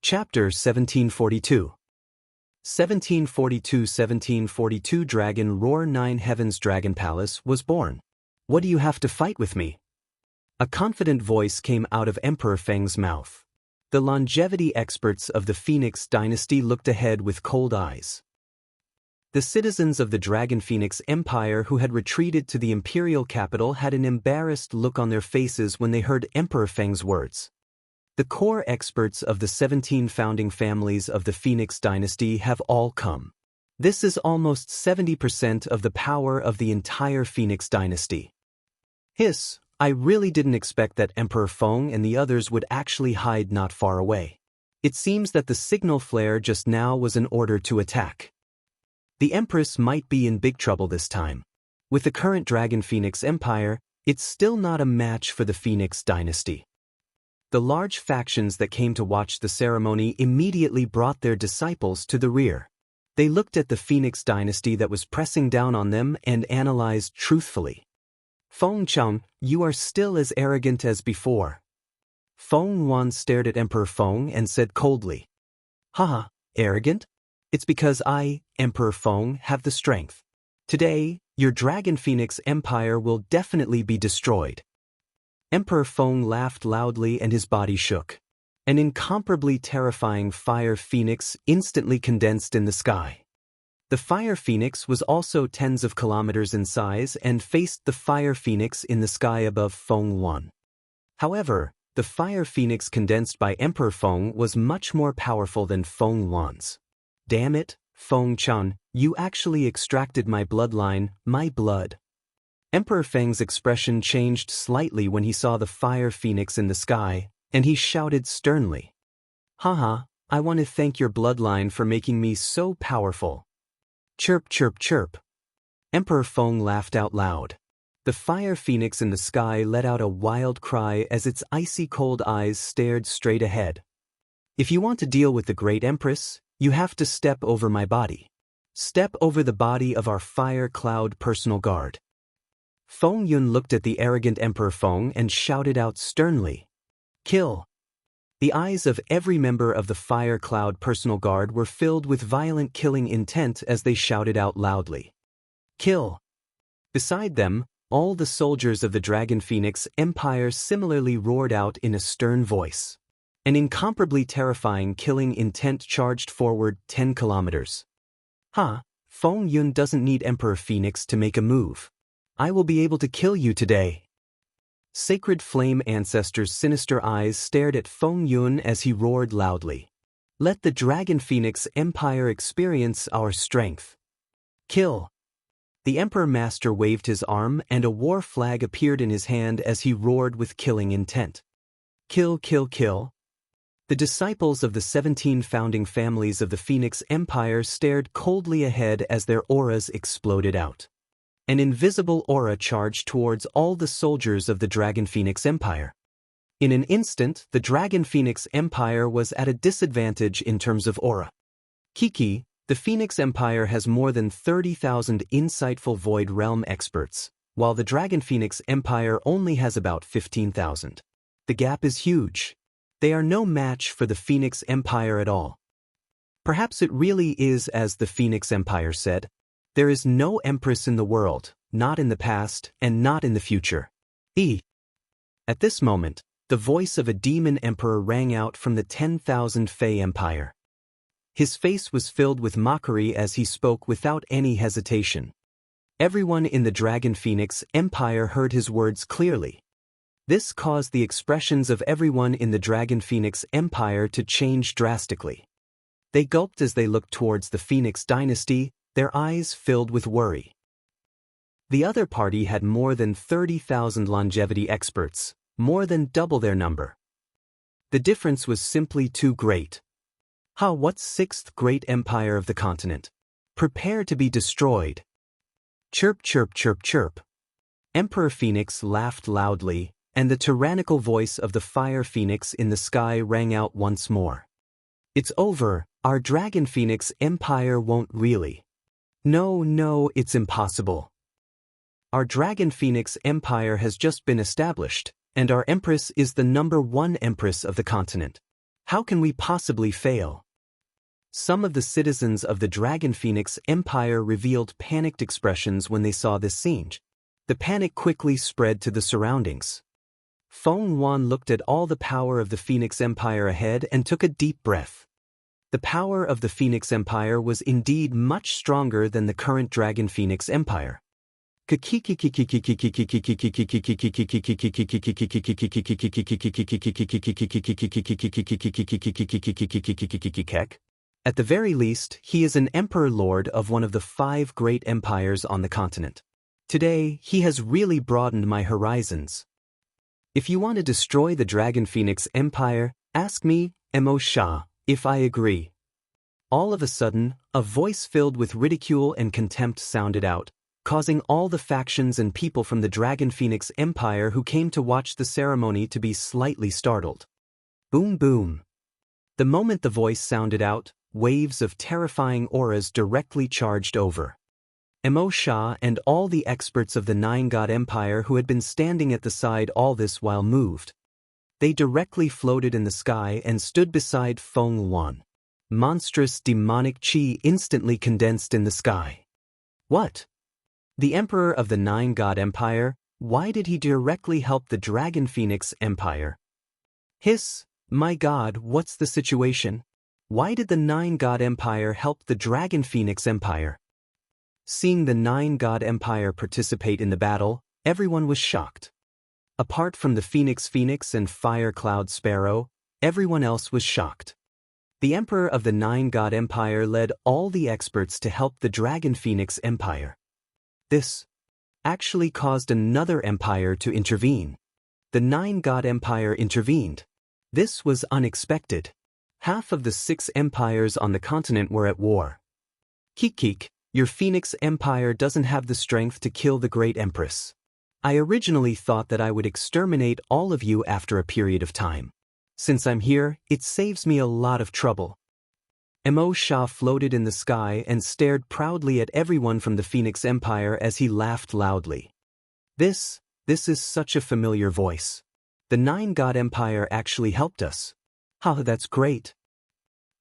Chapter 1742 1742 Dragon Roar 9 Heaven's Dragon Palace was born. What do you have to fight with me? A confident voice came out of Emperor Feng's mouth. The longevity experts of the Phoenix dynasty looked ahead with cold eyes. The citizens of the Dragon Phoenix Empire who had retreated to the imperial capital had an embarrassed look on their faces when they heard Emperor Feng's words. The core experts of the 17 founding families of the Phoenix dynasty have all come. This is almost 70% of the power of the entire Phoenix dynasty. Hiss, I really didn't expect that Emperor Feng and the others would actually hide not far away. It seems that the signal flare just now was an order to attack. The Empress might be in big trouble this time. With the current Dragon Phoenix Empire, it's still not a match for the Phoenix dynasty. The large factions that came to watch the ceremony immediately brought their disciples to the rear. They looked at the Phoenix dynasty that was pressing down on them and analyzed truthfully. Feng Chang, you are still as arrogant as before. Feng Yuan stared at Emperor Feng and said coldly, Haha, arrogant? It's because I, Emperor Feng, have the strength. Today, your Dragon Phoenix Empire will definitely be destroyed. Emperor Feng laughed loudly and his body shook. An incomparably terrifying fire phoenix instantly condensed in the sky. The fire phoenix was also tens of kilometers in size and faced the fire phoenix in the sky above Feng Yuan. However, the fire phoenix condensed by Emperor Feng was much more powerful than Feng Yuan's. Damn it, Feng Chan, you actually extracted my bloodline, my blood. Emperor Feng's expression changed slightly when he saw the fire phoenix in the sky, and he shouted sternly. Haha, I want to thank your bloodline for making me so powerful. Chirp chirp chirp. Emperor Feng laughed out loud. The fire phoenix in the sky let out a wild cry as its icy cold eyes stared straight ahead. If you want to deal with the great Empress, you have to step over my body. Step over the body of our fire cloud personal guard. Feng Yun looked at the arrogant Emperor Feng and shouted out sternly. Kill! The eyes of every member of the Fire Cloud personal guard were filled with violent killing intent as they shouted out loudly. Kill! Beside them, all the soldiers of the Dragon Phoenix Empire similarly roared out in a stern voice. An incomparably terrifying killing intent charged forward 10 kilometers. Feng Yun doesn't need Emperor Phoenix to make a move. I will be able to kill you today. Sacred Flame Ancestor's sinister eyes stared at Feng Yun as he roared loudly. Let the Dragon Phoenix Empire experience our strength. Kill! The Emperor Master waved his arm and a war flag appeared in his hand as he roared with killing intent. Kill, kill, kill. The disciples of the 17 founding families of the Phoenix Empire stared coldly ahead as their auras exploded out. An invisible aura charged towards all the soldiers of the Dragon Phoenix Empire. In an instant, the Dragon Phoenix Empire was at a disadvantage in terms of aura. Kiki, the Phoenix Empire has more than 30,000 insightful Void Realm experts, while the Dragon Phoenix Empire only has about 15,000. The gap is huge. They are no match for the Phoenix Empire at all. Perhaps it really is as the Phoenix Empire said. There is no empress in the world, not in the past and not in the future. At this moment, the voice of a demon emperor rang out from the 10,000 Fey Empire. His face was filled with mockery as he spoke without any hesitation. Everyone in the Dragon Phoenix Empire heard his words clearly. This caused the expressions of everyone in the Dragon Phoenix Empire to change drastically. They gulped as they looked towards the Phoenix dynasty, their eyes filled with worry. The other party had more than 30,000 longevity experts, more than double their number. The difference was simply too great. What sixth great empire of the continent? Prepare to be destroyed. Chirp chirp chirp chirp. Emperor Phoenix laughed loudly, and the tyrannical voice of the fire phoenix in the sky rang out once more. It's over, our Dragon Phoenix Empire won't really. No, it's impossible. Our Dragon Phoenix Empire has just been established, and our Empress is the #1 Empress of the continent. How can we possibly fail? Some of the citizens of the Dragon Phoenix Empire revealed panicked expressions when they saw this scene. The panic quickly spread to the surroundings. Feng Yuan looked at all the power of the Phoenix Empire ahead and took a deep breath. The power of the Phoenix Empire was indeed much stronger than the current Dragon Phoenix Empire. At the very least, he is an Emperor Lord of one of the 5 great empires on the continent. Today, he has really broadened my horizons. If you want to destroy the Dragon Phoenix Empire, ask me, Mo Sha, if I agree. All of a sudden, a voice filled with ridicule and contempt sounded out, causing all the factions and people from the Dragon Phoenix Empire who came to watch the ceremony to be slightly startled. Boom boom. The moment the voice sounded out, waves of terrifying auras directly charged over Mo Sha and all the experts of the Nine God Empire who had been standing at the side all this while moved. They directly floated in the sky and stood beside Feng Yuan. Monstrous demonic chi instantly condensed in the sky. What? The Emperor of the Nine God Empire, why did he directly help the Dragon Phoenix Empire? Hiss, my God, what's the situation? Why did the Nine God Empire help the Dragon Phoenix Empire? Seeing the Nine God Empire participate in the battle, everyone was shocked. Apart from the Phoenix and Fire Cloud Sparrow, everyone else was shocked. The Emperor of the Nine God Empire led all the experts to help the Dragon Phoenix Empire. This actually caused another empire to intervene. The Nine God Empire intervened. This was unexpected. Half of the 6 empires on the continent were at war. Kik, your Phoenix Empire doesn't have the strength to kill the Great Empress. I originally thought that I would exterminate all of you after a period of time. Since I'm here, it saves me a lot of trouble. Mo Sha floated in the sky and stared proudly at everyone from the Phoenix Empire as he laughed loudly. This is such a familiar voice. The Nine God Empire actually helped us. That's great.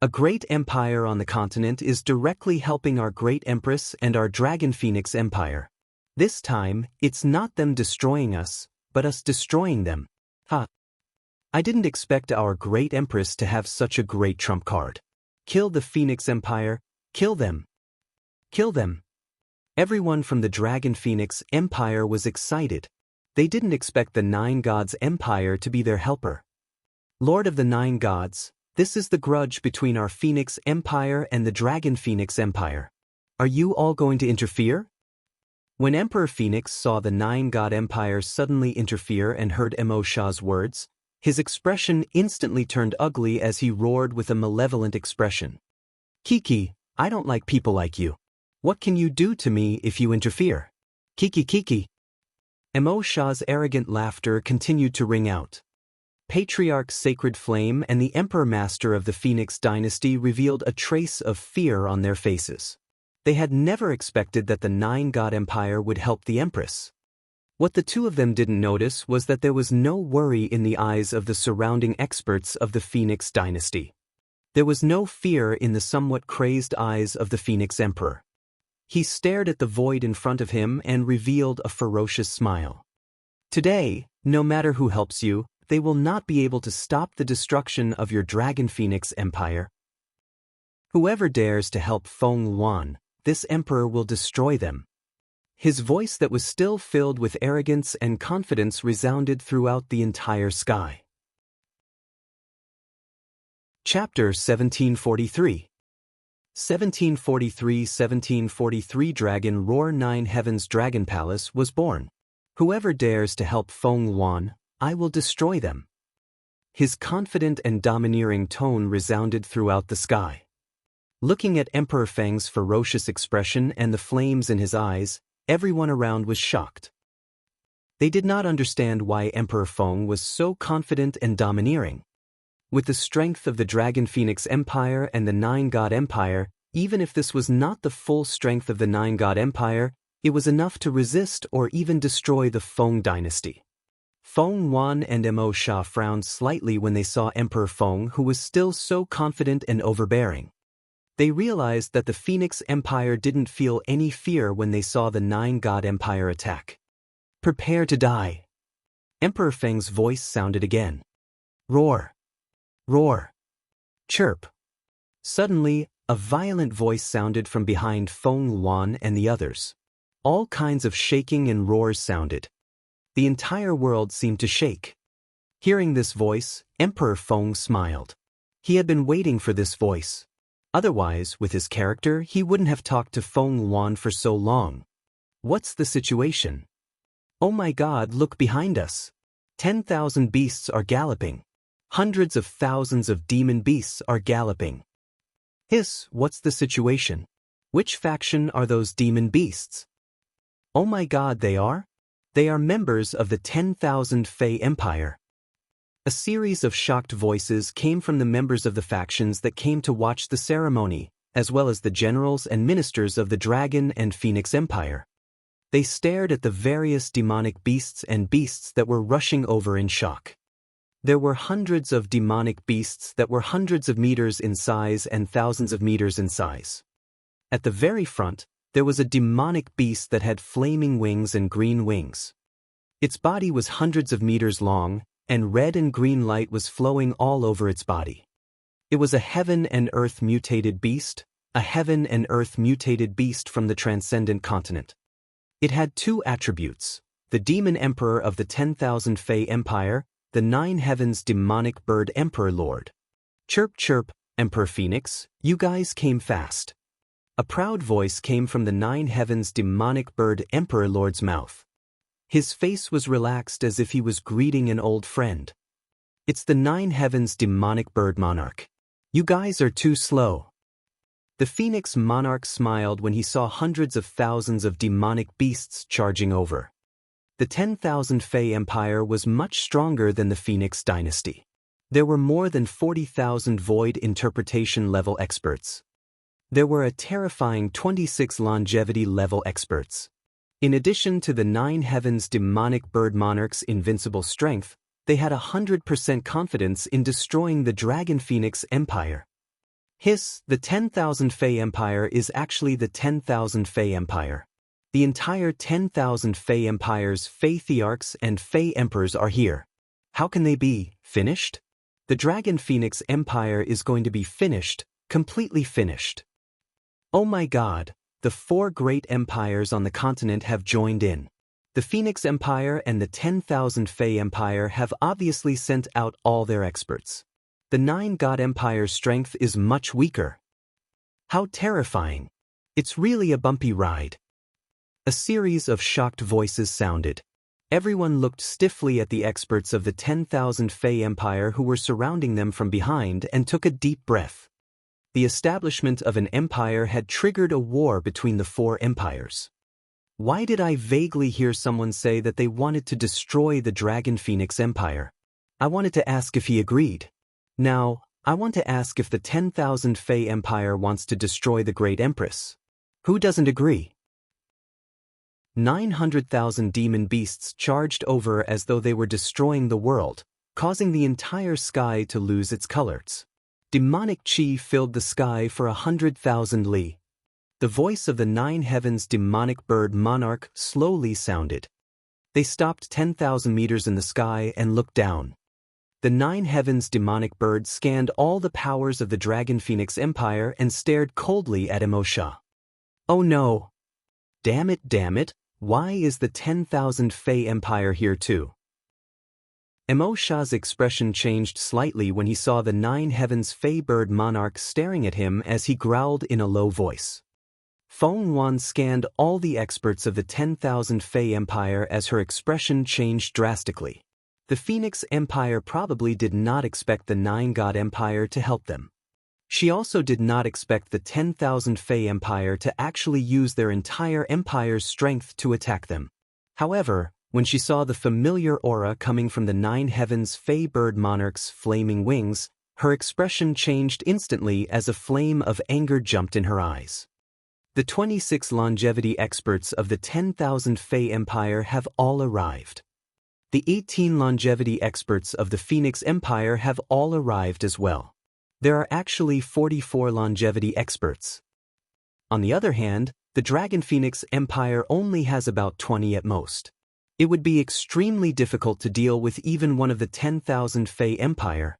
A great empire on the continent is directly helping our Great Empress and our Dragon Phoenix Empire. This time, it's not them destroying us, but us destroying them. I didn't expect our Great Empress to have such a great trump card. Kill the Phoenix Empire, kill them. Kill them. Everyone from the Dragon Phoenix Empire was excited. They didn't expect the Nine Gods Empire to be their helper. Lord of the Nine Gods, this is the grudge between our Phoenix Empire and the Dragon Phoenix Empire. Are you all going to interfere? When Emperor Phoenix saw the Nine God Empire suddenly interfere and heard Mo Sha's words, his expression instantly turned ugly as he roared with a malevolent expression. Kiki, I don't like people like you. What can you do to me if you interfere? Kiki. Mo Sha's arrogant laughter continued to ring out. Patriarch Sacred Flame and the Emperor Master of the Phoenix Dynasty revealed a trace of fear on their faces. They had never expected that the Nine God Empire would help the Empress. What the two of them didn't notice was that there was no worry in the eyes of the surrounding experts of the Phoenix Dynasty. There was no fear in the somewhat crazed eyes of the Phoenix Emperor. He stared at the void in front of him and revealed a ferocious smile. Today, no matter who helps you, they will not be able to stop the destruction of your Dragon Phoenix Empire. Whoever dares to help Feng Yuan, this emperor will destroy them. His voice that was still filled with arrogance and confidence resounded throughout the entire sky. Chapter 1743. 1743 Dragon Roar 9 Heaven's Dragon Palace was born. Whoever dares to help Feng Yuan, I will destroy them. His confident and domineering tone resounded throughout the sky. Looking at Emperor Feng's ferocious expression and the flames in his eyes, everyone around was shocked. They did not understand why Emperor Feng was so confident and domineering. With the strength of the Dragon Phoenix Empire and the Nine God Empire, even if this was not the full strength of the Nine God Empire, it was enough to resist or even destroy the Feng dynasty. Feng Yuan and Mo Sha frowned slightly when they saw Emperor Feng, who was still so confident and overbearing. They realized that the Phoenix Empire didn't feel any fear when they saw the Nine-God Empire attack. Prepare to die. Emperor Feng's voice sounded again. Roar. Roar. Chirp. Suddenly, a violent voice sounded from behind Feng Yuan and the others. All kinds of shaking and roars sounded. The entire world seemed to shake. Hearing this voice, Emperor Feng smiled. He had been waiting for this voice. Otherwise, with his character, he wouldn't have talked to Feng Yuan for so long. What's the situation? Oh my God, look behind us. 10,000 beasts are galloping. Hundreds of thousands of demon beasts are galloping. Hiss, what's the situation? Which faction are those demon beasts? Oh my God, they are? They are members of the 10,000 Fey Empire. A series of shocked voices came from the members of the factions that came to watch the ceremony, as well as the generals and ministers of the Dragon and Phoenix Empire. They stared at the various demonic beasts and beasts that were rushing over in shock. There were hundreds of demonic beasts that were hundreds of meters in size and thousands of meters in size. At the very front, there was a demonic beast that had flaming wings and green wings. Its body was hundreds of meters long, and red and green light was flowing all over its body. It was a heaven and earth mutated beast, a heaven and earth mutated beast from the transcendent continent. It had two attributes: the demon emperor of the 10,000 Fey Empire, the nine heavens demonic bird emperor lord. Chirp chirp, Emperor Phoenix, you guys came fast. A proud voice came from the nine heavens demonic bird emperor lord's mouth. His face was relaxed as if he was greeting an old friend. It's the nine heavens demonic bird monarch. You guys are too slow. The Phoenix monarch smiled when he saw hundreds of thousands of demonic beasts charging over. The 10,000 Fey Empire was much stronger than the Phoenix dynasty. There were more than 40,000 void interpretation level experts. There were a terrifying 26 longevity level experts. In addition to the nine heavens demonic bird monarch's invincible strength, they had 100% confidence in destroying the Dragon Phoenix Empire. Hiss, the 10,000 Fey Empire is actually the 10,000 Fey Empire. The entire 10,000 Fey Empire's Fey Thearchs and Fey Emperors are here. How can they be finished? The Dragon Phoenix Empire is going to be finished, completely finished. Oh my God, the four great empires on the continent have joined in. The Phoenix Empire and the 10,000 Fey Empire have obviously sent out all their experts. The Nine-God Empire's strength is much weaker. How terrifying. It's really a bumpy ride. A series of shocked voices sounded. Everyone looked stiffly at the experts of the 10,000 Fey Empire who were surrounding them from behind and took a deep breath. The establishment of an empire had triggered a war between the four empires. Why did I vaguely hear someone say that they wanted to destroy the Dragon Phoenix Empire? I wanted to ask if he agreed. Now, I want to ask if the 10,000 Fey Empire wants to destroy the Great Empress. Who doesn't agree? 900,000 demon beasts charged over as though they were destroying the world, causing the entire sky to lose its colors. Demonic chi filled the sky for 100,000 li. The voice of the nine heavens demonic bird monarch slowly sounded. They stopped 10,000 meters in the sky and looked down. The nine heavens demonic bird scanned all the powers of the Dragon Phoenix Empire and stared coldly at Mo Sha. Oh no! Damn it, why is the 10,000 Fey Empire here too? Mo Sha's expression changed slightly when he saw the nine heavens Fey bird monarch staring at him as he growled in a low voice. Feng Yuan scanned all the experts of the 10,000 Fey Empire as her expression changed drastically. The Phoenix Empire probably did not expect the Nine-God Empire to help them. She also did not expect the 10,000 Fey Empire to actually use their entire empire's strength to attack them. However, when she saw the familiar aura coming from the nine heavens Fey bird monarch's flaming wings, her expression changed instantly as a flame of anger jumped in her eyes. The 26 longevity experts of the 10,000 Fey Empire have all arrived. The 18 longevity experts of the Phoenix Empire have all arrived as well. There are actually 44 longevity experts. On the other hand, the Dragon Phoenix Empire only has about 20 at most. It would be extremely difficult to deal with even one of the 10,000 Fey Empire.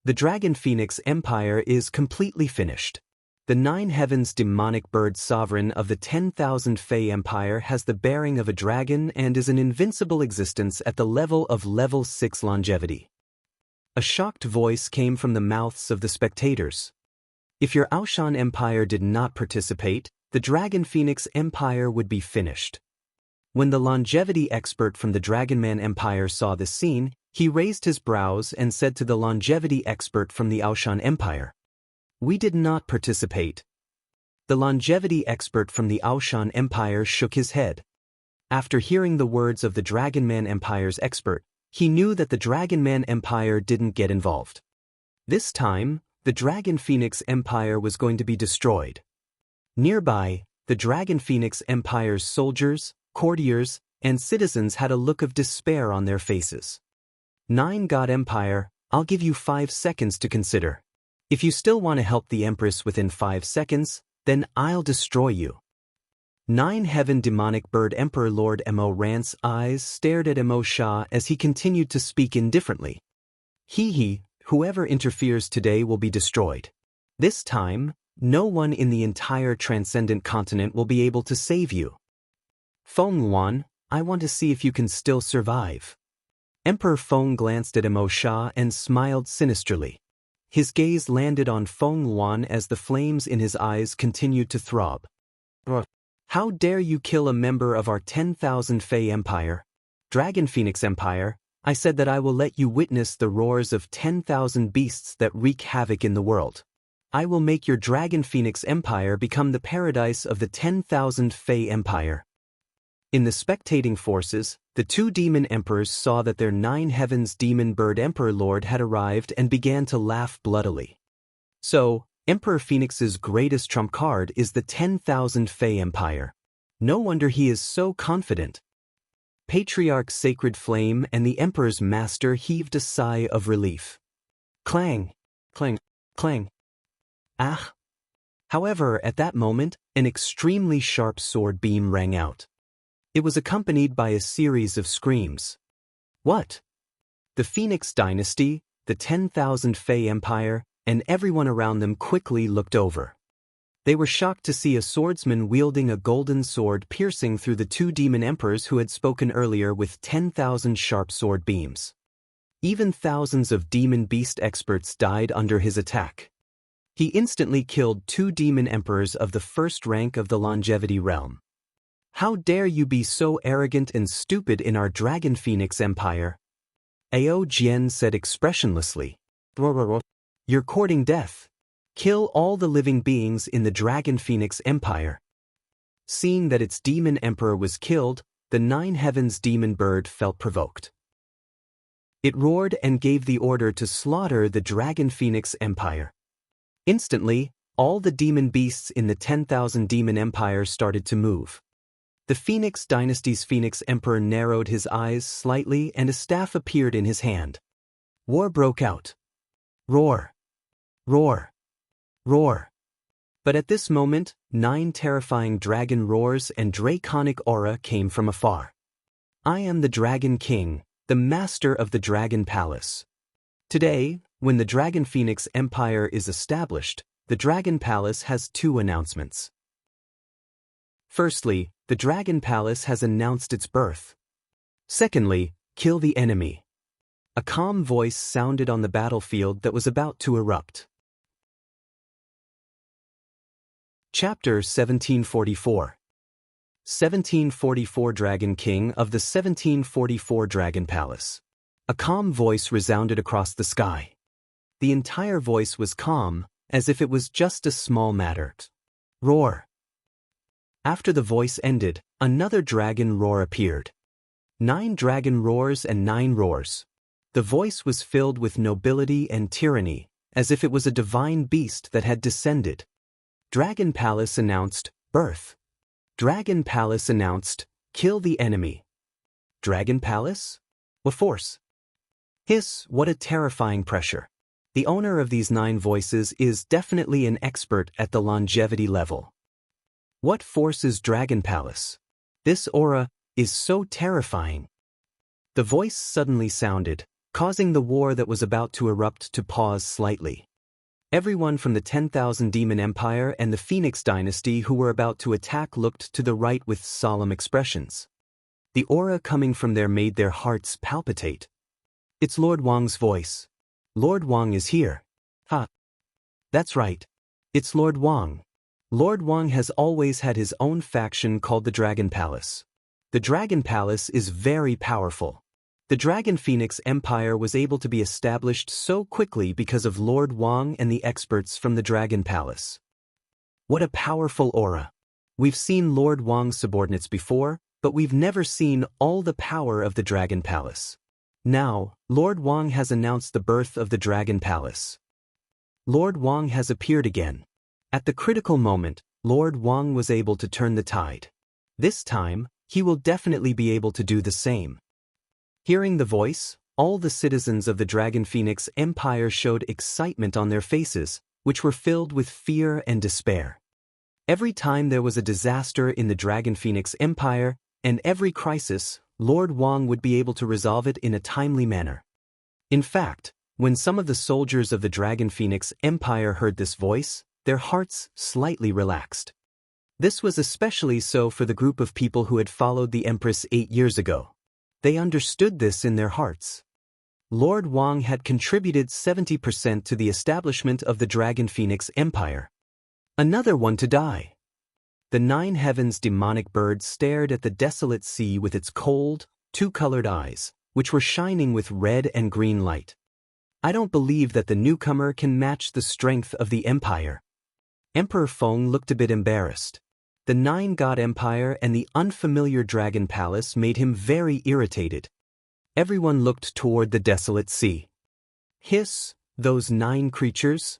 The Dragon Phoenix Empire is completely finished. The Nine Heavens demonic bird sovereign of the 10,000 Fey Empire has the bearing of a dragon and is an invincible existence at the level of level 6 longevity. A shocked voice came from the mouths of the spectators. If your Aoshan Empire did not participate, the Dragon Phoenix Empire would be finished. When the longevity expert from the Dragonman Empire saw this scene, he raised his brows and said to the longevity expert from the Aoshan Empire, "We did not participate." The longevity expert from the Aoshan Empire shook his head. After hearing the words of the Dragonman Empire's expert, he knew that the Dragonman Empire didn't get involved. This time, the Dragon Phoenix Empire was going to be destroyed. Nearby, the Dragon Phoenix Empire's soldiers, courtiers, and citizens had a look of despair on their faces. Nine God Empire, I'll give you 5 seconds to consider. If you still want to help the Empress within 5 seconds, then I'll destroy you. Nine Heaven Demonic Bird Emperor Lord Mo Rant's eyes stared at Mo Shah as he continued to speak indifferently. He, whoever interferes today will be destroyed. This time, no one in the entire transcendent continent will be able to save you. Feng Yuan, I want to see if you can still survive. Emperor Feng glanced at Mo Shah and smiled sinisterly. His gaze landed on Feng Yuan as the flames in his eyes continued to throb. How dare you kill a member of our 10,000 Fey Empire? Dragon Phoenix Empire, I said that I will let you witness the roars of 10,000 beasts that wreak havoc in the world. I will make your Dragon Phoenix Empire become the paradise of the 10,000 Fey Empire. In the spectating forces, the two demon emperors saw that their Nine Heavens demon bird emperor lord had arrived and began to laugh bloodily. So, Emperor Phoenix's greatest trump card is the 10,000 Fey Empire. No wonder he is so confident. Patriarch Sacred Flame and the Emperor's master heaved a sigh of relief. Clang, clang, clang. Ah! However, at that moment, an extremely sharp sword beam rang out. It was accompanied by a series of screams. What? The Phoenix Dynasty, the 10,000 Fey Empire, and everyone around them quickly looked over. They were shocked to see a swordsman wielding a golden sword piercing through the two demon emperors who had spoken earlier with 10,000 sharp sword beams. Even thousands of demon beast experts died under his attack. He instantly killed two demon emperors of the first rank of the longevity realm. How dare you be so arrogant and stupid in our Dragon Phoenix Empire? Ao Jian said expressionlessly. You're courting death. Kill all the living beings in the Dragon Phoenix Empire. Seeing that its demon emperor was killed, the Nine Heavens demon bird felt provoked. It roared and gave the order to slaughter the Dragon Phoenix Empire. Instantly, all the demon beasts in the 10,000 demon empire started to move. The Phoenix Dynasty's Phoenix Emperor narrowed his eyes slightly and a staff appeared in his hand. War broke out. Roar! Roar! Roar! But at this moment, 9 terrifying dragon roars and draconic aura came from afar. I am the Dragon King, the master of the Dragon Palace. Today, when the Dragon Phoenix Empire is established, the Dragon Palace has 2 announcements. Firstly, the Dragon Palace has announced its birth. Secondly, kill the enemy. A calm voice sounded on the battlefield that was about to erupt. Chapter 1744. 1744 Dragon King of the 1744 Dragon Palace. A calm voice resounded across the sky. The entire voice was calm, as if it was just a small matter. Roar! After the voice ended, another dragon roar appeared. 9 dragon roars and 9 roars. The voice was filled with nobility and tyranny, as if it was a divine beast that had descended. Dragon Palace announced, birth. Dragon Palace announced, kill the enemy. Dragon Palace? What force? Hiss, what a terrifying pressure. The owner of these 9 voices is definitely an expert at the longevity level. What force is Dragon Palace? This aura is so terrifying. The voice suddenly sounded, causing the war that was about to erupt to pause slightly. Everyone from the 10,000 Demon Empire and the Phoenix Dynasty who were about to attack looked to the right with solemn expressions. The aura coming from there made their hearts palpitate. It's Lord Wang's voice. Lord Wang is here. Ha! That's right. It's Lord Wang. Lord Wang has always had his own faction called the Dragon Palace. The Dragon Palace is very powerful. The Dragon Phoenix Empire was able to be established so quickly because of Lord Wang and the experts from the Dragon Palace. What a powerful aura. We've seen Lord Wang's subordinates before, but we've never seen all the power of the Dragon Palace. Now, Lord Wang has announced the birth of the Dragon Palace. Lord Wang has appeared again. At the critical moment, Lord Wang was able to turn the tide. This time, he will definitely be able to do the same. Hearing the voice, all the citizens of the Dragon Phoenix Empire showed excitement on their faces, which were filled with fear and despair. Every time there was a disaster in the Dragon Phoenix Empire, and every crisis, Lord Wang would be able to resolve it in a timely manner. In fact, when some of the soldiers of the Dragon Phoenix Empire heard this voice, their hearts slightly relaxed. This was especially so for the group of people who had followed the Empress 8 years ago. They understood this in their hearts. Lord Wang had contributed 70% to the establishment of the Dragon Phoenix Empire. Another one to die. The 9 heavens demonic bird stared at the desolate sea with its cold, 2-colored eyes, which were shining with red and green light. I don't believe that the newcomer can match the strength of the empire. Emperor Feng looked a bit embarrassed. The 9-god empire and the unfamiliar Dragon Palace made him very irritated. Everyone looked toward the desolate sea. Hiss, those 9 creatures?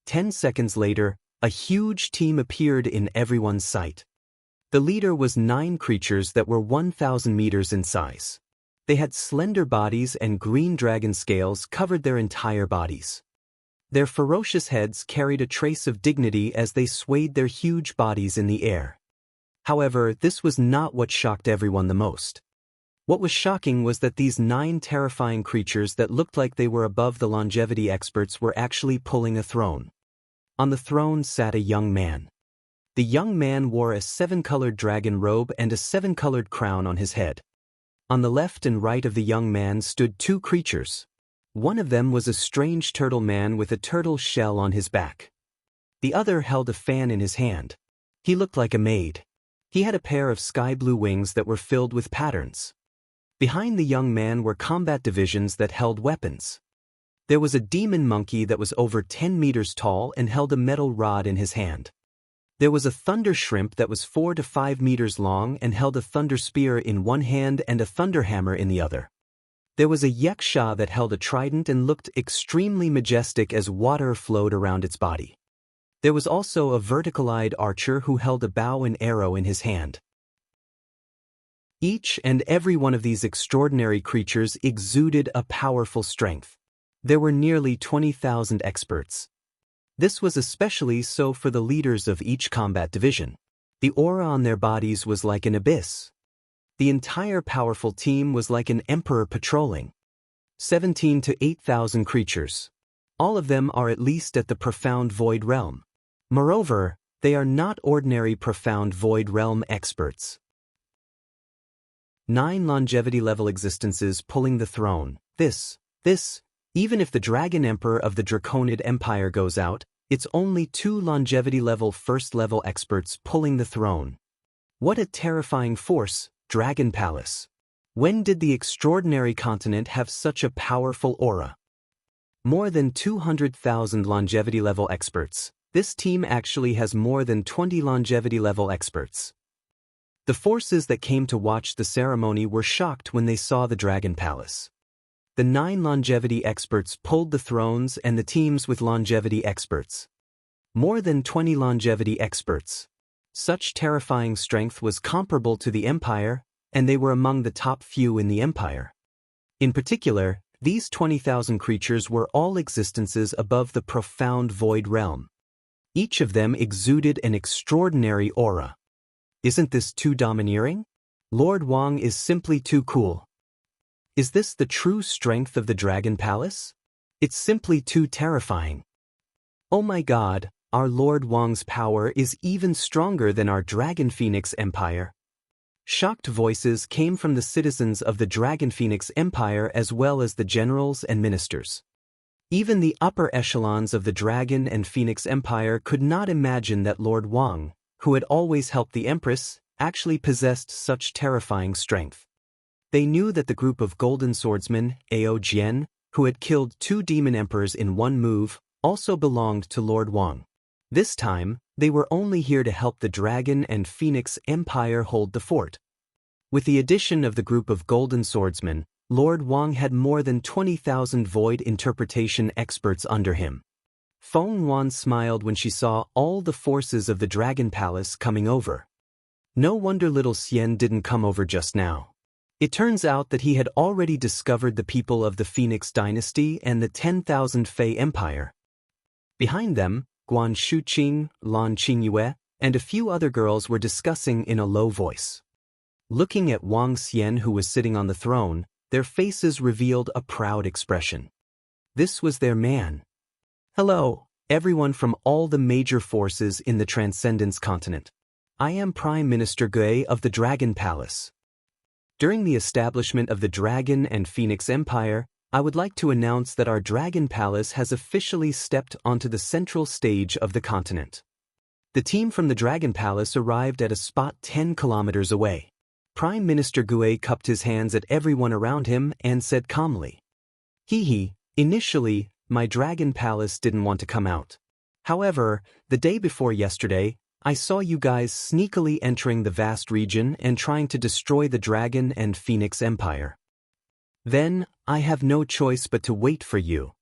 10 seconds later, a huge team appeared in everyone's sight. The leader was 9 creatures that were 1,000 meters in size. They had slender bodies and green dragon scales covered their entire bodies. Their ferocious heads carried a trace of dignity as they swayed their huge bodies in the air. However, this was not what shocked everyone the most. What was shocking was that these 9 terrifying creatures that looked like they were above the longevity experts were actually pulling a throne. On the throne sat a young man. The young man wore a 7-colored dragon robe and a 7-colored crown on his head. On the left and right of the young man stood 2 creatures. One of them was a strange turtle man with a turtle shell on his back. The other held a fan in his hand. He looked like a maid. He had a pair of sky blue wings that were filled with patterns. Behind the young man were combat divisions that held weapons. There was a demon monkey that was over 10 meters tall and held a metal rod in his hand. There was a thunder shrimp that was 4 to 5 meters long and held a thunder spear in one hand and a thunder hammer in the other. There was a yaksha that held a trident and looked extremely majestic as water flowed around its body. There was also a vertical-eyed archer who held a bow and arrow in his hand. Each and every one of these extraordinary creatures exuded a powerful strength. There were nearly 20,000 experts. This was especially so for the leaders of each combat division. The aura on their bodies was like an abyss. The entire powerful team was like an emperor patrolling. 17 to 8,000 creatures. All of them are at least at the profound void realm. Moreover, they are not ordinary profound void realm experts. 9 longevity level existences pulling the throne. This, even if the Dragon Emperor of the Draconid Empire goes out, it's only 2 longevity level first level experts pulling the throne. What a terrifying force, Dragon Palace. When did the extraordinary continent have such a powerful aura? More than 200,000 longevity level experts. This team actually has more than 20 longevity level experts. The forces that came to watch the ceremony were shocked when they saw the Dragon Palace. The 9 longevity experts pulled the thrones and the teams with longevity experts. More than 20 longevity experts. Such terrifying strength was comparable to the Empire, and they were among the top few in the Empire. In particular, these 20,000 creatures were all existences above the profound void realm. Each of them exuded an extraordinary aura. Isn't this too domineering? Lord Wang is simply too cool. Is this the true strength of the Dragon Palace? It's simply too terrifying. Oh my God, our Lord Wang's power is even stronger than our Dragon Phoenix Empire. Shocked voices came from the citizens of the Dragon Phoenix Empire as well as the generals and ministers. Even the upper echelons of the Dragon and Phoenix Empire could not imagine that Lord Wang, who had always helped the Empress, actually possessed such terrifying strength. They knew that the group of Golden Swordsmen, Ao Jian, who had killed 2 demon emperors in one move, also belonged to Lord Wang. This time, they were only here to help the Dragon and Phoenix Empire hold the fort. With the addition of the group of Golden Swordsmen, Lord Wang had more than 20,000 void interpretation experts under him. Feng Wan smiled when she saw all the forces of the Dragon Palace coming over. No wonder little Xian didn't come over just now. It turns out that he had already discovered the people of the Phoenix Dynasty and the 10,000 Fei Empire. Behind them, Guan Shuqing, Lan Qingyue, and a few other girls were discussing in a low voice. Looking at Wang Xian, who was sitting on the throne, their faces revealed a proud expression. This was their man. Hello, everyone from all the major forces in the Transcendence continent. I am Prime Minister Gui of the Dragon Palace. During the establishment of the Dragon and Phoenix Empire, I would like to announce that our Dragon Palace has officially stepped onto the central stage of the continent. The team from the Dragon Palace arrived at a spot 10 kilometers away. Prime Minister Gui cupped his hands at everyone around him and said calmly, Initially, my Dragon Palace didn't want to come out. However, the day before yesterday, I saw you guys sneakily entering the vast region and trying to destroy the Dragon and Phoenix Empire. Then, I have no choice but to wait for you.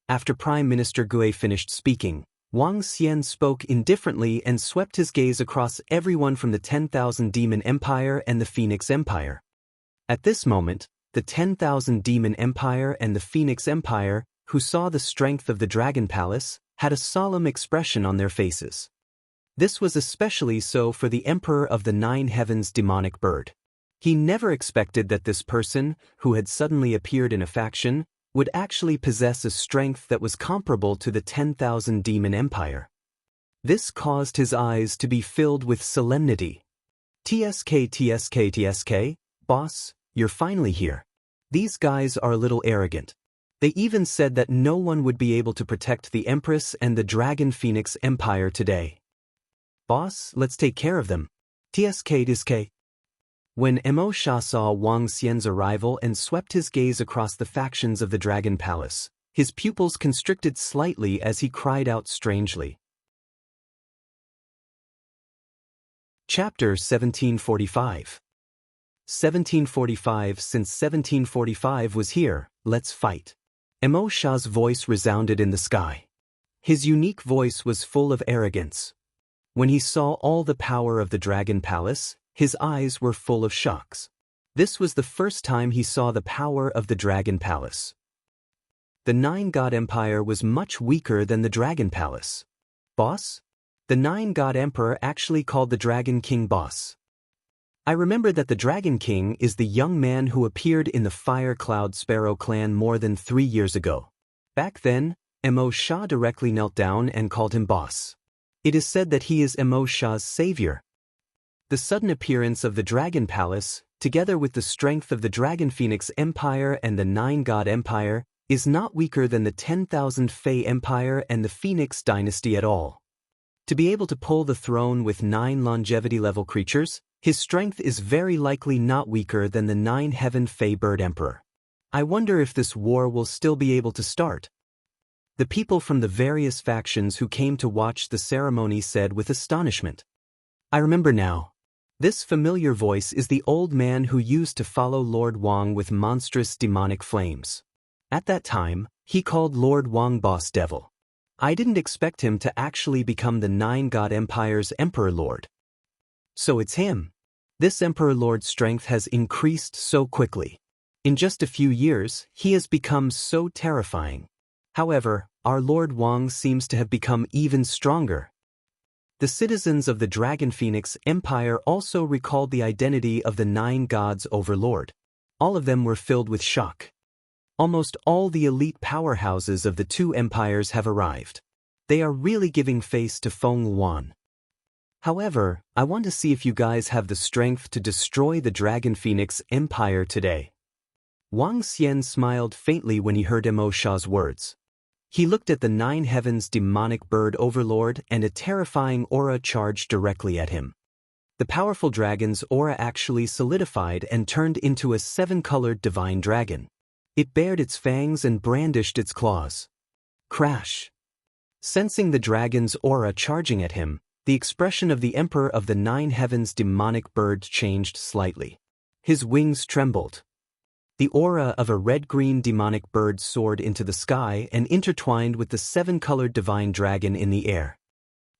After Prime Minister Gui finished speaking, Wang Xian spoke indifferently and swept his gaze across everyone from the 10,000 Demon Empire and the Phoenix Empire. At this moment, the 10,000 Demon Empire and the Phoenix Empire, who saw the strength of the Dragon Palace, had a solemn expression on their faces. This was especially so for the Emperor of the Nine Heavens demonic bird. He never expected that this person, who had suddenly appeared in a faction, would actually possess a strength that was comparable to the 10,000 Demon Empire. This caused his eyes to be filled with solemnity. TSK, boss, you're finally here. These guys are a little arrogant. They even said that no one would be able to protect the Empress and the Dragon Phoenix Empire today. Boss, let's take care of them. TSK. When Mo Sha saw Wang Xian's arrival and swept his gaze across the factions of the Dragon Palace, his pupils constricted slightly as he cried out strangely. Chapter 1745. 1745. Since 1745 was here, let's fight. Mo Sha's voice resounded in the sky. His unique voice was full of arrogance. When he saw all the power of the Dragon Palace, his eyes were full of shocks. This was the first time he saw the power of the Dragon Palace. The Nine-God Empire was much weaker than the Dragon Palace. Boss? The Nine-God Emperor actually called the Dragon King boss. I remember that the Dragon King is the young man who appeared in the Fire Cloud Sparrow clan more than 3 years ago. Back then, Mo Sha directly knelt down and called him boss. It is said that he is Mo Sha's savior. The sudden appearance of the Dragon Palace, together with the strength of the Dragon Phoenix Empire and the Nine-God Empire, is not weaker than the 10,000 Fei Empire and the Phoenix Dynasty at all. To be able to pull the throne with 9 longevity-level creatures, his strength is very likely not weaker than the 9 Heaven Fei Bird Emperor. I wonder if this war will still be able to start. The people from the various factions who came to watch the ceremony said with astonishment. I remember now. This familiar voice is the old man who used to follow Lord Wang with monstrous demonic flames. At that time, he called Lord Wang Boss Devil. I didn't expect him to actually become the Nine-God Empire's Emperor Lord. So it's him. This Emperor Lord's strength has increased so quickly. In just a few years, he has become so terrifying. However, our Lord Wang seems to have become even stronger. The citizens of the Dragon Phoenix Empire also recalled the identity of the 9 gods overlord. All of them were filled with shock. Almost all the elite powerhouses of the 2 empires have arrived. They are really giving face to Feng Yuan. However, I want to see if you guys have the strength to destroy the Dragon Phoenix Empire today. Wang Xian smiled faintly when he heard Mo Sha's words. He looked at the 9 heavens demonic bird overlord, and a terrifying aura charged directly at him. The powerful dragon's aura actually solidified and turned into a 7-colored divine dragon. It bared its fangs and brandished its claws. Crash! Sensing the dragon's aura charging at him, the expression of the Emperor of the 9 heavens demonic bird changed slightly. His wings trembled. The aura of a red-green demonic bird soared into the sky and intertwined with the 7-colored divine dragon in the air.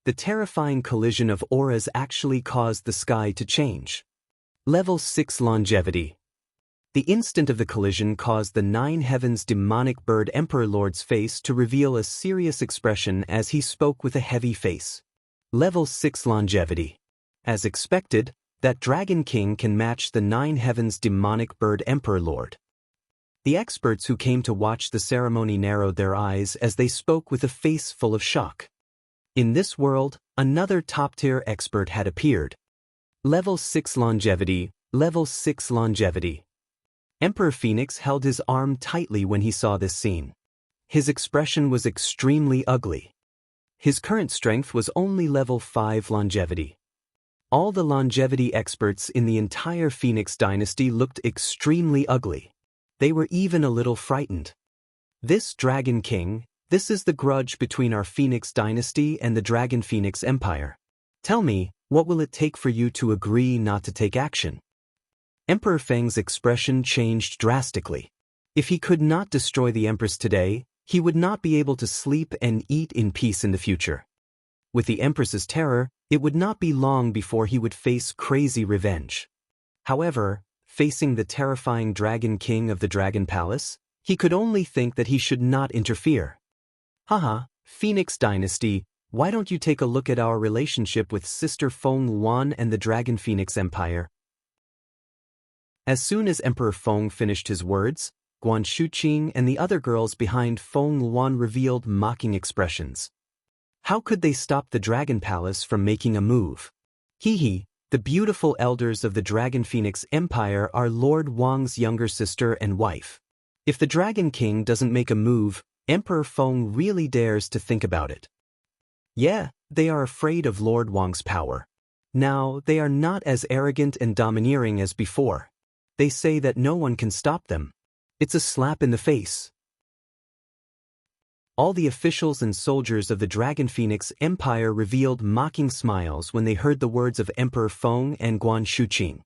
The terrifying collision of auras actually caused the sky to change. Level 6 Longevity. The instant of the collision caused the 9 heavens demonic bird Emperor Lord's face to reveal a serious expression as he spoke with a heavy face. Level 6 Longevity. As expected, that Dragon King can match the 9 heavens demonic bird Emperor Lord. The experts who came to watch the ceremony narrowed their eyes as they spoke with a face full of shock. In this world, another top-tier expert had appeared. Level 6 Longevity, Level 6 Longevity. Emperor Phoenix held his arm tightly when he saw this scene. His expression was extremely ugly. His current strength was only level 5 Longevity. All the longevity experts in the entire Phoenix dynasty looked extremely ugly. They were even a little frightened. This Dragon King, this is the grudge between our Phoenix dynasty and the Dragon Phoenix Empire. Tell me, what will it take for you to agree not to take action? Emperor Feng's expression changed drastically. If he could not destroy the Empress today, he would not be able to sleep and eat in peace in the future. With the Empress's terror, it would not be long before he would face crazy revenge. However, facing the terrifying Dragon King of the Dragon Palace, he could only think that he should not interfere. Haha, Phoenix Dynasty, why don't you take a look at our relationship with Sister Feng Yuan and the Dragon Phoenix Empire? As soon as Emperor Feng finished his words, Guan Shuqing and the other girls behind Feng Yuan revealed mocking expressions. How could they stop the Dragon Palace from making a move? Hehe, the beautiful elders of the Dragon Phoenix Empire are Lord Wang's younger sister and wife. If the Dragon King doesn't make a move, Emperor Feng really dares to think about it. Yeah, they are afraid of Lord Wang's power. Now, they are not as arrogant and domineering as before. They say that no one can stop them. It's a slap in the face. All the officials and soldiers of the Dragon Phoenix Empire revealed mocking smiles when they heard the words of Emperor Feng and Guan Shuqing.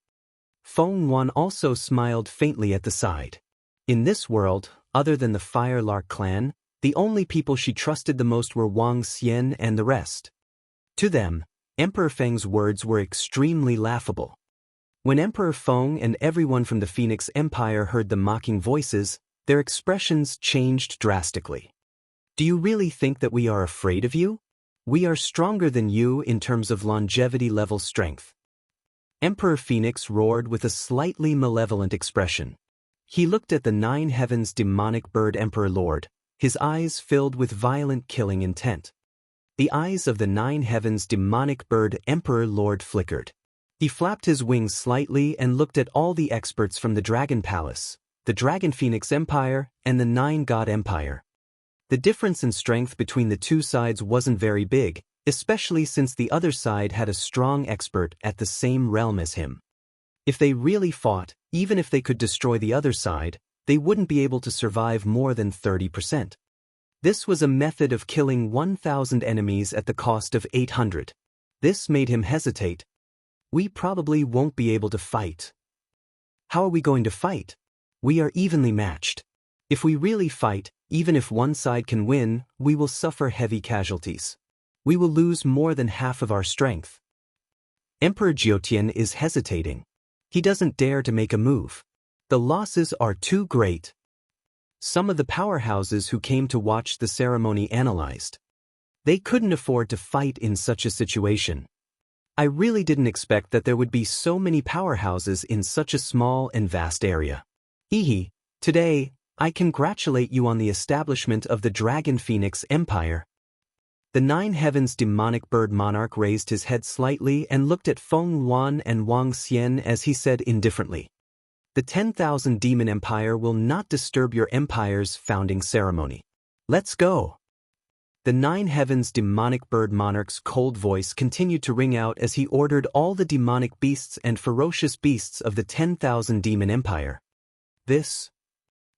Feng Yuan also smiled faintly at the side. In this world, other than the Firelark clan, the only people she trusted the most were Wang Xian and the rest. To them, Emperor Feng's words were extremely laughable. When Emperor Feng and everyone from the Phoenix Empire heard the mocking voices, their expressions changed drastically. Do you really think that we are afraid of you? We are stronger than you in terms of longevity level strength. Emperor Phoenix roared with a slightly malevolent expression. He looked at the 9 heavens demonic bird Emperor Lord, his eyes filled with violent killing intent. The eyes of the 9 heavens demonic bird Emperor Lord flickered. He flapped his wings slightly and looked at all the experts from the Dragon Palace, the Dragon Phoenix Empire, and the 9 God Empire. The difference in strength between the two sides wasn't very big, especially since the other side had a strong expert at the same realm as him. If they really fought, even if they could destroy the other side, they wouldn't be able to survive more than 30%. This was a method of killing 1,000 enemies at the cost of 800. This made him hesitate. We probably won't be able to fight. How are we going to fight? We are evenly matched. If we really fight, even if one side can win, we will suffer heavy casualties. We will lose more than half of our strength. Emperor Jiotian is hesitating. He doesn't dare to make a move. The losses are too great. Some of the powerhouses who came to watch the ceremony analyzed. They couldn't afford to fight in such a situation. I really didn't expect that there would be so many powerhouses in such a small and vast area. Hehe, today, I congratulate you on the establishment of the Dragon Phoenix Empire. The Nine Heavens demonic bird monarch raised his head slightly and looked at Feng Yuan and Wang Xian as he said indifferently. The 10,000 Demon Empire will not disturb your empire's founding ceremony. Let's go. The Nine Heavens demonic bird monarch's cold voice continued to ring out as he ordered all the demonic beasts and ferocious beasts of the 10,000 Demon Empire.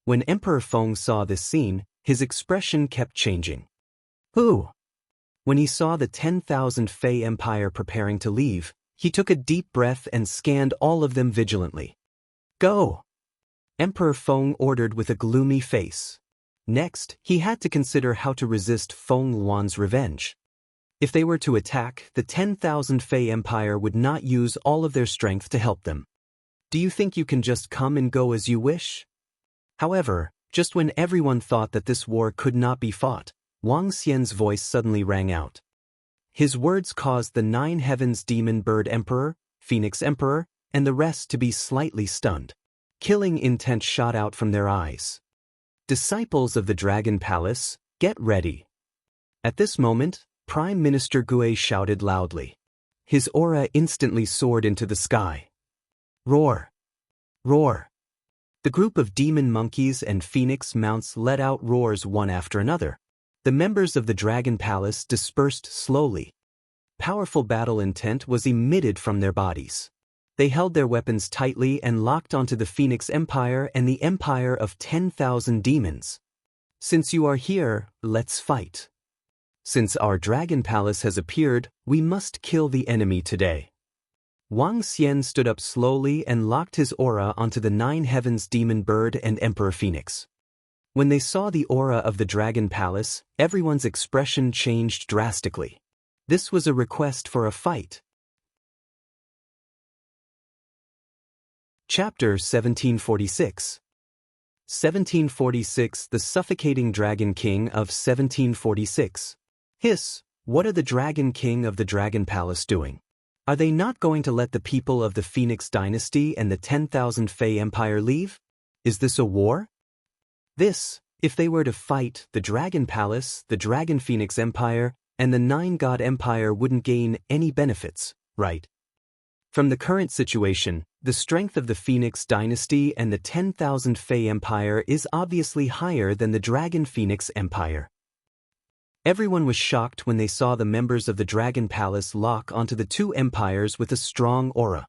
When Emperor Feng saw this scene, his expression kept changing. Who? When he saw the 10,000 Fey Empire preparing to leave, he took a deep breath and scanned all of them vigilantly. Go! Emperor Feng ordered with a gloomy face. Next, he had to consider how to resist Feng Yuan's revenge. If they were to attack, the 10,000 Fey Empire would not use all of their strength to help them. Do you think you can just come and go as you wish? However, just when everyone thought that this war could not be fought, Wang Xian's voice suddenly rang out. His words caused the Nine Heavens Demon Bird Emperor, Phoenix Emperor, and the rest to be slightly stunned. Killing intent shot out from their eyes. Disciples of the Dragon Palace, get ready. At this moment, Prime Minister Gue shouted loudly. His aura instantly soared into the sky. Roar! Roar! The group of demon monkeys and phoenix mounts let out roars one after another. The members of the Dragon Palace dispersed slowly. Powerful battle intent was emitted from their bodies. They held their weapons tightly and locked onto the Phoenix Empire and the Empire of 10,000 Demons. Since you are here, let's fight. Since our Dragon Palace has appeared, we must kill the enemy today. Wang Xian stood up slowly and locked his aura onto the Nine Heavens Demon Bird and Emperor Phoenix. When they saw the aura of the Dragon Palace, everyone's expression changed drastically. This was a request for a fight. Chapter 1746. 1746 The Suffocating Dragon King of 1746. Hiss, what are the Dragon King of the Dragon Palace doing? Are they not going to let the people of the Phoenix Dynasty and the 10,000 Fey Empire leave? Is this a war? If they were to fight, the Dragon Palace, the Dragon Phoenix Empire, and the Nine God Empire wouldn't gain any benefits, right? From the current situation, the strength of the Phoenix Dynasty and the 10,000 Fey Empire is obviously higher than the Dragon Phoenix Empire. Everyone was shocked when they saw the members of the Dragon Palace lock onto the two empires with a strong aura.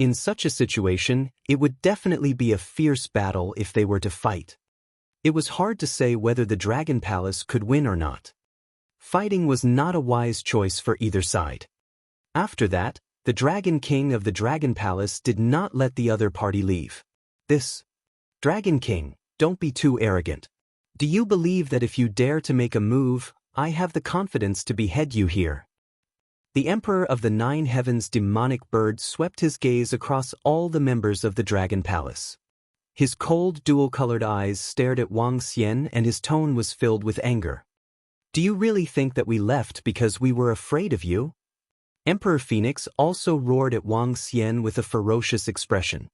In such a situation, it would definitely be a fierce battle if they were to fight. It was hard to say whether the Dragon Palace could win or not. Fighting was not a wise choice for either side. After that, the Dragon King of the Dragon Palace did not let the other party leave. Dragon King, don't be too arrogant. Do you believe that if you dare to make a move, I have the confidence to behead you here? The Emperor of the Nine Heavens demonic bird swept his gaze across all the members of the Dragon Palace. His cold, dual-colored eyes stared at Wang Xian and his tone was filled with anger. Do you really think that we left because we were afraid of you? Emperor Phoenix also roared at Wang Xian with a ferocious expression.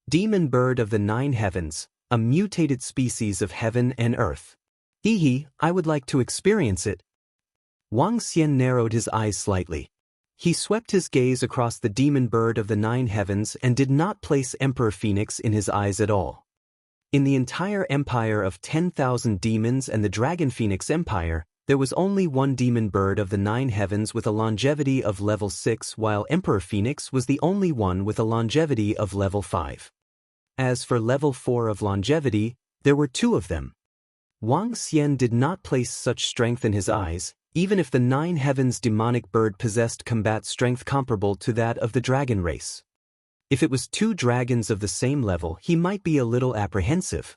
Demon bird of the Nine Heavens, a mutated species of heaven and earth. I would like to experience it. Wang Xian narrowed his eyes slightly. He swept his gaze across the demon bird of the Nine Heavens and did not place Emperor Phoenix in his eyes at all. In the entire empire of 10,000 demons and the Dragon Phoenix Empire, there was only one demon bird of the Nine Heavens with a longevity of level 6, while Emperor Phoenix was the only one with a longevity of level 5. As for level 4 of longevity, there were two of them. Wang Xian did not place such strength in his eyes, even if the Nine Heavens demonic bird possessed combat strength comparable to that of the dragon race. If it was two dragons of the same level, he might be a little apprehensive.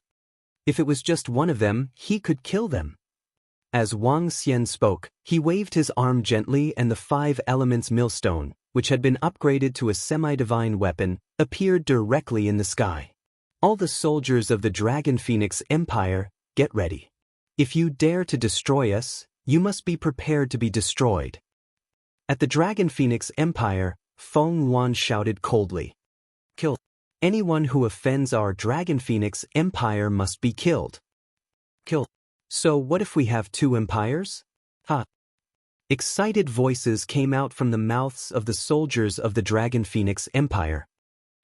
If it was just one of them, he could kill them. As Wang Xian spoke, he waved his arm gently and the 5 elements millstone, which had been upgraded to a semi-divine weapon, appeared directly in the sky. All the soldiers of the Dragon Phoenix Empire, get ready. If you dare to destroy us, you must be prepared to be destroyed. At the Dragon Phoenix Empire, Feng Yuan shouted coldly. Kill. Anyone who offends our Dragon Phoenix Empire must be killed. Kill. So what if we have two empires? Ha. Excited voices came out from the mouths of the soldiers of the Dragon Phoenix Empire.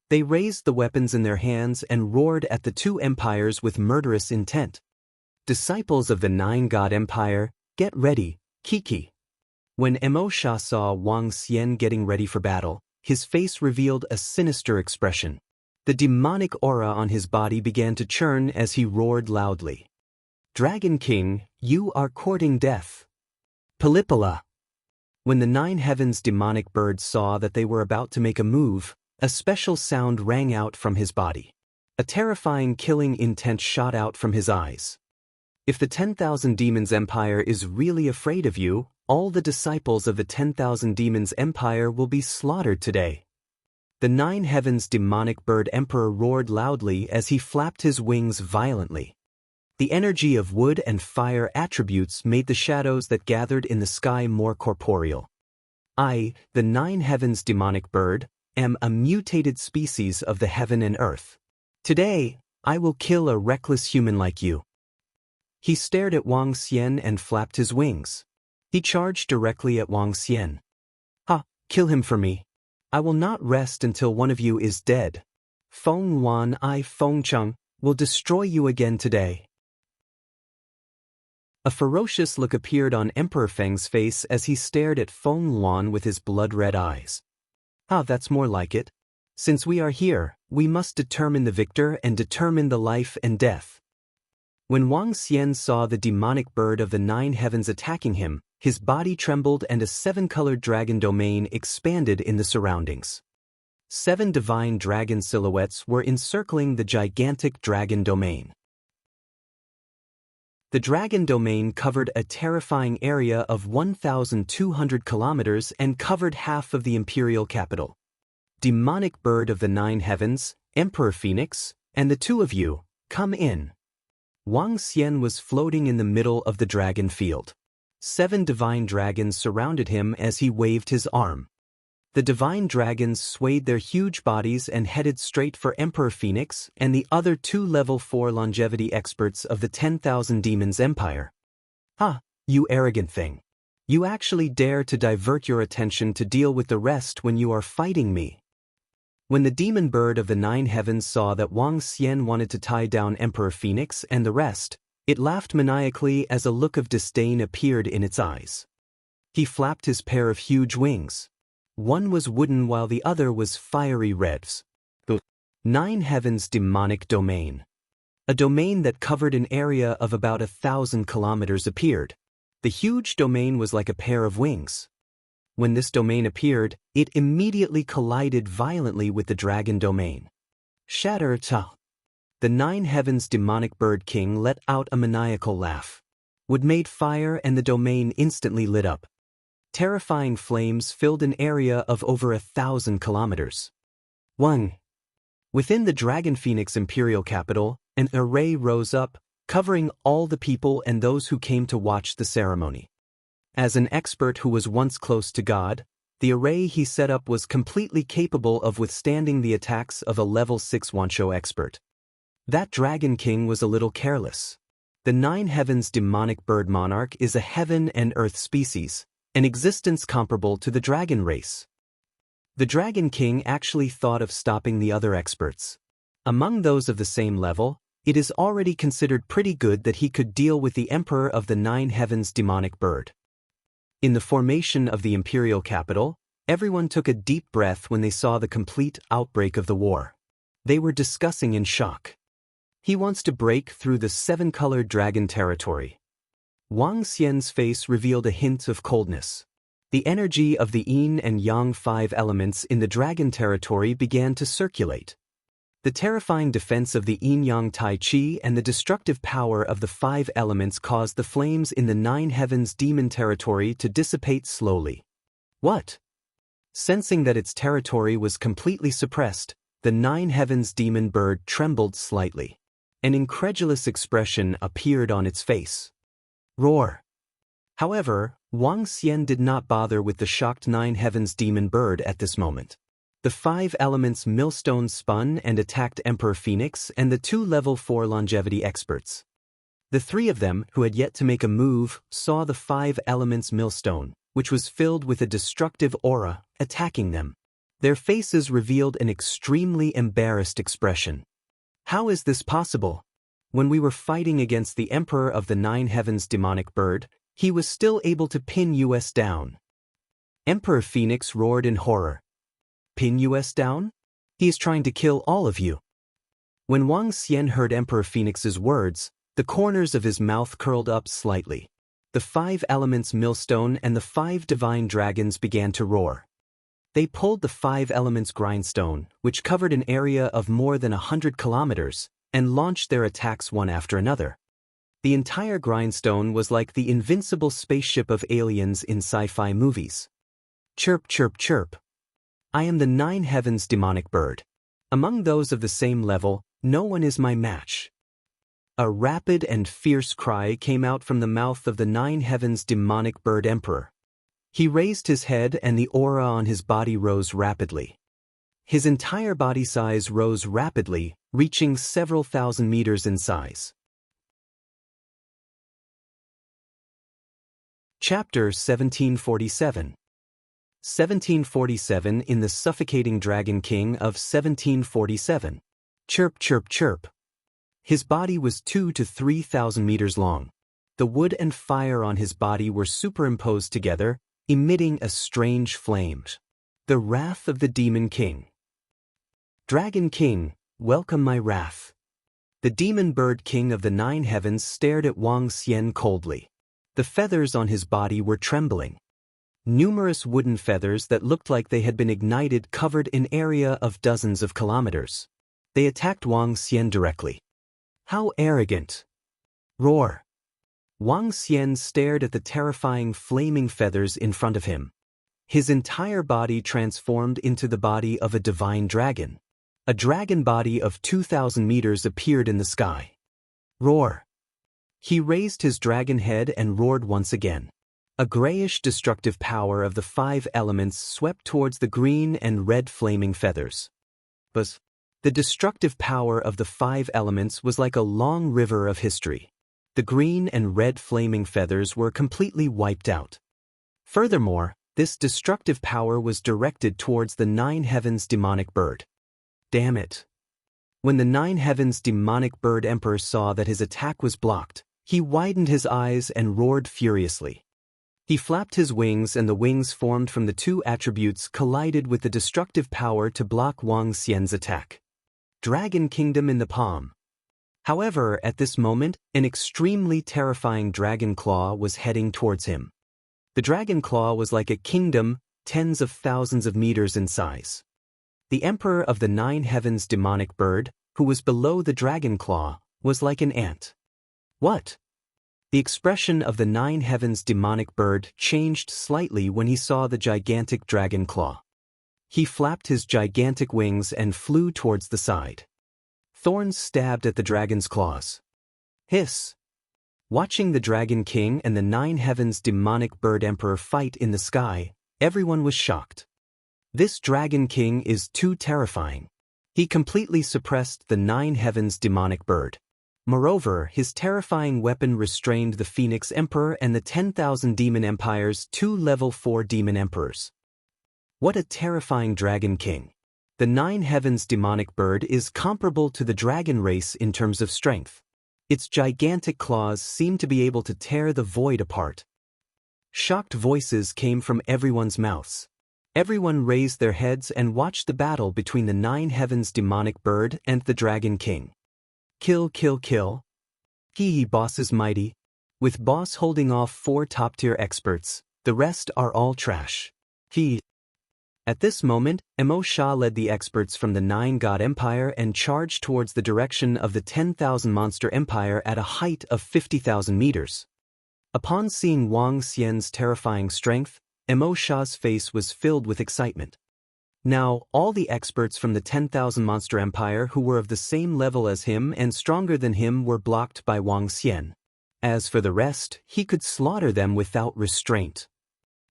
They raised the weapons in their hands and roared at the two empires with murderous intent. Disciples of the Nine-God Empire, get ready, Kiki. When Mo Sha saw Wang Xian getting ready for battle, his face revealed a sinister expression. The demonic aura on his body began to churn as he roared loudly. Dragon King, you are courting death. Palipala. When the Nine Heavens demonic bird saw that they were about to make a move, a special sound rang out from his body. A terrifying killing intent shot out from his eyes. If the 10,000 Demons Empire is really afraid of you, all the disciples of the 10,000 Demons Empire will be slaughtered today. The Nine Heavens demonic bird emperor roared loudly as he flapped his wings violently. The energy of wood and fire attributes made the shadows that gathered in the sky more corporeal. I, the Nine Heavens demonic bird, am a mutated species of the heaven and earth. Today, I will kill a reckless human like you. He stared at Wang Xian and flapped his wings. He charged directly at Wang Xian. Ha, kill him for me. I will not rest until one of you is dead. Feng Yuan, Feng Cheng, will destroy you again today. A ferocious look appeared on Emperor Feng's face as he stared at Feng Yuan with his blood-red eyes. Ah, that's more like it. Since we are here, we must determine the victor and determine the life and death. When Wang Xian saw the demonic bird of the Nine Heavens attacking him, his body trembled and a seven-colored dragon domain expanded in the surroundings. 7 divine dragon silhouettes were encircling the gigantic dragon domain. The dragon domain covered a terrifying area of 1,200 kilometers and covered half of the imperial capital. Demonic bird of the Nine Heavens, Emperor Phoenix, and the two of you, come in. Wang Xian was floating in the middle of the dragon field. 7 divine dragons surrounded him as he waved his arm. The divine dragons swayed their huge bodies and headed straight for Emperor Phoenix and the other 2 level 4 longevity experts of the 10,000 Demons Empire. Ah, you arrogant thing. You actually dare to divert your attention to deal with the rest when you are fighting me. When the demon bird of the Nine Heavens saw that Wang Xian wanted to tie down Emperor Phoenix and the rest, it laughed maniacally as a look of disdain appeared in its eyes. He flapped his pair of huge wings. One was wooden while the other was fiery reds. The Nine Heavens demonic domain. A domain that covered an area of about 1,000 kilometers appeared. The huge domain was like a pair of wings. When this domain appeared, it immediately collided violently with the dragon domain. Shatter ta. The Nine Heavens demonic bird king let out a maniacal laugh. Wood made fire and the domain instantly lit up. Terrifying flames filled an area of over 1,000 kilometers. 1. Within the Dragon Phoenix imperial capital, an array rose up, covering all the people and those who came to watch the ceremony. As an expert who was once close to God, the array he set up was completely capable of withstanding the attacks of a level 6 Wansho expert. That Dragon King was a little careless. The Nine Heavens demonic bird monarch is a heaven and earth species, an existence comparable to the dragon race. The Dragon King actually thought of stopping the other experts. Among those of the same level, it is already considered pretty good that he could deal with the Emperor of the Nine Heavens demonic bird. In the formation of the imperial capital, everyone took a deep breath when they saw the complete outbreak of the war. They were discussing in shock. He wants to break through the 7-colored dragon territory. Wang Xian's face revealed a hint of coldness. The energy of the yin and yang 5 elements in the dragon territory began to circulate. The terrifying defense of the yin-yang tai chi and the destructive power of the 5 elements caused the flames in the Nine Heavens demon territory to dissipate slowly. What? Sensing that its territory was completely suppressed, the Nine Heavens demon bird trembled slightly. An incredulous expression appeared on its face. Roar! However, Wang Xian did not bother with the shocked Nine Heavens demon bird at this moment. The 5 elements millstone spun and attacked Emperor Phoenix and the 2 level 4 longevity experts. The 3 of them, who had yet to make a move, saw the 5 elements millstone, which was filled with a destructive aura, attacking them. Their faces revealed an extremely embarrassed expression. How is this possible? When we were fighting against the Emperor of the Nine Heavens demonic bird, he was still able to pin us down. Emperor Phoenix roared in horror. Pin us down? He is trying to kill all of you. When Wang Xian heard Emperor Phoenix's words, the corners of his mouth curled up slightly. The 5 elements millstone and the 5 divine dragons began to roar. They pulled the 5 elements grindstone, which covered an area of more than 100 kilometers, and launched their attacks one after another. The entire grindstone was like the invincible spaceship of aliens in sci-fi movies. Chirp, chirp, chirp. I am the Nine Heavens demonic bird. Among those of the same level, no one is my match. A rapid and fierce cry came out from the mouth of the Nine Heavens demonic bird emperor. He raised his head and the aura on his body rose rapidly. His entire body size rose rapidly, reaching several thousand meters in size. Chapter 1747. 1747 in the suffocating Dragon King of 1747. Chirp, chirp, chirp. His body was 2,000 to 3,000 meters long. The wood and fire on his body were superimposed together, emitting a strange flame. The wrath of the Demon King. Dragon King, welcome my wrath. The Demon Bird King of the Nine Heavens stared at Wang Xian coldly. The feathers on his body were trembling. Numerous wooden feathers that looked like they had been ignited covered an area of dozens of kilometers. They attacked Wang Xian directly. How arrogant! Roar! Wang Xian stared at the terrifying flaming feathers in front of him. His entire body transformed into the body of a divine dragon. A dragon body of 2,000 meters appeared in the sky. Roar! He raised his dragon head and roared once again. A grayish destructive power of the 5 elements swept towards the green and red flaming feathers. But the destructive power of the 5 elements was like a long river of history. The green and red flaming feathers were completely wiped out. Furthermore, this destructive power was directed towards the Nine Heavens demonic bird. Damn it! When the Nine Heavens demonic bird emperor saw that his attack was blocked, he widened his eyes and roared furiously. He flapped his wings and the wings formed from the 2 attributes collided with the destructive power to block Wang Xian's attack. Dragon Kingdom in the palm. However, at this moment, an extremely terrifying dragon claw was heading towards him. The dragon claw was like a kingdom, tens of thousands of meters in size. The emperor of the Nine Heavens demonic bird, who was below the dragon claw, was like an ant. What? The expression of the Nine Heavens demonic bird changed slightly when he saw the gigantic dragon claw. He flapped his gigantic wings and flew towards the side. Thorns stabbed at the dragon's claws. Hiss! Watching the Dragon King and the Nine Heavens demonic bird emperor fight in the sky, everyone was shocked. This Dragon King is too terrifying. He completely suppressed the Nine Heavens demonic bird. Moreover, his terrifying weapon restrained the Phoenix Emperor and the 10,000 Demon Empire's 2 level 4 Demon Emperors. What a terrifying Dragon King! The Nine Heavens demonic bird is comparable to the dragon race in terms of strength. Its gigantic claws seem to be able to tear the void apart. Shocked voices came from everyone's mouths. Everyone raised their heads and watched the battle between the Nine Heavens demonic bird and the Dragon King. Kill, kill, kill. Boss is mighty. With boss holding off 4 top-tier experts, the rest are all trash. At this moment, Mo Sha led the experts from the 9-God Empire and charged towards the direction of the 10,000 Monster Empire at a height of 50,000 meters. Upon seeing Wang Xian's terrifying strength, Mo Sha's face was filled with excitement. Now, all the experts from the 10,000 Monster Empire who were of the same level as him and stronger than him were blocked by Wang Xian. As for the rest, he could slaughter them without restraint.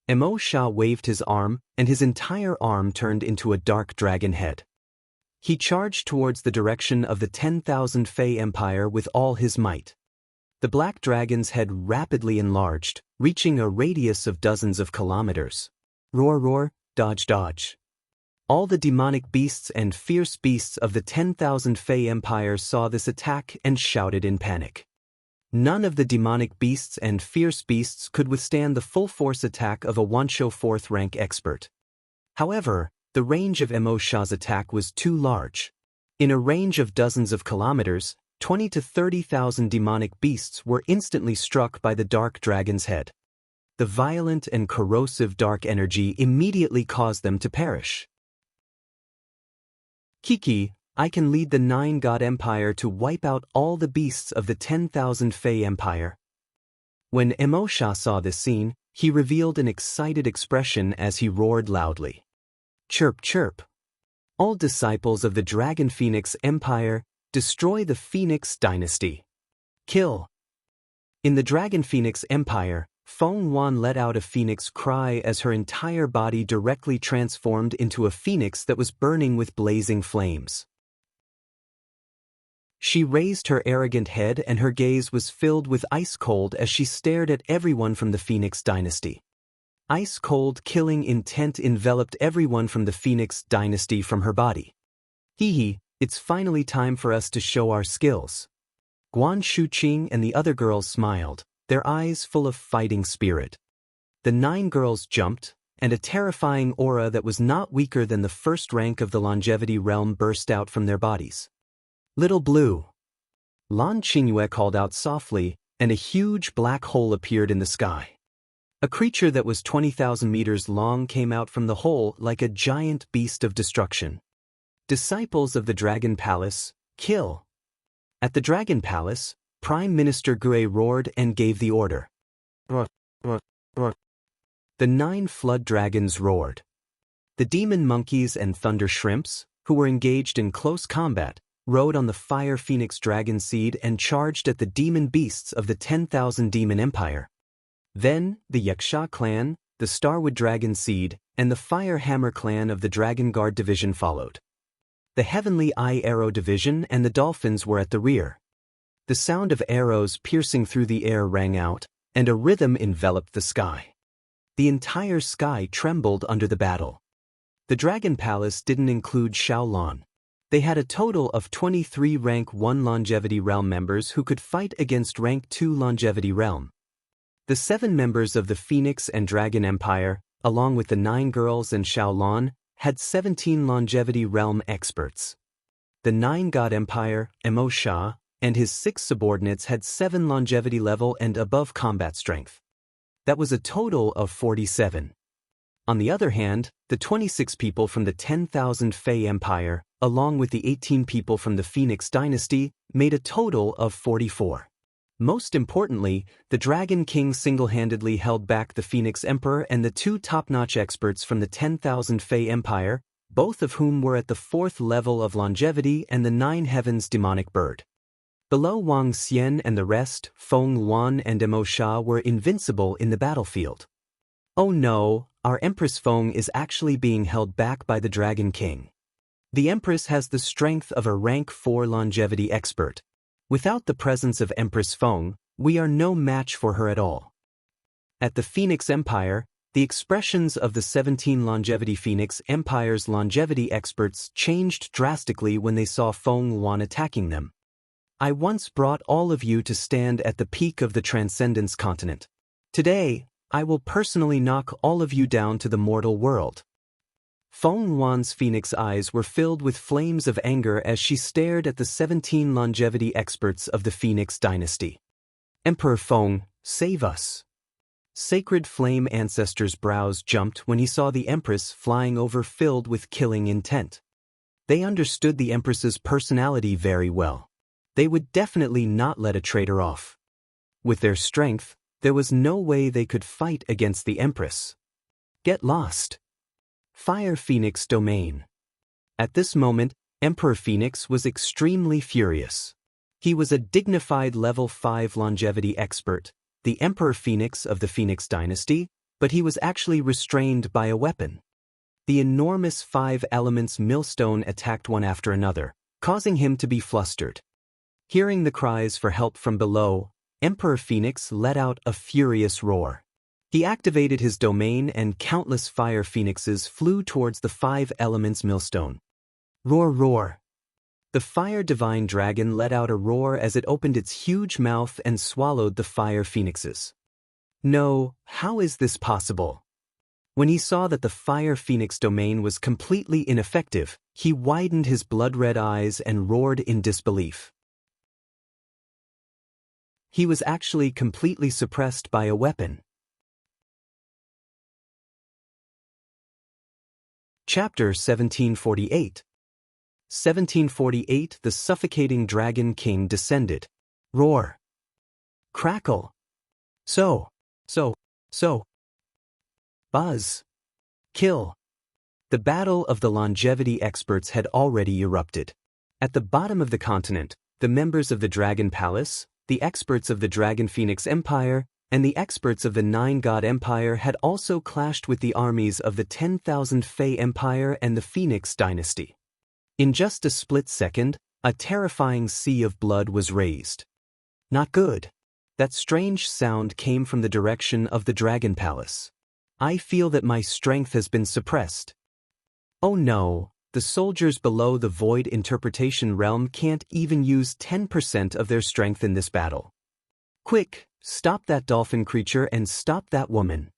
Mo Sha waved his arm, and his entire arm turned into a dark dragon head. He charged towards the direction of the 10,000 Fey Empire with all his might. The black dragon's head rapidly enlarged, reaching a radius of dozens of kilometers. Roar, roar, dodge, dodge. All the demonic beasts and fierce beasts of the 10,000 Fey Empire saw this attack and shouted in panic. None of the demonic beasts and fierce beasts could withstand the full-force attack of a Wansho 4th rank expert. However, the range of Mo Sha's attack was too large. In a range of dozens of kilometers, 20 to 30,000 demonic beasts were instantly struck by the dark dragon's head. The violent and corrosive dark energy immediately caused them to perish. Kiki, I can lead the 9-God Empire to wipe out all the beasts of the 10,000 Fey Empire. When Mo Sha saw this scene, he revealed an excited expression as he roared loudly. Chirp, chirp. All disciples of the Dragon Phoenix Empire, destroy the Phoenix Dynasty. Kill. In the Dragon Phoenix Empire, Feng Wan let out a phoenix cry as her entire body directly transformed into a phoenix that was burning with blazing flames. She raised her arrogant head and her gaze was filled with ice-cold as she stared at everyone from the Phoenix Dynasty. Ice-cold killing intent enveloped everyone from the Phoenix Dynasty from her body. Hee, it's finally time for us to show our skills. Guan Shuqing and the other girls smiled, their eyes full of fighting spirit. The 9 girls jumped, and a terrifying aura that was not weaker than the first rank of the longevity realm burst out from their bodies. Little Blue. Lan Qingyue called out softly, and a huge black hole appeared in the sky. A creature that was 20,000 meters long came out from the hole like a giant beast of destruction. Disciples of the Dragon Palace, kill. At the Dragon Palace, Prime Minister Gue roared and gave the order. The 9 flood dragons roared. The demon monkeys and thunder shrimps, who were engaged in close combat, rode on the fire phoenix dragon seed and charged at the demon beasts of the 10,000 demon empire. Then, the Yaksha clan, the Starwood dragon seed, and the fire hammer clan of the Dragon Guard division followed. The Heavenly Eye Arrow division and the dolphins were at the rear. The sound of arrows piercing through the air rang out, and a rhythm enveloped the sky. The entire sky trembled under the battle. The Dragon Palace didn't include Shaolon. They had a total of 23 Rank 1 Longevity Realm members who could fight against Rank 2 Longevity Realm. The 7 members of the Phoenix and Dragon Empire, along with the 9 girls and Shaolon, had 17 Longevity Realm experts. The 9-God Empire, Mo Sha, and his 6 subordinates had 7 longevity level and above combat strength. That was a total of 47. On the other hand, the 26 people from the 10,000 Fey Empire, along with the 18 people from the Phoenix Dynasty, made a total of 44. Most importantly, the Dragon King single-handedly held back the Phoenix Emperor and the 2 top-notch experts from the 10,000 Fey Empire, both of whom were at the 4th level of longevity and the 9 Heavens demonic bird. Below Wang Xian and the rest, Feng Wan and Mo Sha were invincible in the battlefield. Oh no, our Empress Feng is actually being held back by the Dragon King. The Empress has the strength of a rank 4 longevity expert. Without the presence of Empress Feng, we are no match for her at all. At the Phoenix Empire, the expressions of the 17 Longevity Phoenix Empire's longevity experts changed drastically when they saw Feng Wan attacking them. I once brought all of you to stand at the peak of the Transcendence continent. Today, I will personally knock all of you down to the mortal world. Feng Wan's phoenix eyes were filled with flames of anger as she stared at the 17 longevity experts of the Phoenix Dynasty. Emperor Feng, save us. Sacred Flame Ancestor's brows jumped when he saw the Empress flying over filled with killing intent. They understood the Empress's personality very well. They would definitely not let a traitor off. With their strength, there was no way they could fight against the Empress. Get lost. Fire Phoenix Domain. At this moment, Emperor Phoenix was extremely furious. He was a dignified level 5 longevity expert, the Emperor Phoenix of the Phoenix dynasty, but he was actually restrained by a weapon. The enormous 5 elements millstone attacked one after another, causing him to be flustered. Hearing the cries for help from below, Emperor Phoenix let out a furious roar. He activated his domain and countless fire phoenixes flew towards the 5 elements millstone. Roar, roar. The fire divine dragon let out a roar as it opened its huge mouth and swallowed the fire phoenixes. No, how is this possible? When he saw that the fire phoenix domain was completely ineffective, he widened his blood-red eyes and roared in disbelief. He was actually completely suppressed by a weapon. Chapter 1748. 1748 The suffocating dragon king descended. Roar. Crackle. So. Buzz. Kill. The battle of the longevity experts had already erupted. At the bottom of the continent, the members of the Dragon Palace, the experts of the Dragon Phoenix Empire, and the experts of the Nine God Empire had also clashed with the armies of the 10,000 Fey Empire and the Phoenix Dynasty. In just a split second, a terrifying sea of blood was raised. Not good. That strange sound came from the direction of the Dragon Palace. I feel that my strength has been suppressed. Oh no, the soldiers below the Void Interpretation Realm can't even use 10% of their strength in this battle. Quick, stop that dolphin creature and stop that woman.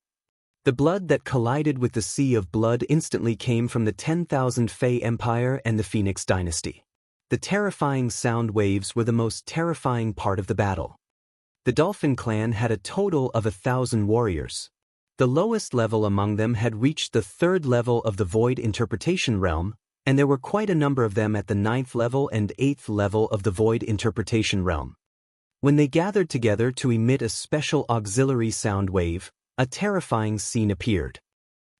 The blood that collided with the sea of blood instantly came from the 10,000 Fey Empire and the Phoenix Dynasty. The terrifying sound waves were the most terrifying part of the battle. The Dolphin clan had a total of 1,000 warriors. The lowest level among them had reached the 3rd level of the Void Interpretation Realm, and there were quite a number of them at the 9th level and 8th level of the Void Interpretation Realm. When they gathered together to emit a special auxiliary sound wave, a terrifying scene appeared.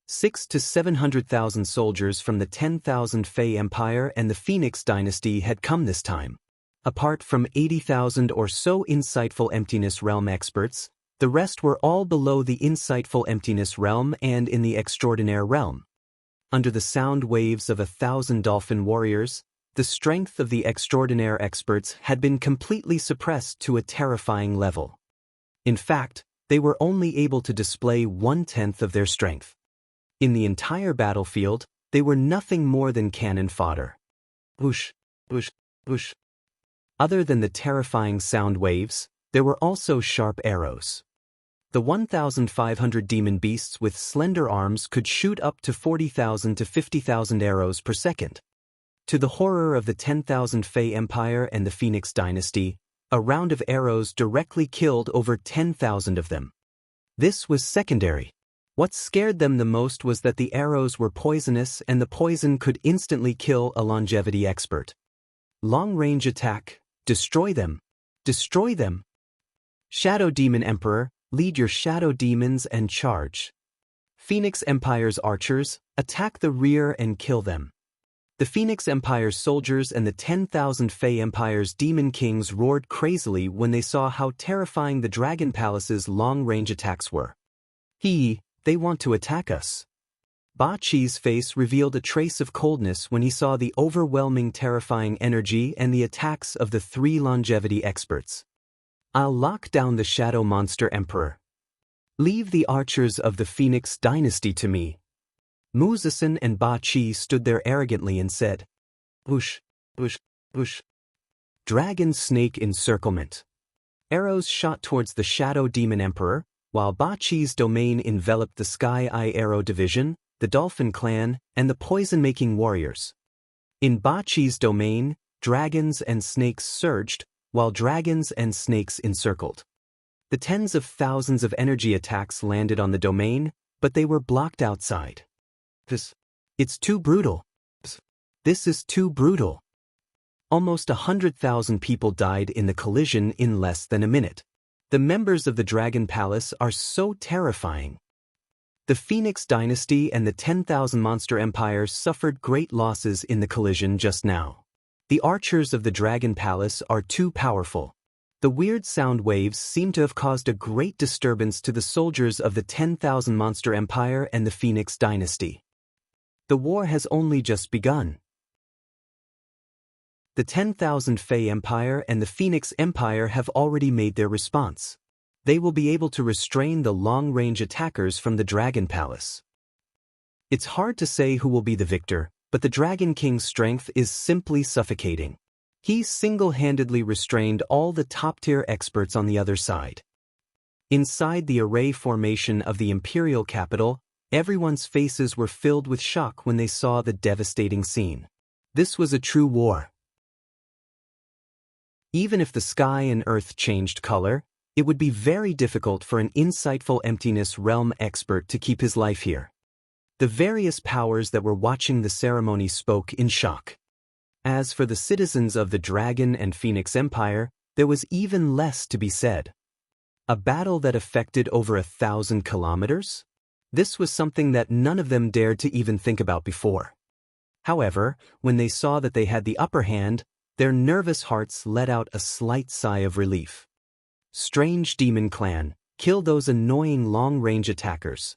600,000 to 700,000 soldiers from the 10,000 Fey Empire and the Phoenix Dynasty had come this time. Apart from 80,000 or so Insightful Emptiness Realm experts, the rest were all below the Insightful Emptiness Realm and in the Extraordinaire Realm. Under the sound waves of 1,000 Dolphin warriors, the strength of the Extraordinaire experts had been completely suppressed to a terrifying level. In fact, they were only able to display 1/10 of their strength. In the entire battlefield, they were nothing more than cannon fodder. Whoosh, whoosh, whoosh. Other than the terrifying sound waves, there were also sharp arrows. The 1,500 demon beasts with slender arms could shoot up to 40,000 to 50,000 arrows per second. To the horror of the 10,000 Fey Empire and the Phoenix Dynasty, a round of arrows directly killed over 10,000 of them. This was secondary. What scared them the most was that the arrows were poisonous and the poison could instantly kill a longevity expert. Long-range attack. Destroy them. Destroy them. Shadow Demon Emperor, lead your shadow demons and charge. Phoenix Empire's archers, attack the rear and kill them. The Phoenix Empire's soldiers and the 10,000 Fey Empire's demon kings roared crazily when they saw how terrifying the Dragon Palace's long-range attacks were. They want to attack us. Ba Chi's face revealed a trace of coldness when he saw the overwhelming terrifying energy and the attacks of the 3 longevity experts. I'll lock down the Shadow Monster Emperor. Leave the archers of the Phoenix Dynasty to me. Muzasan and Ba Chi stood there arrogantly and said, Whoosh, whoosh, whoosh. Dragon Snake Encirclement. Arrows shot towards the Shadow Demon Emperor, while Ba Chi's domain enveloped the Sky Eye Arrow Division, the Dolphin Clan, and the Poison-Making Warriors. In Ba Chi's domain, dragons and snakes surged, while dragons and snakes encircled. The tens of thousands of energy attacks landed on the domain, but they were blocked outside. It's too brutal. This is too brutal. Almost 100,000 people died in the collision in less than a minute. The members of the Dragon Palace are so terrifying. The Phoenix Dynasty and the 10,000 Monster Empire suffered great losses in the collision just now. The archers of the Dragon Palace are too powerful. The weird sound waves seem to have caused a great disturbance to the soldiers of the 10,000 Monster Empire and the Phoenix Dynasty. The war has only just begun. The 10,000 Fey Empire and the Phoenix Empire have already made their response. They will be able to restrain the long-range attackers from the Dragon Palace. It's hard to say who will be the victor, but the Dragon King's strength is simply suffocating. He single-handedly restrained all the top-tier experts on the other side. Inside the array formation of the imperial capital, everyone's faces were filled with shock when they saw the devastating scene. This was a true war. Even if the sky and earth changed color, it would be very difficult for an insightful emptiness realm expert to keep his life here. The various powers that were watching the ceremony spoke in shock. As for the citizens of the Dragon and Phoenix Empire, there was even less to be said. A battle that affected over 1,000 kilometers? This was something that none of them dared to even think about before. However, when they saw that they had the upper hand, their nervous hearts let out a slight sigh of relief. Strange Demon Clan, kill those annoying long-range attackers.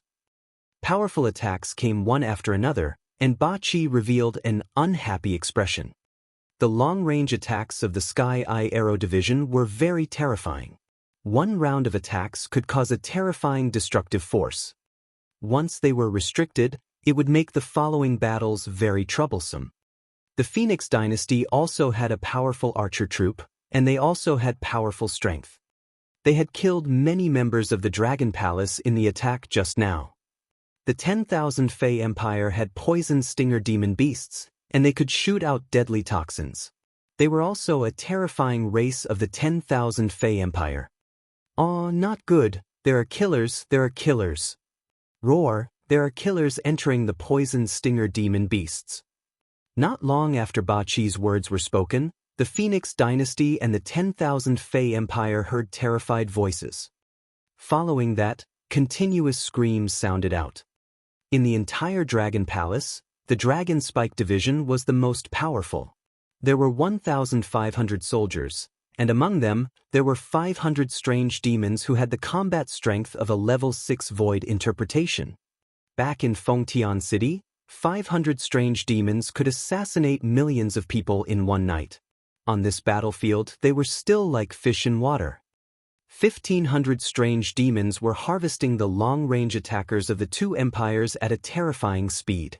Powerful attacks came one after another, and Bachi revealed an unhappy expression. The long-range attacks of the Sky Eye Arrow Division were very terrifying. One round of attacks could cause a terrifying destructive force. Once they were restricted, it would make the following battles very troublesome. The Phoenix Dynasty also had a powerful archer troop, and they also had powerful strength. They had killed many members of the Dragon Palace in the attack just now. The 10,000 Fey Empire had poison stinger demon beasts, and they could shoot out deadly toxins. They were also a terrifying race of the 10,000 Fey Empire. Aw, not good, there are killers, there are killers. Roar, there are killers entering the poison stinger demon beasts. Not long after Bachi's words were spoken, the Phoenix Dynasty and the 10,000 Fey Empire heard terrified voices. Following that, continuous screams sounded out. In the entire Dragon Palace, the Dragon Spike Division was the most powerful. There were 1,500 soldiers, and among them, there were 500 strange demons who had the combat strength of a level 6 void interpretation. Back in Fengtian City, 500 strange demons could assassinate millions of people in one night. On this battlefield, they were still like fish in water. 1,500 strange demons were harvesting the long-range attackers of the two empires at a terrifying speed.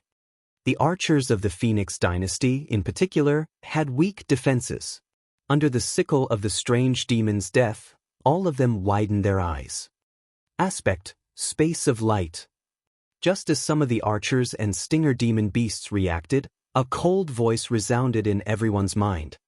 The archers of the Phoenix Dynasty, in particular, had weak defenses. Under the sickle of the strange demon's death, all of them widened their eyes. Aspect, space of light. Just as some of the archers and stinger demon beasts reacted, a cold voice resounded in everyone's mind.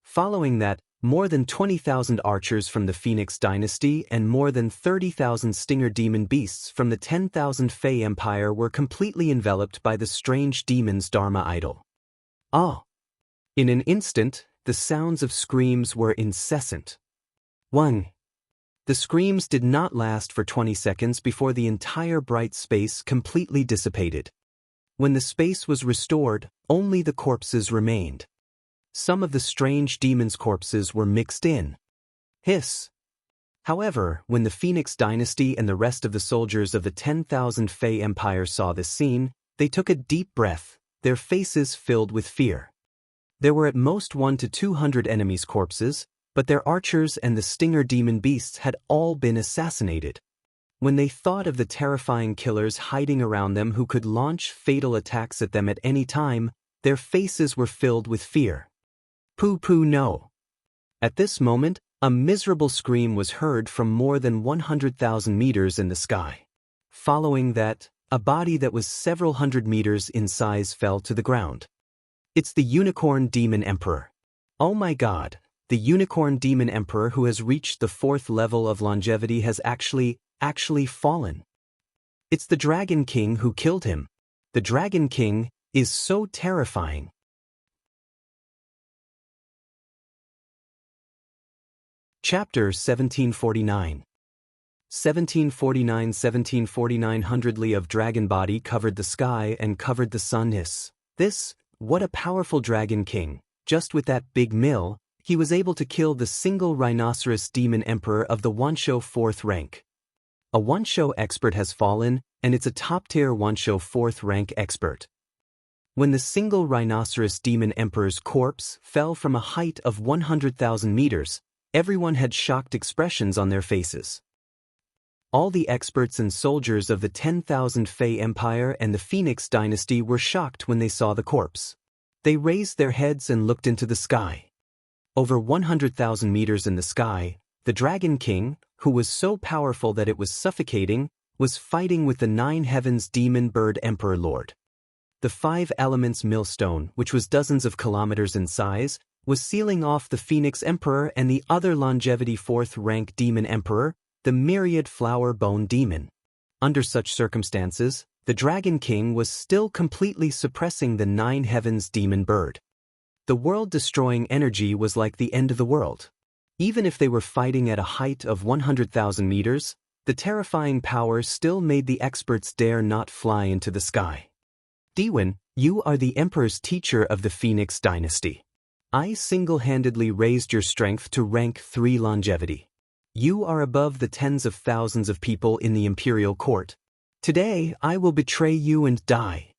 Following that, more than 20,000 archers from the Phoenix Dynasty and more than 30,000 stinger demon beasts from the 10,000 Fey Empire were completely enveloped by the strange demon's Dharma idol. Ah! In an instant, the sounds of screams were incessant. 1. The screams did not last for 20 seconds before the entire bright space completely dissipated. When the space was restored, only the corpses remained. Some of the strange demons' corpses were mixed in. Hiss. However, when the Phoenix Dynasty and the rest of the soldiers of the 10,000 Fey Empire saw this scene, they took a deep breath, their faces filled with fear. There were at most 100 to 200 enemies' corpses, but their archers and the stinger demon beasts had all been assassinated. When they thought of the terrifying killers hiding around them who could launch fatal attacks at them at any time, their faces were filled with fear. Pooh no. At this moment, a miserable scream was heard from more than 100,000 meters in the sky. Following that, a body that was several hundred meters in size fell to the ground. It's the Unicorn Demon Emperor. Oh my god, the Unicorn Demon Emperor who has reached the 4th level of longevity has actually fallen. It's the Dragon King who killed him. The Dragon King is so terrifying. Chapter 1749. 1749 hundredly of dragon body covered the sky and covered the sun. What a powerful dragon king. Just with that big mill, he was able to kill the single rhinoceros demon emperor of the Wansho 4th rank. A Wansho expert has fallen, and it's a top-tier Wansho 4th rank expert. When the single rhinoceros demon emperor's corpse fell from a height of 100,000 meters, everyone had shocked expressions on their faces. All the experts and soldiers of the 10,000 Fey Empire and the Phoenix Dynasty were shocked when they saw the corpse. They raised their heads and looked into the sky. Over 100,000 meters in the sky, the Dragon King, who was so powerful that it was suffocating, was fighting with the 9 Heavens Demon Bird Emperor Lord. The 5 Elements Millstone, which was dozens of kilometers in size, was sealing off the Phoenix Emperor and the other Longevity 4th rank Demon Emperor, the Myriad Flower Bone Demon. Under such circumstances, the Dragon King was still completely suppressing the 9 Heavens Demon Bird. The world-destroying energy was like the end of the world. Even if they were fighting at a height of 100,000 meters, the terrifying power still made the experts dare not fly into the sky. Diwen, you are the Emperor's teacher of the Phoenix Dynasty. I single-handedly raised your strength to rank 3 longevity. You are above the tens of thousands of people in the Imperial Court. Today, I will betray you and die.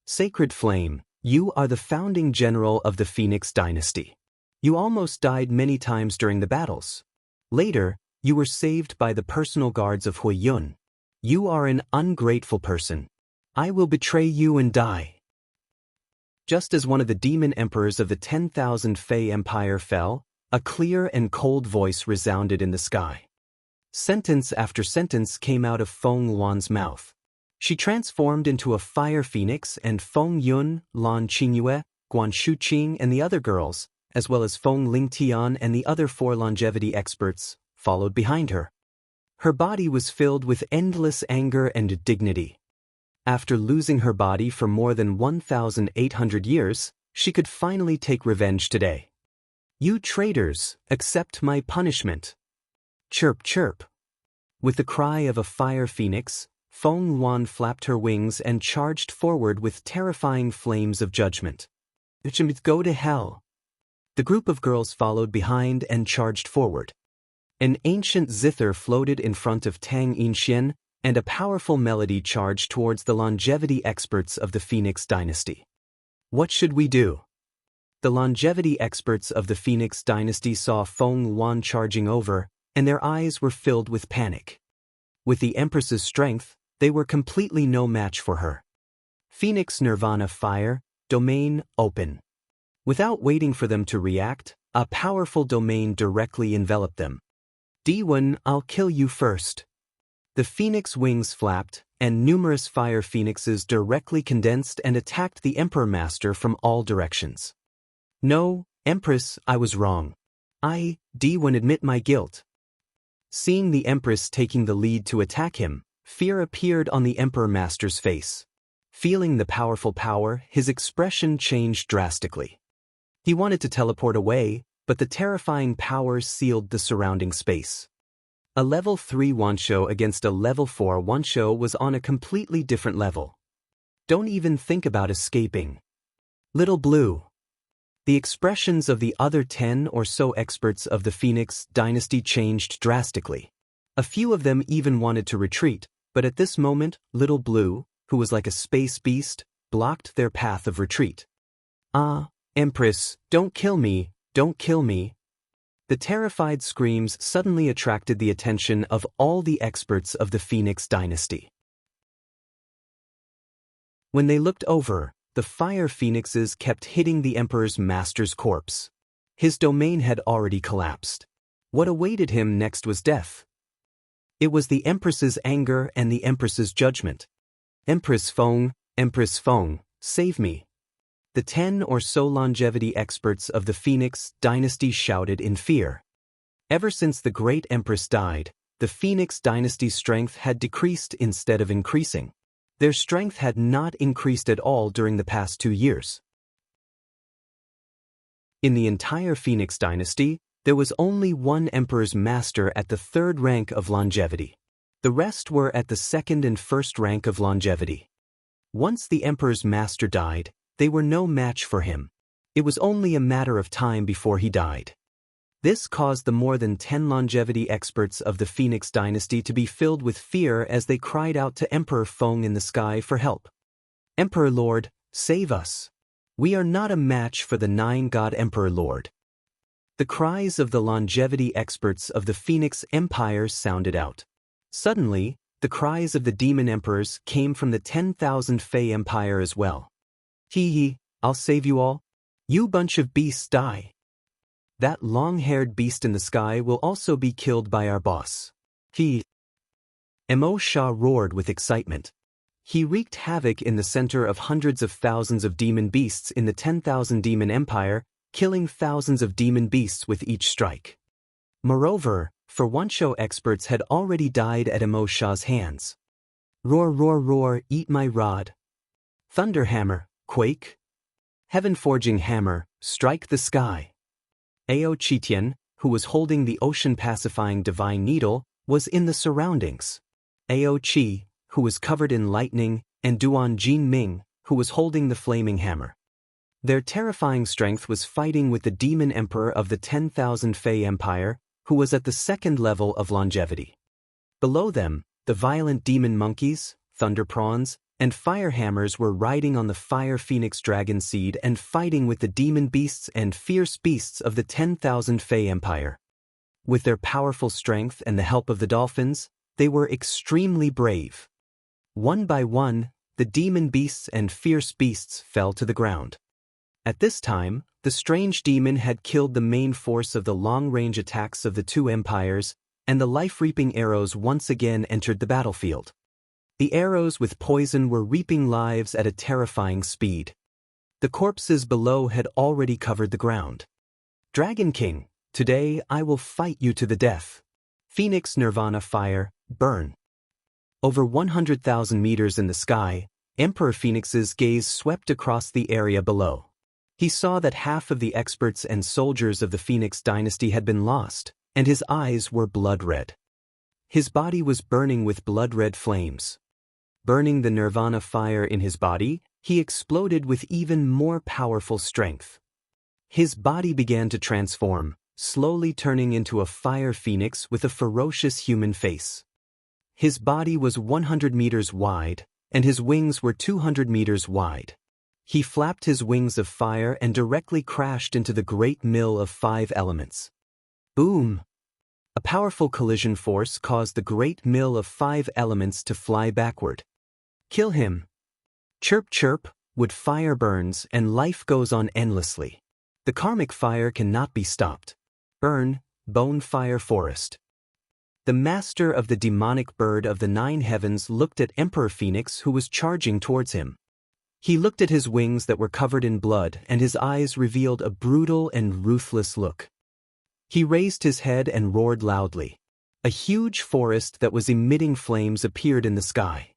Sacred Flame, you are the founding general of the Phoenix Dynasty. You almost died many times during the battles. Later, you were saved by the personal guards of Hui Yun. You are an ungrateful person. I will betray you and die. Just as one of the demon emperors of the 10,000 Fey Empire fell, a clear and cold voice resounded in the sky. Sentence after sentence came out of Feng Luan's mouth. She transformed into a fire phoenix, and Feng Yun, Lan Qingyue, Guan Shuqing and the other girls, as well as Feng Lingtian and the other 4 longevity experts, followed behind her. Her body was filled with endless anger and dignity. After losing her body for more than 1,800 years, she could finally take revenge today. You traitors, accept my punishment. Chirp chirp. With the cry of a fire phoenix, Feng Luan flapped her wings and charged forward with terrifying flames of judgment. Go to hell. The group of girls followed behind and charged forward. An ancient zither floated in front of Tang Yinxian, and a powerful melody charged towards the longevity experts of the Phoenix Dynasty. What should we do? The longevity experts of the Phoenix Dynasty saw Feng Luan charging over, and their eyes were filled with panic. With the Empress's strength, they were completely no match for her. Phoenix Nirvana Fire, Domain Open. Without waiting for them to react, a powerful domain directly enveloped them. Diwen, I'll kill you first. The phoenix wings flapped, and numerous fire phoenixes directly condensed and attacked the Emperor Master from all directions. No, Empress, I was wrong. Diwen, admit my guilt. Seeing the Empress taking the lead to attack him, fear appeared on the Emperor Master's face. Feeling the powerful power, his expression changed drastically. He wanted to teleport away, but the terrifying power sealed the surrounding space. A level 3 Wansho against a level 4 Wansho was on a completely different level. Don't even think about escaping. Little Blue. The expressions of the other 10 or so experts of the Phoenix Dynasty changed drastically. A few of them even wanted to retreat, but at this moment, Little Blue, who was like a space beast, blocked their path of retreat. Empress, don't kill me, don't kill me. The terrified screams suddenly attracted the attention of all the experts of the Phoenix Dynasty. When they looked over, the fire phoenixes kept hitting the Emperor's master's corpse. His domain had already collapsed. What awaited him next was death. It was the Empress's anger and the Empress's judgment. Empress Feng, save me. The 10 or so longevity experts of the Phoenix Dynasty shouted in fear. Ever since the great Empress died, the Phoenix Dynasty's strength had decreased instead of increasing. Their strength had not increased at all during the past 2 years. In the entire Phoenix Dynasty, There was only one emperor's master at the third rank of longevity. The rest were at the second and first rank of longevity. Once the emperor's master died, they were no match for him. It was only a matter of time before he died. This caused the more than 10 longevity experts of the Phoenix dynasty to be filled with fear as they cried out to Emperor Feng in the sky for help. "Emperor Lord, save us. We are not a match for the 9-god Emperor Lord." The cries of the longevity experts of the Phoenix Empire sounded out. Suddenly, the cries of the demon emperors came from the 10,000 Fey Empire as well. "Hee, I'll save you all. You bunch of beasts die. That long-haired beast in the sky will also be killed by our boss." Mo Shah roared with excitement. He wreaked havoc in the center of hundreds of thousands of demon beasts in the 10,000 demon empire, killing thousands of demon beasts with each strike. Moreover, Wancho experts had already died at Mo Shah's hands. "Roar, roar, roar, eat my rod. Thunderhammer, quake. Heaven-forging hammer, strike the sky." Ao Chitian, who was holding the ocean-pacifying divine needle, was in the surroundings. Ao Chi, who was covered in lightning, and Duan Jin Ming, who was holding the flaming hammer. Their terrifying strength was fighting with the demon emperor of the 10,000 Fey Empire, who was at the second level of longevity. Below them, the violent demon monkeys, thunder prawns, and fire hammers were riding on the fire phoenix dragon seed and fighting with the demon beasts and fierce beasts of the 10,000 Fey Empire. With their powerful strength and the help of the dolphins, they were extremely brave. One by one, the demon beasts and fierce beasts fell to the ground. At this time, the strange demon had killed the main force of the long-range attacks of the two empires, and the life-reaping arrows once again entered the battlefield. The arrows with poison were reaping lives at a terrifying speed. The corpses below had already covered the ground. "Dragon King, today I will fight you to the death. Phoenix Nirvana fire, burn." Over 100,000 meters in the sky, Emperor Phoenix's gaze swept across the area below. He saw that half of the experts and soldiers of the Phoenix dynasty had been lost, and his eyes were blood red. His body was burning with blood-red flames. Burning the Nirvana fire in his body, he exploded with even more powerful strength. His body began to transform, slowly turning into a fire phoenix with a ferocious human face. His body was 100 meters wide, and his wings were 200 meters wide. He flapped his wings of fire and directly crashed into the great mill of 5 elements. Boom! A powerful collision force caused the great mill of 5 elements to fly backward. "Kill him." Chirp chirp, wood fire burns and life goes on endlessly. The karmic fire cannot be stopped. Burn, bone fire forest. The master of the demonic bird of the 9 heavens looked at Emperor Phoenix who was charging towards him. He looked at his wings that were covered in blood and his eyes revealed a brutal and ruthless look. He raised his head and roared loudly. A huge forest that was emitting flames appeared in the sky.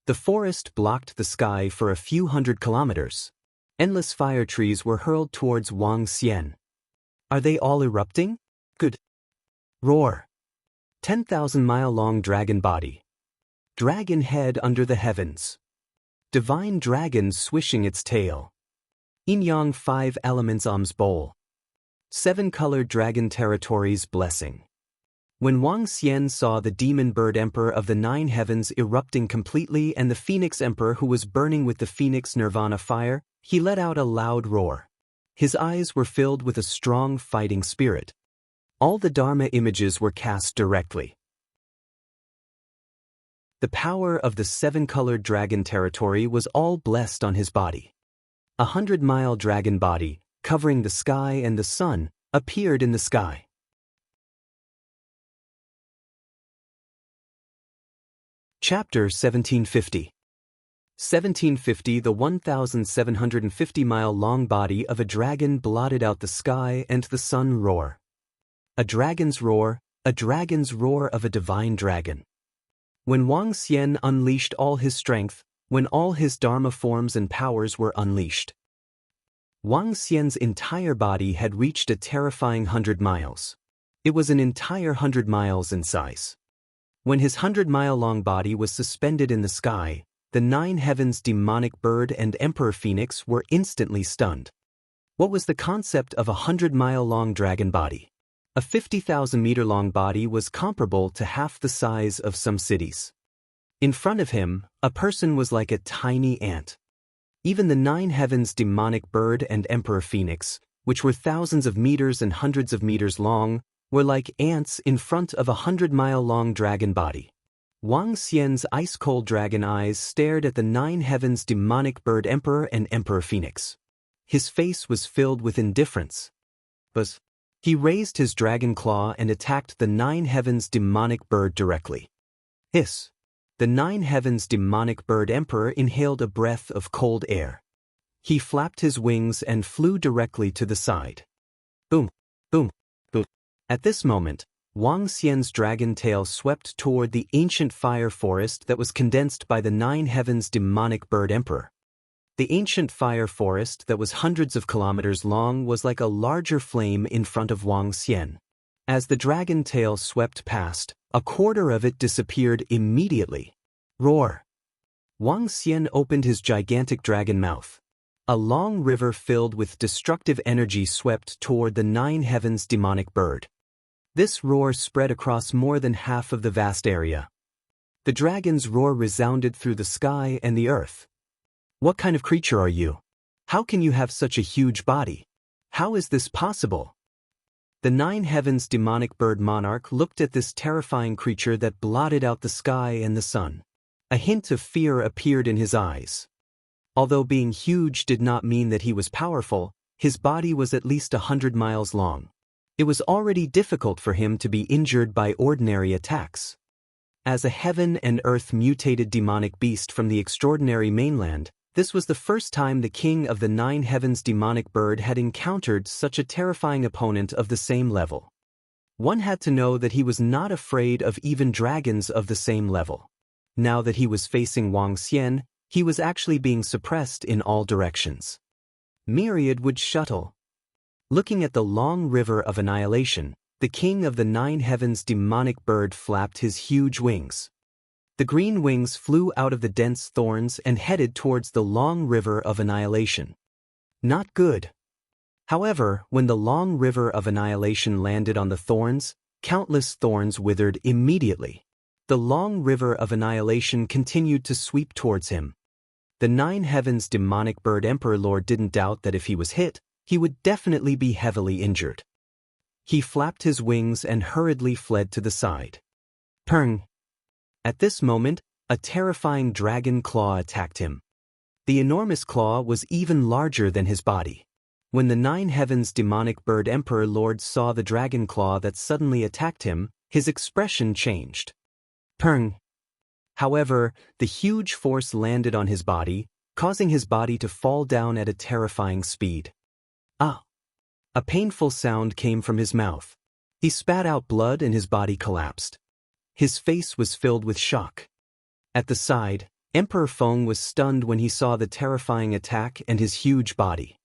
The forest blocked the sky for a few hundred kilometers. Endless fire trees were hurled towards Wang Xian. "Are they all erupting? Good." Roar. 10,000-mile-long dragon body. Dragon head under the heavens. Divine dragon swishing its tail. Yin-yang 5 elements Om's bowl. 7-colored dragon territories blessing. When Wang Xian saw the demon bird emperor of the 9 heavens erupting completely and the phoenix emperor who was burning with the phoenix nirvana fire, he let out a loud roar. His eyes were filled with a strong fighting spirit. All the Dharma images were cast directly. The power of the 7-colored dragon territory was all blessed on his body. 100-mile dragon body, covering the sky and the sun, appeared in the sky. Chapter 1750. 1750. The 1,750-mile-long body of a dragon blotted out the sky and the sun roar. A dragon's roar of a divine dragon. When Wang Xian unleashed all his strength, when all his dharma forms and powers were unleashed. Wang Xian's entire body had reached a terrifying 100 miles. It was an entire 100 miles in size. When his 100-mile-long body was suspended in the sky, the 9 heavens demonic bird and emperor phoenix were instantly stunned. What was the concept of a 100-mile-long dragon body? A 50,000-meter-long body was comparable to half the size of some cities. In front of him, a person was like a tiny ant. Even the 9 heavens demonic bird and emperor phoenix, which were thousands of meters and hundreds of meters long, were like ants in front of a 100-mile-long dragon body. Wang Xian's ice-cold dragon eyes stared at the 9 heavens demonic bird emperor and emperor phoenix. His face was filled with indifference. But he raised his dragon claw and attacked the 9 heavens demonic bird directly. Hiss! The 9 heavens demonic bird emperor inhaled a breath of cold air. He flapped his wings and flew directly to the side. Boom! Boom! Boom! At this moment, Wang Xian's dragon tail swept toward the ancient fire forest that was condensed by the 9 heavens demonic bird emperor. The ancient fire forest that was hundreds of kilometers long was like a larger flame in front of Wang Xian. As the dragon tail swept past, a quarter of it disappeared immediately. Roar! Wang Xian opened his gigantic dragon mouth. A long river filled with destructive energy swept toward the 9 heavens demonic bird. This roar spread across more than half of the vast area. The dragon's roar resounded through the sky and the earth. What kind of creature are you? How can you have such a huge body? How is this possible? The 9 heavens demonic bird monarch looked at this terrifying creature that blotted out the sky and the sun. A hint of fear appeared in his eyes. Although being huge did not mean that he was powerful, his body was at least 100 miles long. It was already difficult for him to be injured by ordinary attacks. As a heaven and earth mutated demonic beast from the extraordinary mainland, this was the first time the king of the 9 heavens demonic bird had encountered such a terrifying opponent of the same level. One had to know that he was not afraid of even dragons of the same level. Now that he was facing Wang Xian, he was actually being suppressed in all directions. Myriad would shuttle. Looking at the long river of annihilation, the king of the 9 heavens demonic bird flapped his huge wings. The green wings flew out of the dense thorns and headed towards the long river of annihilation. Not good. However, when the long river of annihilation landed on the thorns, countless thorns withered immediately. The long river of annihilation continued to sweep towards him. The 9 heavens demonic bird emperor lord didn't doubt that if he was hit, he would definitely be heavily injured. He flapped his wings and hurriedly fled to the side. Purng! At this moment, a terrifying dragon claw attacked him. The enormous claw was even larger than his body. When the 9 heavens demonic bird emperor lord saw the dragon claw that suddenly attacked him, his expression changed. Purng! However, the huge force landed on his body, causing his body to fall down at a terrifying speed. Ah! A painful sound came from his mouth. He spat out blood and his body collapsed. His face was filled with shock. At the side, Emperor Feng was stunned when he saw the terrifying attack and his huge body.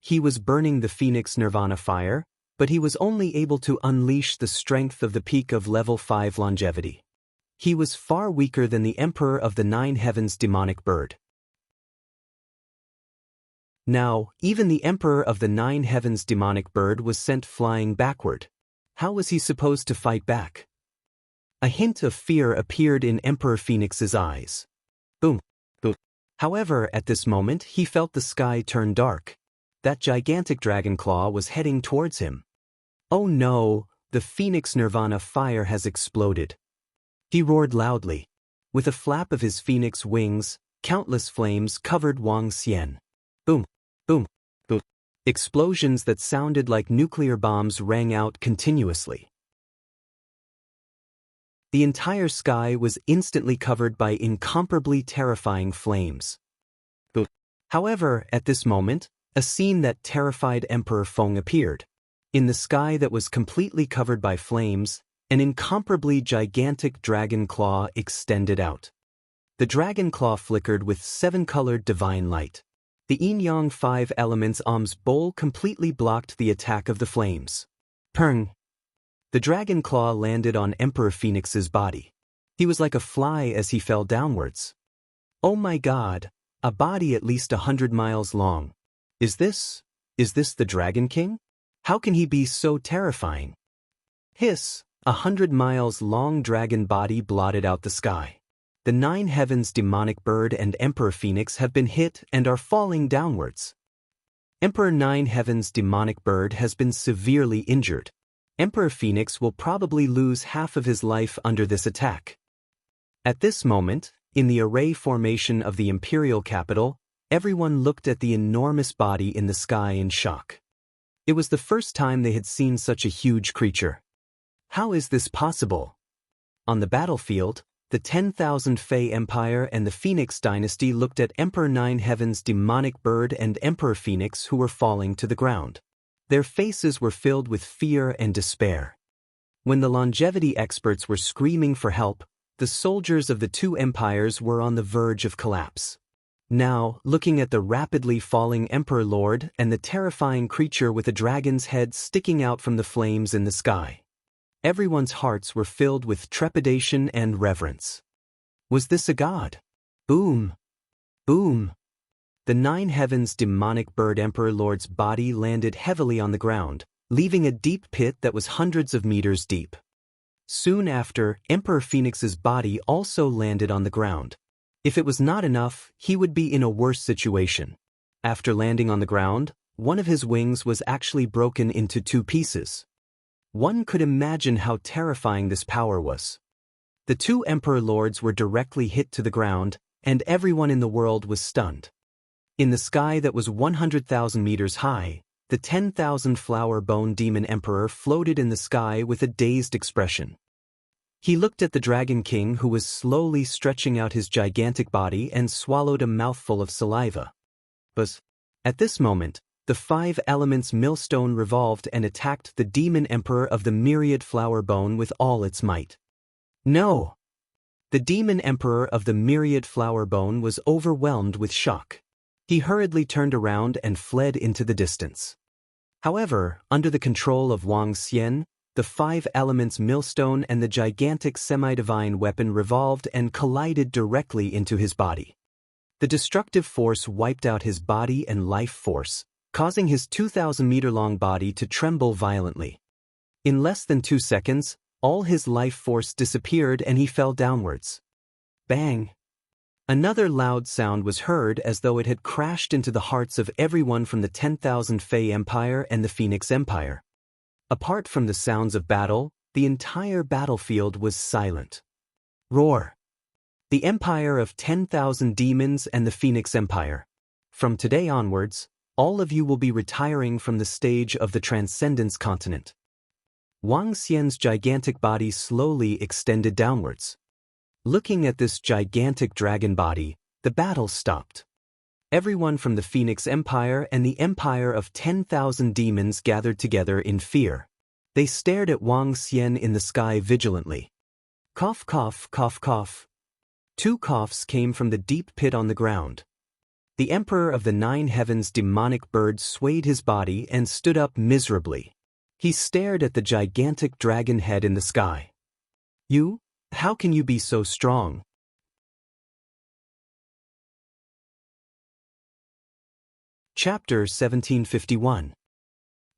He was burning the Phoenix Nirvana fire, but he was only able to unleash the strength of the peak of level 5 longevity. He was far weaker than the Emperor of the 9 heavens demonic bird. Now, even the Emperor of the 9 heavens demonic bird was sent flying backward. How was he supposed to fight back? A hint of fear appeared in Emperor Phoenix's eyes. Boom! Boom! However, at this moment, he felt the sky turn dark. That gigantic dragon claw was heading towards him. Oh no! The Phoenix Nirvana fire has exploded. He roared loudly. With a flap of his phoenix wings, countless flames covered Wang Xian. Boom! Boom! Boom! Explosions that sounded like nuclear bombs rang out continuously. The entire sky was instantly covered by incomparably terrifying flames. Boom! However, at this moment, a scene that terrified Emperor Feng appeared. In the sky that was completely covered by flames, an incomparably gigantic dragon claw extended out. The dragon claw flickered with 7-colored divine light. The yin-yang five elements Om's bowl completely blocked the attack of the flames. Peng! The dragon claw landed on Emperor Phoenix's body. He was like a fly as he fell downwards. Oh my god, a body at least 100 miles long. Is this the Dragon King? How can he be so terrifying? Hiss! 100 miles long dragon body blotted out the sky. The 9 heavens demonic bird and Emperor Phoenix have been hit and are falling downwards. Emperor 9 heavens demonic bird has been severely injured. Emperor Phoenix will probably lose half of his life under this attack. At this moment, in the array formation of the imperial capital, everyone looked at the enormous body in the sky in shock. It was the first time they had seen such a huge creature. How is this possible? On the battlefield, the 10,000 Fey Empire and the Phoenix Dynasty looked at Emperor 9 Heavens demonic bird and Emperor Phoenix who were falling to the ground. Their faces were filled with fear and despair. When the longevity experts were screaming for help, the soldiers of the two empires were on the verge of collapse. Now, looking at the rapidly falling Emperor Lord and the terrifying creature with a dragon's head sticking out from the flames in the sky, everyone's hearts were filled with trepidation and reverence. Was this a god? Boom! Boom! The 9 heavens demonic bird Emperor Lord's body landed heavily on the ground, leaving a deep pit that was hundreds of meters deep. Soon after, Emperor Phoenix's body also landed on the ground. If it was not enough, he would be in a worse situation. After landing on the ground, one of his wings was actually broken into 2 pieces. One could imagine how terrifying this power was. The 2 Emperor Lords were directly hit to the ground, and everyone in the world was stunned. In the sky that was 100,000 meters high, the 10,000 flower bone demon emperor floated in the sky with a dazed expression. He looked at the Dragon King who was slowly stretching out his gigantic body and swallowed a mouthful of saliva. But at this moment, the 5 elements millstone revolved and attacked the demon emperor of the myriad flower bone with all its might. No! The demon emperor of the myriad flower bone was overwhelmed with shock. He hurriedly turned around and fled into the distance. However, under the control of Wang Xian, the 5 elements millstone and the gigantic semi-divine weapon revolved and collided directly into his body. The destructive force wiped out his body and life force, causing his 2,000-meter-long body to tremble violently. In less than 2 seconds, all his life force disappeared and he fell downwards. Bang! Another loud sound was heard as though it had crashed into the hearts of everyone from the 10,000 Fey Empire and the Phoenix Empire. Apart from the sounds of battle, the entire battlefield was silent. Roar! The Empire of 10,000 Demons and the Phoenix Empire. From today onwards, all of you will be retiring from the stage of the Transcendence Continent. Wang Xian's gigantic body slowly extended downwards. Looking at this gigantic dragon body, the battle stopped. Everyone from the Phoenix Empire and the Empire of 10,000 Demons gathered together in fear. They stared at Wang Xian in the sky vigilantly. Cough, cough, cough, cough. 2 coughs came from the deep pit on the ground. The Emperor of the 9 heavens demonic bird swayed his body and stood up miserably. He stared at the gigantic dragon head in the sky. You? How can you be so strong? Chapter 1751.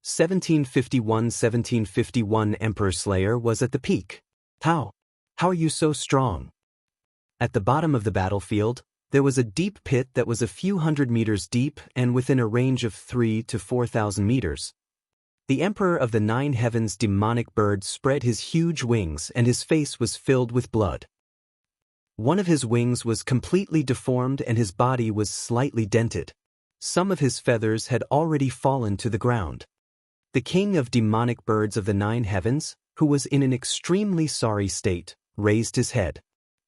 1751 Emperor Slayer was at the peak. How are you so strong? At the bottom of the battlefield, there was a deep pit that was a few hundred meters deep and within a range of 3,000 to 4,000 meters. The Emperor of the 9 heavens demonic bird spread his huge wings and his face was filled with blood. One of his wings was completely deformed and his body was slightly dented. Some of his feathers had already fallen to the ground. The king of demonic birds of the 9 heavens, who was in an extremely sorry state, raised his head.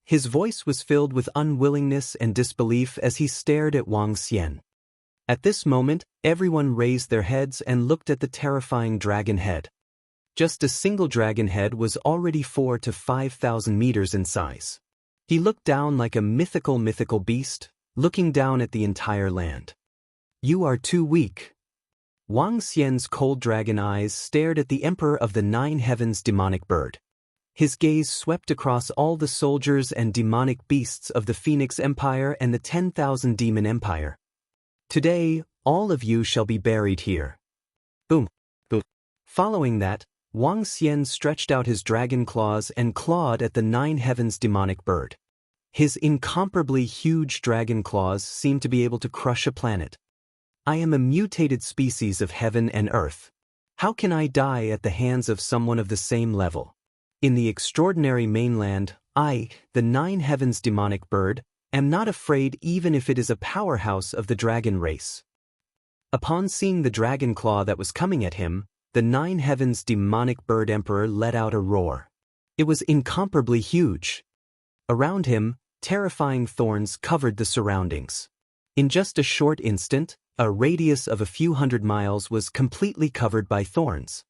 His voice was filled with unwillingness and disbelief as he stared at Wang Xian. At this moment, everyone raised their heads and looked at the terrifying dragon head. Just a single dragon head was already 4,000 to 5,000 meters in size. He looked down like a mythical beast, looking down at the entire land. You are too weak. Wang Xian's cold dragon eyes stared at the Emperor of the Nine Heavens demonic bird. His gaze swept across all the soldiers and demonic beasts of the Phoenix Empire and the 10,000 Demon Empire. Today, all of you shall be buried here. Boom. Boom. Following that, Wang Xian stretched out his dragon claws and clawed at the Nine Heavens demonic bird. His incomparably huge dragon claws seemed to be able to crush a planet. I am a mutated species of heaven and earth. How can I die at the hands of someone of the same level? In the extraordinary mainland, I, the Nine Heavens demonic bird, am not afraid even if it is a powerhouse of the dragon race. Upon seeing the dragon claw that was coming at him, the Nine Heavens demonic bird emperor let out a roar. It was incomparably huge. Around him, terrifying thorns covered the surroundings. In just a short instant, a radius of a few hundred miles was completely covered by thorns.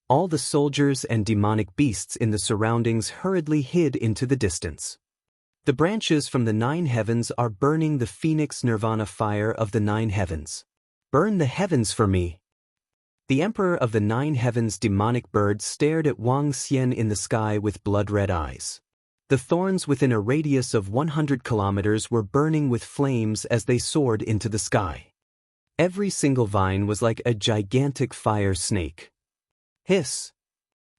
All the soldiers and demonic beasts in the surroundings hurriedly hid into the distance. The branches from the Nine Heavens are burning the Phoenix Nirvana fire of the Nine Heavens. Burn the heavens for me. The Emperor of the Nine Heavens demonic bird stared at Wang Xian in the sky with blood-red eyes. The thorns within a radius of 100 kilometers were burning with flames as they soared into the sky. Every single vine was like a gigantic fire snake. Hiss!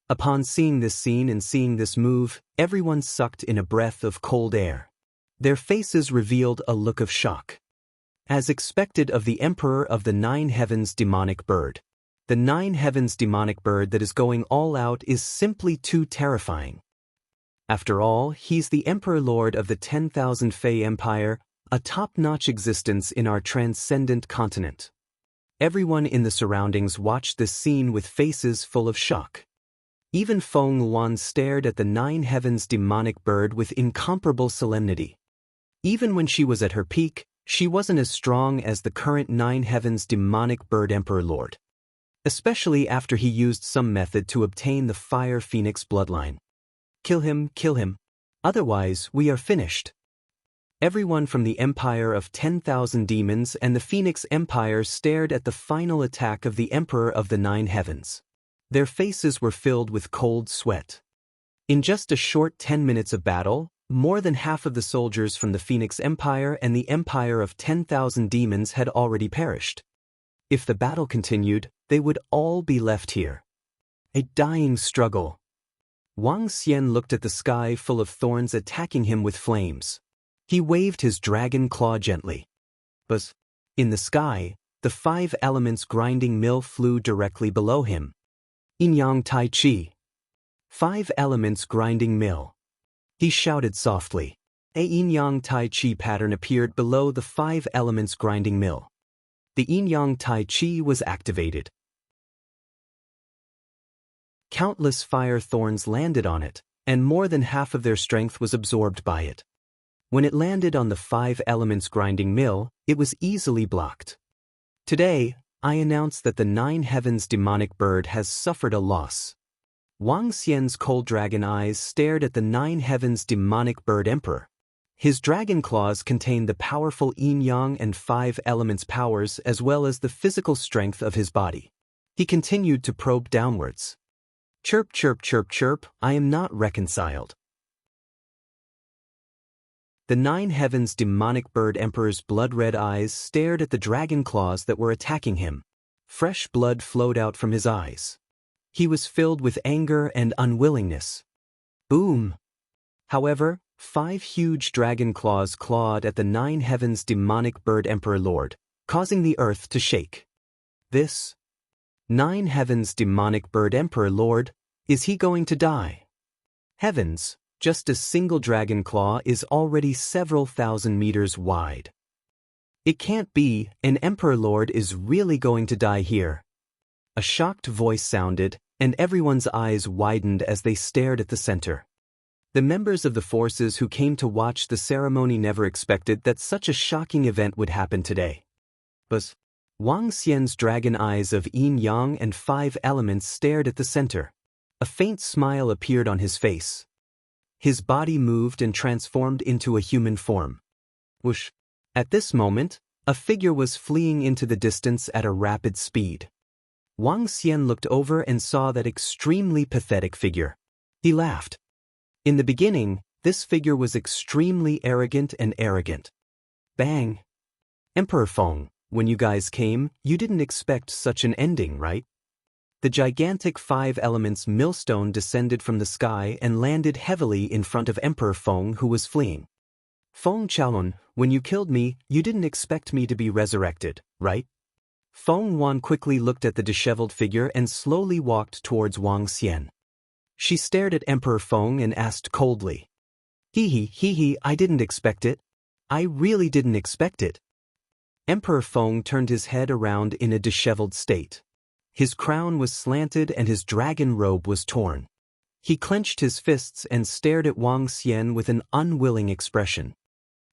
Upon seeing this scene and seeing this move, everyone sucked in a breath of cold air. Their faces revealed a look of shock. As expected of the Emperor of the Nine Heavens demonic bird. The Nine Heavens demonic bird that is going all out is simply too terrifying. After all, he's the Emperor Lord of the 10,000 Fey Empire, a top-notch existence in our transcendent continent. Everyone in the surroundings watched this scene with faces full of shock. Even Feng Luan stared at the Nine Heavens demonic bird with incomparable solemnity. Even when she was at her peak, she wasn't as strong as the current Nine Heavens demonic bird Emperor Lord. Especially after he used some method to obtain the Fire Phoenix bloodline. Kill him, otherwise we are finished. Everyone from the Empire of 10,000 Demons and the Phoenix Empire stared at the final attack of the Emperor of the Nine Heavens. Their faces were filled with cold sweat. In just a short 10 minutes of battle, more than half of the soldiers from the Phoenix Empire and the Empire of 10,000 Demons had already perished. If the battle continued, they would all be left here. A dying struggle. Wang Xian looked at the sky full of thorns attacking him with flames. He waved his dragon claw gently. Buzz! In the sky, the 5 elements grinding mill flew directly below him. Yin-yang Tai Chi. 5 elements grinding mill. He shouted softly. A yin-yang Tai Chi pattern appeared below the 5 elements grinding mill. The yin-yang Tai Chi was activated. Countless fire thorns landed on it, and more than half of their strength was absorbed by it. When it landed on the 5 elements grinding mill, it was easily blocked. Today, I announce that the Nine Heavens demonic bird has suffered a loss. Wang Xian's cold dragon eyes stared at the Nine Heavens demonic bird emperor. His dragon claws contained the powerful yin-yang and 5 elements powers as well as the physical strength of his body. He continued to probe downwards. Chirp, chirp, chirp, chirp, I am not reconciled. The Nine Heavens demonic bird emperor's blood-red eyes stared at the dragon claws that were attacking him. Fresh blood flowed out from his eyes. He was filled with anger and unwillingness. Boom! However, 5 huge dragon claws clawed at the Nine Heavens demonic bird emperor lord, causing the earth to shake. This Nine Heavens demonic bird emperor lord, is he going to die? Heavens! Just a single dragon claw is already several thousand meters wide. It can't be, an Emperor Lord is really going to die here. A shocked voice sounded, and everyone's eyes widened as they stared at the center. The members of the forces who came to watch the ceremony never expected that such a shocking event would happen today. But Wang Xian's dragon eyes of yin-yang and 5 elements stared at the center. A faint smile appeared on his face. His body moved and transformed into a human form. Whoosh! At this moment, A figure was fleeing into the distance at a rapid speed. Wang Xian looked over and saw that extremely pathetic figure. He laughed. In the beginning, this figure was extremely arrogant and arrogant. Bang! Emperor Feng, when you guys came, you didn't expect such an ending, right? The gigantic 5 elements millstone descended from the sky and landed heavily in front of Emperor Feng, who was fleeing. Feng Qiaolun, when you killed me, you didn't expect me to be resurrected, right? Feng Wan quickly looked at the disheveled figure and slowly walked towards Wang Xian. She stared at Emperor Feng and asked coldly. Hee, I didn't expect it. I really didn't expect it. Emperor Feng turned his head around in a disheveled state. His crown was slanted and his dragon robe was torn. He clenched his fists and stared at Wang Xian with an unwilling expression.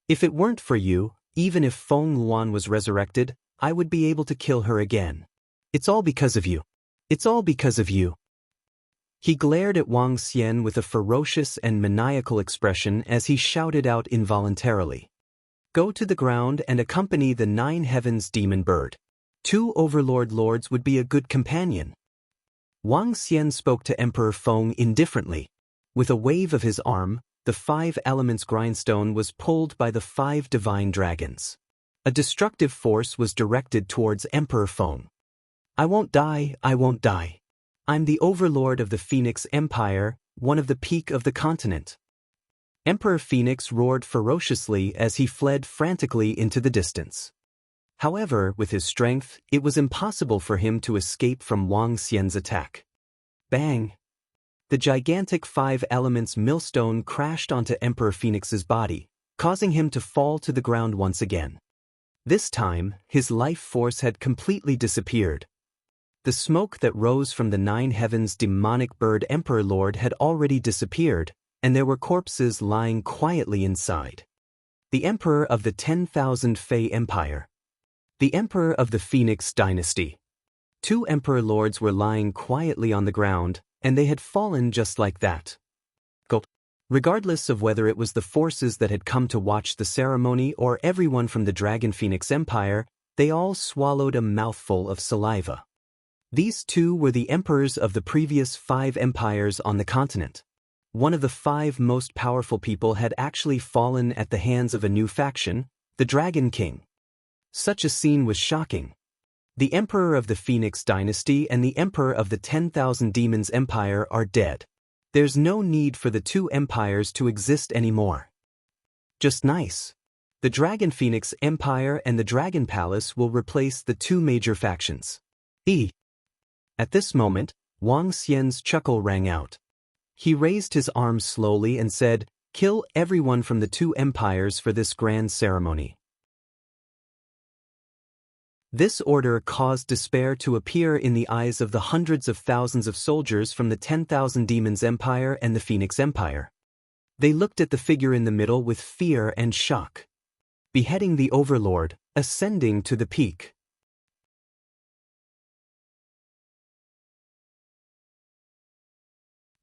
If it weren't for you, even if Feng Luan was resurrected, I would be able to kill her again. It's all because of you. It's all because of you. He glared at Wang Xian with a ferocious and maniacal expression as he shouted out involuntarily. Go to the ground and accompany the 9 heavens demon bird. 2 overlord lords would be a good companion. Wang Xian spoke to Emperor Feng indifferently. With a wave of his arm, the 5 elements grindstone was pulled by the 5 divine dragons. A destructive force was directed towards Emperor Feng. I won't die, I won't die. I'm the overlord of the Phoenix Empire, one of the peak of the continent. Emperor Phoenix roared ferociously as he fled frantically into the distance. However, with his strength, it was impossible for him to escape from Wang Xian's attack. Bang! The gigantic 5 elements millstone crashed onto Emperor Phoenix's body, causing him to fall to the ground once again. This time, his life force had completely disappeared. The smoke that rose from the 9 heavens demonic bird Emperor Lord had already disappeared, and there were corpses lying quietly inside. The Emperor of the 10,000 Fei Empire. The Emperor of the Phoenix Dynasty. 2 Emperor Lords were lying quietly on the ground, and they had fallen just like that. Regardless of whether it was the forces that had come to watch the ceremony or everyone from the Dragon Phoenix Empire, they all swallowed a mouthful of saliva. These 2 were the emperors of the previous 5 empires on the continent. One of the 5 most powerful people had actually fallen at the hands of a new faction, the Dragon King. Such a scene was shocking. The Emperor of the Phoenix Dynasty and the Emperor of the 10,000 Demons Empire are dead. There's no need for the 2 empires to exist anymore. Just nice. The Dragon Phoenix Empire and the Dragon Palace will replace the 2 major factions. At this moment, Wang Xian's chuckle rang out. He raised his arms slowly and said, "Kill everyone from the 2 empires for this grand ceremony." This order caused despair to appear in the eyes of the hundreds of thousands of soldiers from the 10,000 Demons Empire and the Phoenix Empire. They looked at the figure in the middle with fear and shock. Beheading the Overlord, ascending to the peak.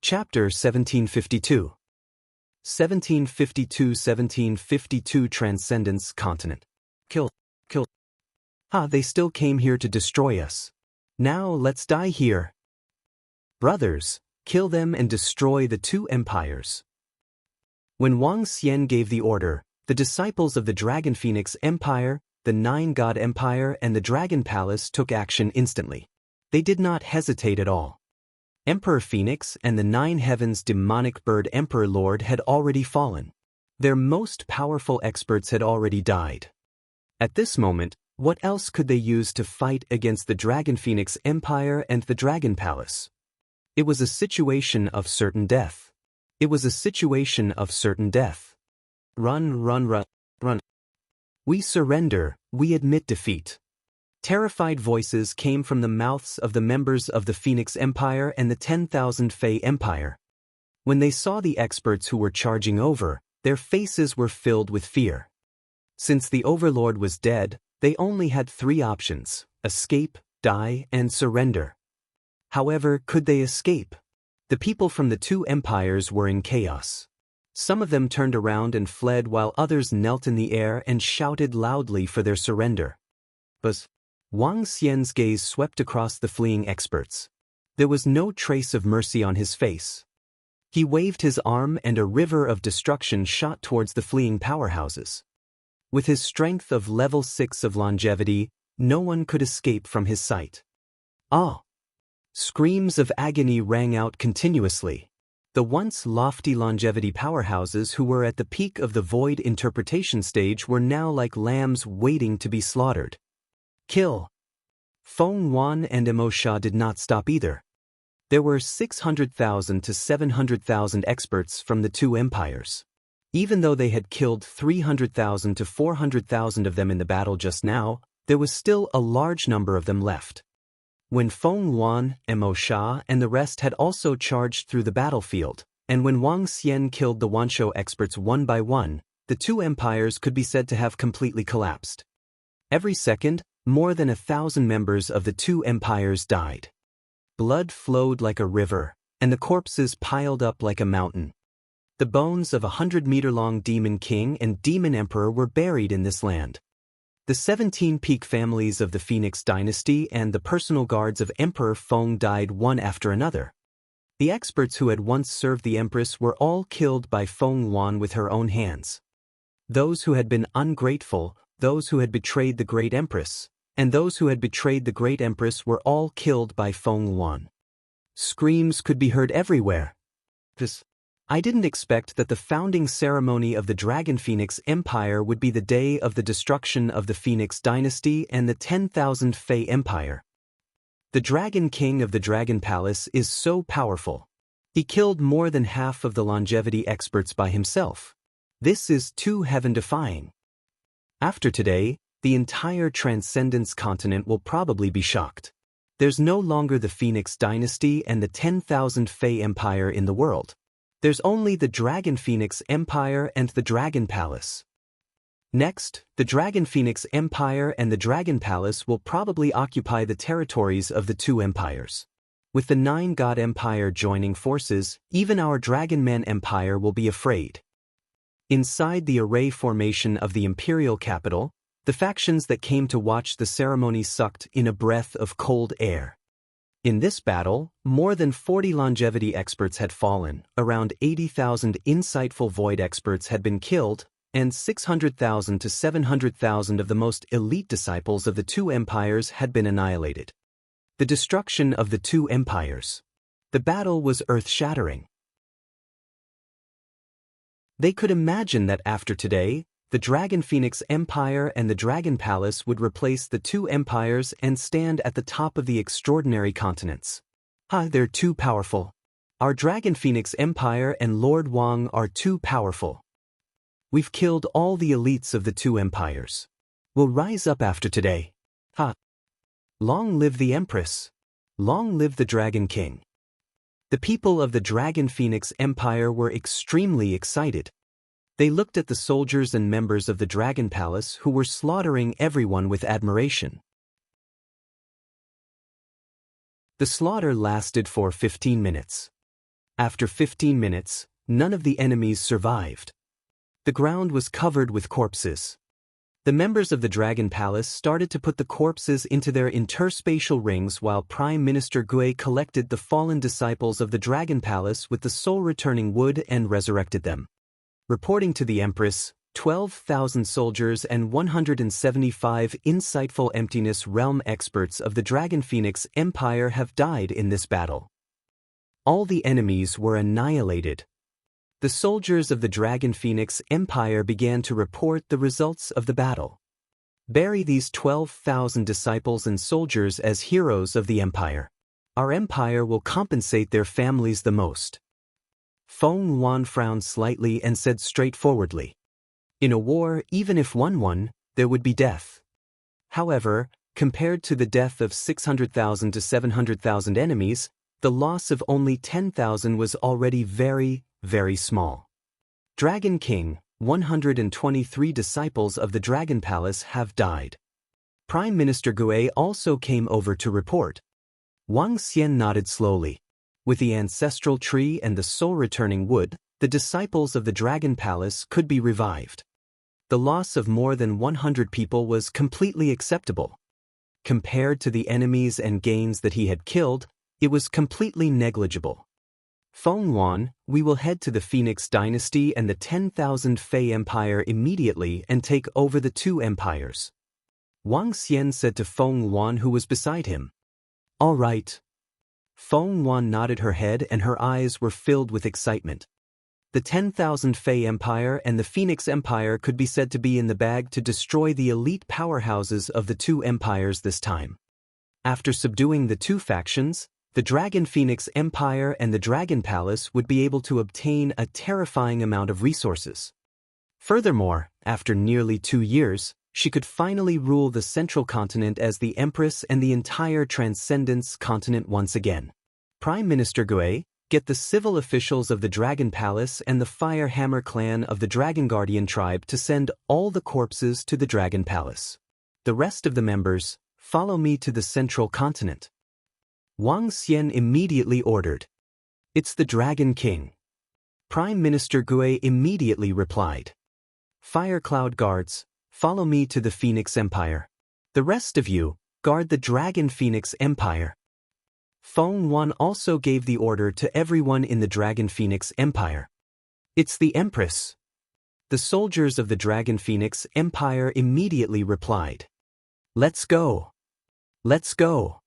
Chapter 1752. 1752 Transcendence Continent. Kill. They still came here to destroy us. Now let's die here. Brothers, kill them and destroy the 2 empires. When Wang Xian gave the order, the disciples of the Dragon Phoenix Empire, the 9 God Empire and the Dragon Palace took action instantly. They did not hesitate at all. Emperor Phoenix and the 9 heavens demonic bird Emperor Lord had already fallen. Their most powerful experts had already died. At this moment, what else could they use to fight against the Dragon Phoenix Empire and the Dragon Palace? It was a situation of certain death. It was a situation of certain death. Run. We surrender, we admit defeat. Terrified voices came from the mouths of the members of the Phoenix Empire and the 10,000 Fei Empire. When they saw the experts who were charging over, their faces were filled with fear. Since the Overlord was dead, they only had 3 options: escape, die, and surrender. However, could they escape? The people from the 2 empires were in chaos. Some of them turned around and fled while others knelt in the air and shouted loudly for their surrender. But Wang Xian's gaze swept across the fleeing experts. There was no trace of mercy on his face. He waved his arm and a river of destruction shot towards the fleeing powerhouses. With his strength of level 6 of longevity, no one could escape from his sight. Ah! Screams of agony rang out continuously. The once lofty longevity powerhouses who were at the peak of the void interpretation stage were now like lambs waiting to be slaughtered. Kill! Feng Yuan and Mo Sha did not stop either. There were 600,000 to 700,000 experts from the two empires. Even though they had killed 300,000 to 400,000 of them in the battle just now, there was still a large number of them left. When Feng Yuan, Mo Sha, and the rest had also charged through the battlefield, and when Wang Xian killed the Wanshou experts one by one, the two empires could be said to have completely collapsed. Every second, more than 1,000 members of the two empires died. Blood flowed like a river, and the corpses piled up like a mountain. The bones of 100-meter-long Demon King and Demon Emperor were buried in this land. The 17 peak families of the Phoenix dynasty and the personal guards of Emperor Feng died one after another. The experts who had once served the Empress were all killed by Feng Yuan with her own hands. Those who had been ungrateful, those who had betrayed the Great Empress, and those who had betrayed the Great Empress were all killed by Feng Yuan. Screams could be heard everywhere. I didn't expect that the founding ceremony of the Dragon Phoenix Empire would be the day of the destruction of the Phoenix Dynasty and the 10,000 Fey Empire. The Dragon King of the Dragon Palace is so powerful. He killed more than half of the longevity experts by himself. This is too heaven-defying. After today, the entire Transcendence continent will probably be shocked. There's no longer the Phoenix Dynasty and the 10,000 Fey Empire in the world. There's only the Dragon Phoenix Empire and the Dragon Palace. Next, the Dragon Phoenix Empire and the Dragon Palace will probably occupy the territories of the two empires. With the Nine God Empire joining forces, even our Dragon Man Empire will be afraid. Inside the array formation of the imperial capital, the factions that came to watch the ceremony sucked in a breath of cold air. In this battle, more than 40 longevity experts had fallen, around 80,000 insightful void experts had been killed, and 600,000 to 700,000 of the most elite disciples of the two empires had been annihilated. The destruction of the two empires. The battle was earth-shattering. They could imagine that after today, the Dragon Phoenix Empire and the Dragon Palace would replace the two empires and stand at the top of the extraordinary continents. They're too powerful. Our Dragon Phoenix Empire and Lord Wang are too powerful. We've killed all the elites of the two empires. We'll rise up after today. Long live the Empress. Long live the Dragon King. The people of the Dragon Phoenix Empire were extremely excited. They looked at the soldiers and members of the Dragon Palace who were slaughtering everyone with admiration. The slaughter lasted for 15 minutes. After 15 minutes, none of the enemies survived. The ground was covered with corpses. The members of the Dragon Palace started to put the corpses into their interspatial rings while Prime Minister Gui collected the fallen disciples of the Dragon Palace with the soul-returning wood and resurrected them. Reporting to the Empress, 12,000 soldiers and 175 insightful emptiness realm experts of the Dragon Phoenix Empire have died in this battle. All the enemies were annihilated. The soldiers of the Dragon Phoenix Empire began to report the results of the battle. Bury these 12,000 disciples and soldiers as heroes of the Empire. Our Empire will compensate their families the most. Feng Yuan frowned slightly and said straightforwardly, "In a war, even if one won, there would be death. However, compared to the death of 600,000 to 700,000 enemies, the loss of only 10,000 was already very, very small. Dragon King, 123 disciples of the Dragon Palace have died." Prime Minister Gui also came over to report. Wang Xian nodded slowly. With the ancestral tree and the soul-returning wood, the disciples of the Dragon Palace could be revived. The loss of more than 100 people was completely acceptable. Compared to the enemies and gains that he had killed, it was completely negligible. Feng Yuan, we will head to the Phoenix Dynasty and the 10,000 Fei Empire immediately and take over the two empires. Wang Xian said to Feng Yuan, who was beside him. All right. Feng Yuan nodded her head and her eyes were filled with excitement. The 10,000 Fei Empire and the Phoenix Empire could be said to be in the bag to destroy the elite powerhouses of the two empires this time. After subduing the two factions, the Dragon Phoenix Empire and the Dragon Palace would be able to obtain a terrifying amount of resources. Furthermore, after nearly 2 years, she could finally rule the Central Continent as the Empress and the entire Transcendence Continent once again. Prime Minister Gui, get the civil officials of the Dragon Palace and the Fire Hammer clan of the Dragon Guardian tribe to send all the corpses to the Dragon Palace. The rest of the members, follow me to the Central Continent. Wang Xian immediately ordered. It's the Dragon King. Prime Minister Gui immediately replied. Fire Cloud Guards, follow me to the Phoenix Empire. The rest of you, guard the Dragon Phoenix Empire. Feng Yuan also gave the order to everyone in the Dragon Phoenix Empire. It's the Empress. The soldiers of the Dragon Phoenix Empire immediately replied. Let's go. Let's go.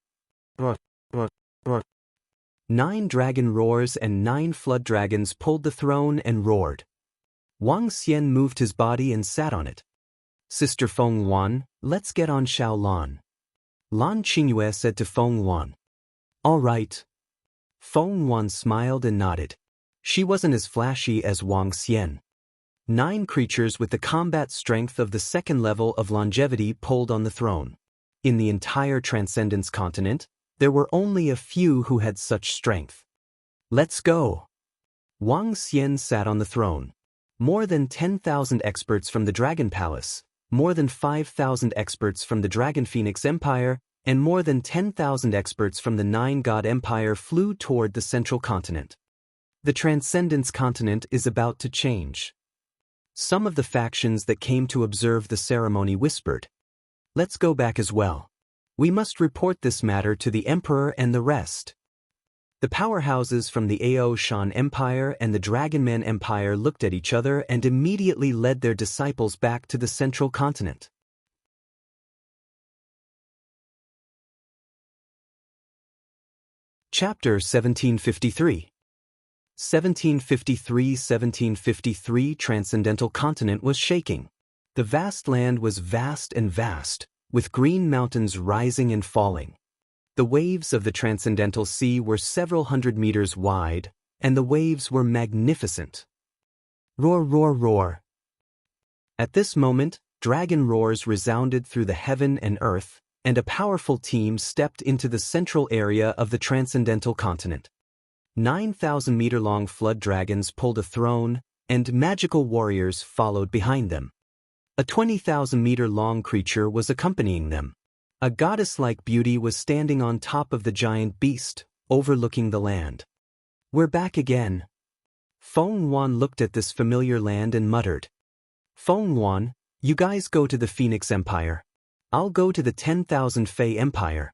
9 dragon roars and 9 flood dragons pulled the throne and roared. Wang Xian moved his body and sat on it. Sister Feng Yuan, let's get on Shaolan. Lan Qingyue said to Feng Yuan. All right. Feng Yuan smiled and nodded. She wasn't as flashy as Wang Xian. 9 creatures with the combat strength of the 2nd level of longevity pulled on the throne. In the entire Transcendence Continent, there were only a few who had such strength. Let's go. Wang Xian sat on the throne. More than 10,000 experts from the Dragon Palace, more than 5,000 experts from the Dragon Phoenix Empire, and more than 10,000 experts from the 9 God Empire flew toward the Central Continent. The Transcendence Continent is about to change. Some of the factions that came to observe the ceremony whispered. Let's go back as well. We must report this matter to the Emperor and the rest. The powerhouses from the Ao Shan Empire and the Dragonman Empire looked at each other and immediately led their disciples back to the Central Continent. Chapter 1753. 1753 Transcendental Continent was shaking. The vast land was vast and vast, with green mountains rising and falling. The waves of the Transcendental Sea were several hundred meters wide, and the waves were magnificent. Roar, roar, roar. At this moment, dragon roars resounded through the heaven and earth, and a powerful team stepped into the central area of the Transcendental Continent. 9,000-meter-long flood dragons pulled a throne, and magical warriors followed behind them. A 20,000-meter-long creature was accompanying them. A goddess-like beauty was standing on top of the giant beast, overlooking the land. We're back again. Feng Yuan looked at this familiar land and muttered. Feng Yuan, you guys go to the Phoenix Empire. I'll go to the 10,000 Fei Empire.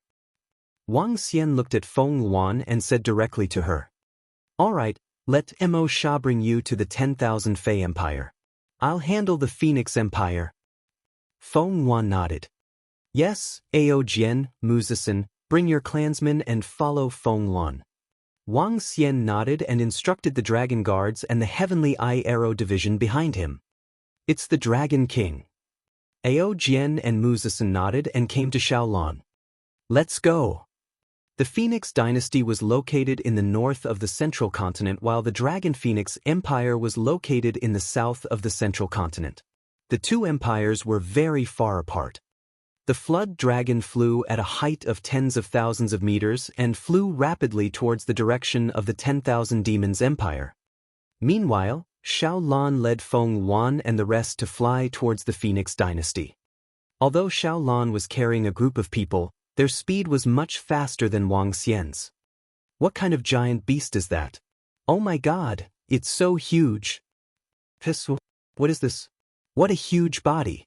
Wang Xian looked at Feng Yuan and said directly to her. All right, let Mo Sha bring you to the 10,000 Fei Empire. I'll handle the Phoenix Empire. Feng Yuan nodded. Yes, Ao Jian, Muzisan, bring your clansmen and follow Feng Yuan. Wang Xian nodded and instructed the Dragon Guards and the Heavenly Eye Arrow Division behind him. It's the Dragon King. Ao Jian and Muzisan nodded and came to Shaolan. Let's go. The Phoenix Dynasty was located in the north of the Central Continent while the Dragon Phoenix Empire was located in the south of the Central Continent. The two empires were very far apart. The flood dragon flew at a height of tens of thousands of meters and flew rapidly towards the direction of the 10,000 Demons Empire. Meanwhile, Shaolan led Feng Yuan and the rest to fly towards the Phoenix Dynasty. Although Shaolan was carrying a group of people, their speed was much faster than Wang Xian's. What kind of giant beast is that? Oh my God, It's so huge. Piss, what is this? What a huge body.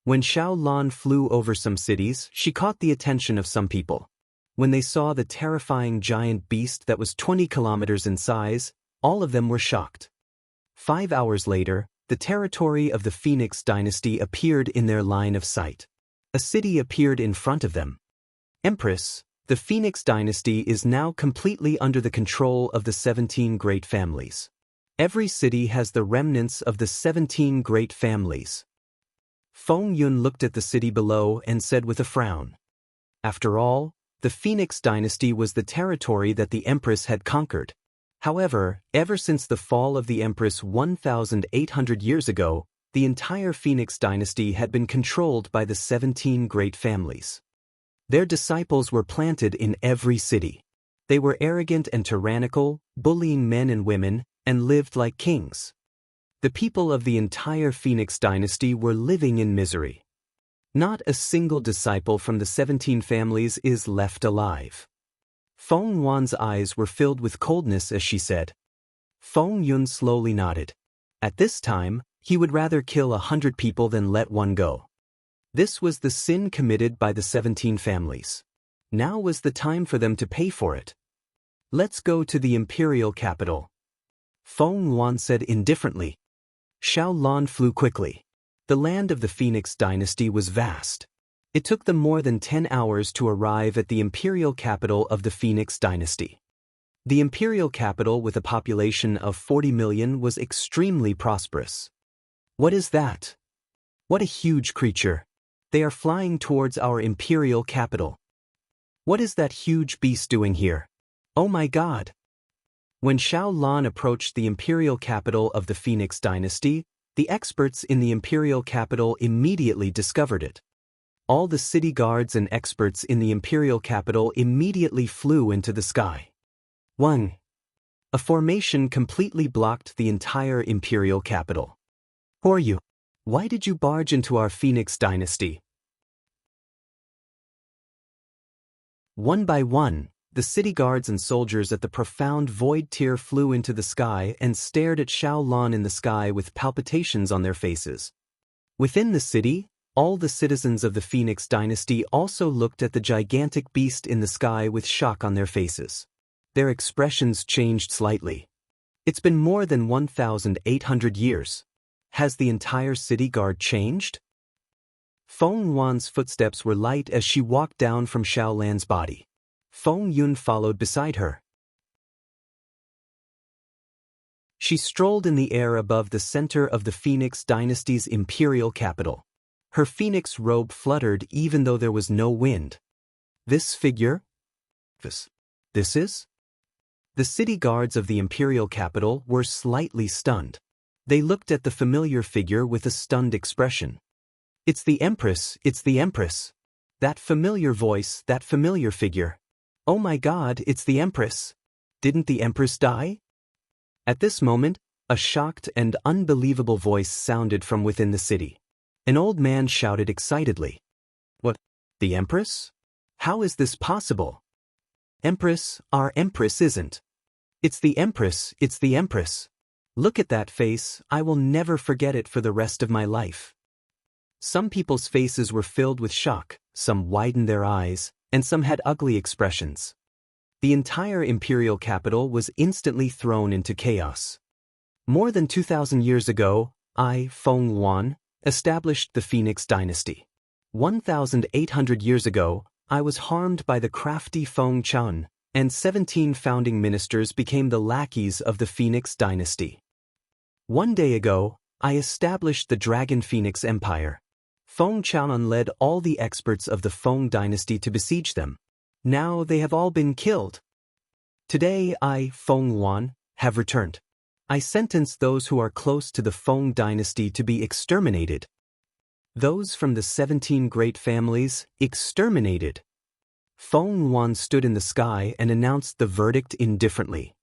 When Xiao Lan flew over some cities, she caught the attention of some people. When they saw the terrifying giant beast that was 20 kilometers in size, all of them were shocked. 5 hours later, the territory of the Phoenix dynasty appeared in their line of sight. A city appeared in front of them. Empress, the Phoenix dynasty is now completely under the control of the 17 great families. Every city has the remnants of the 17 great families. Feng Yun looked at the city below and said with a frown. After all, the Phoenix dynasty was the territory that the Empress had conquered. However, ever since the fall of the Empress 1,800 years ago, the entire Phoenix dynasty had been controlled by the 17 great families. Their disciples were planted in every city. They were arrogant and tyrannical, bullying men and women, and lived like kings. The people of the entire Phoenix dynasty were living in misery. Not a single disciple from the 17 families is left alive. Feng Wan's eyes were filled with coldness as she said. Feng Yun slowly nodded. At this time, he would rather kill 100 people than let one go. This was the sin committed by the 17 families. Now was the time for them to pay for it. Let's go to the imperial capital. Feng Wan said indifferently. Xiao Lan flew quickly. The land of the Phoenix dynasty was vast. It took them more than 10 hours to arrive at the imperial capital of the Phoenix dynasty. The imperial capital with a population of 40 million was extremely prosperous. What is that? What a huge creature. They are flying towards our imperial capital. What is that huge beast doing here? Oh my God! When Xiao Lan approached the imperial capital of the Phoenix dynasty, the experts in the imperial capital immediately discovered it. All the city guards and experts in the imperial capital immediately flew into the sky. 1. A formation completely blocked the entire imperial capital. Who are you? Why did you barge into our Phoenix dynasty? One by one, the city guards and soldiers at the profound void tier flew into the sky and stared at Xiao Lan in the sky with palpitations on their faces. Within the city, all the citizens of the Phoenix dynasty also looked at the gigantic beast in the sky with shock on their faces. Their expressions changed slightly. It's been more than 1,800 years. Has the entire city guard changed? Feng Wan's footsteps were light as she walked down from Xiao Lan's body. Feng Yun followed beside her. She strolled in the air above the center of the Phoenix dynasty's imperial capital. Her phoenix robe fluttered even though there was no wind. This figure? This is? The city guards of the imperial capital were slightly stunned. They looked at the familiar figure with a stunned expression. It's the Empress, it's the Empress. That familiar voice, that familiar figure. Oh my God, it's the Empress. Didn't the Empress die? At this moment, a shocked and unbelievable voice sounded from within the city. An old man shouted excitedly. What? The Empress? How is this possible? Empress, our Empress isn't. It's the Empress, it's the Empress. Look at that face, I will never forget it for the rest of my life. Some people's faces were filled with shock, some widened their eyes, and some had ugly expressions. The entire imperial capital was instantly thrown into chaos. More than 2,000 years ago, I, Feng Wan, established the Phoenix dynasty. 1,800 years ago, I was harmed by the crafty Feng Chun, and 17 founding ministers became the lackeys of the Phoenix dynasty. One day ago, I established the Dragon Phoenix Empire. Feng Chun led all the experts of the Feng dynasty to besiege them. Now they have all been killed. Today I, Feng Wan, have returned. I sentence those who are close to the Feng dynasty to be exterminated. Those from the 17 great families, exterminated. Feng Wan stood in the sky and announced the verdict indifferently.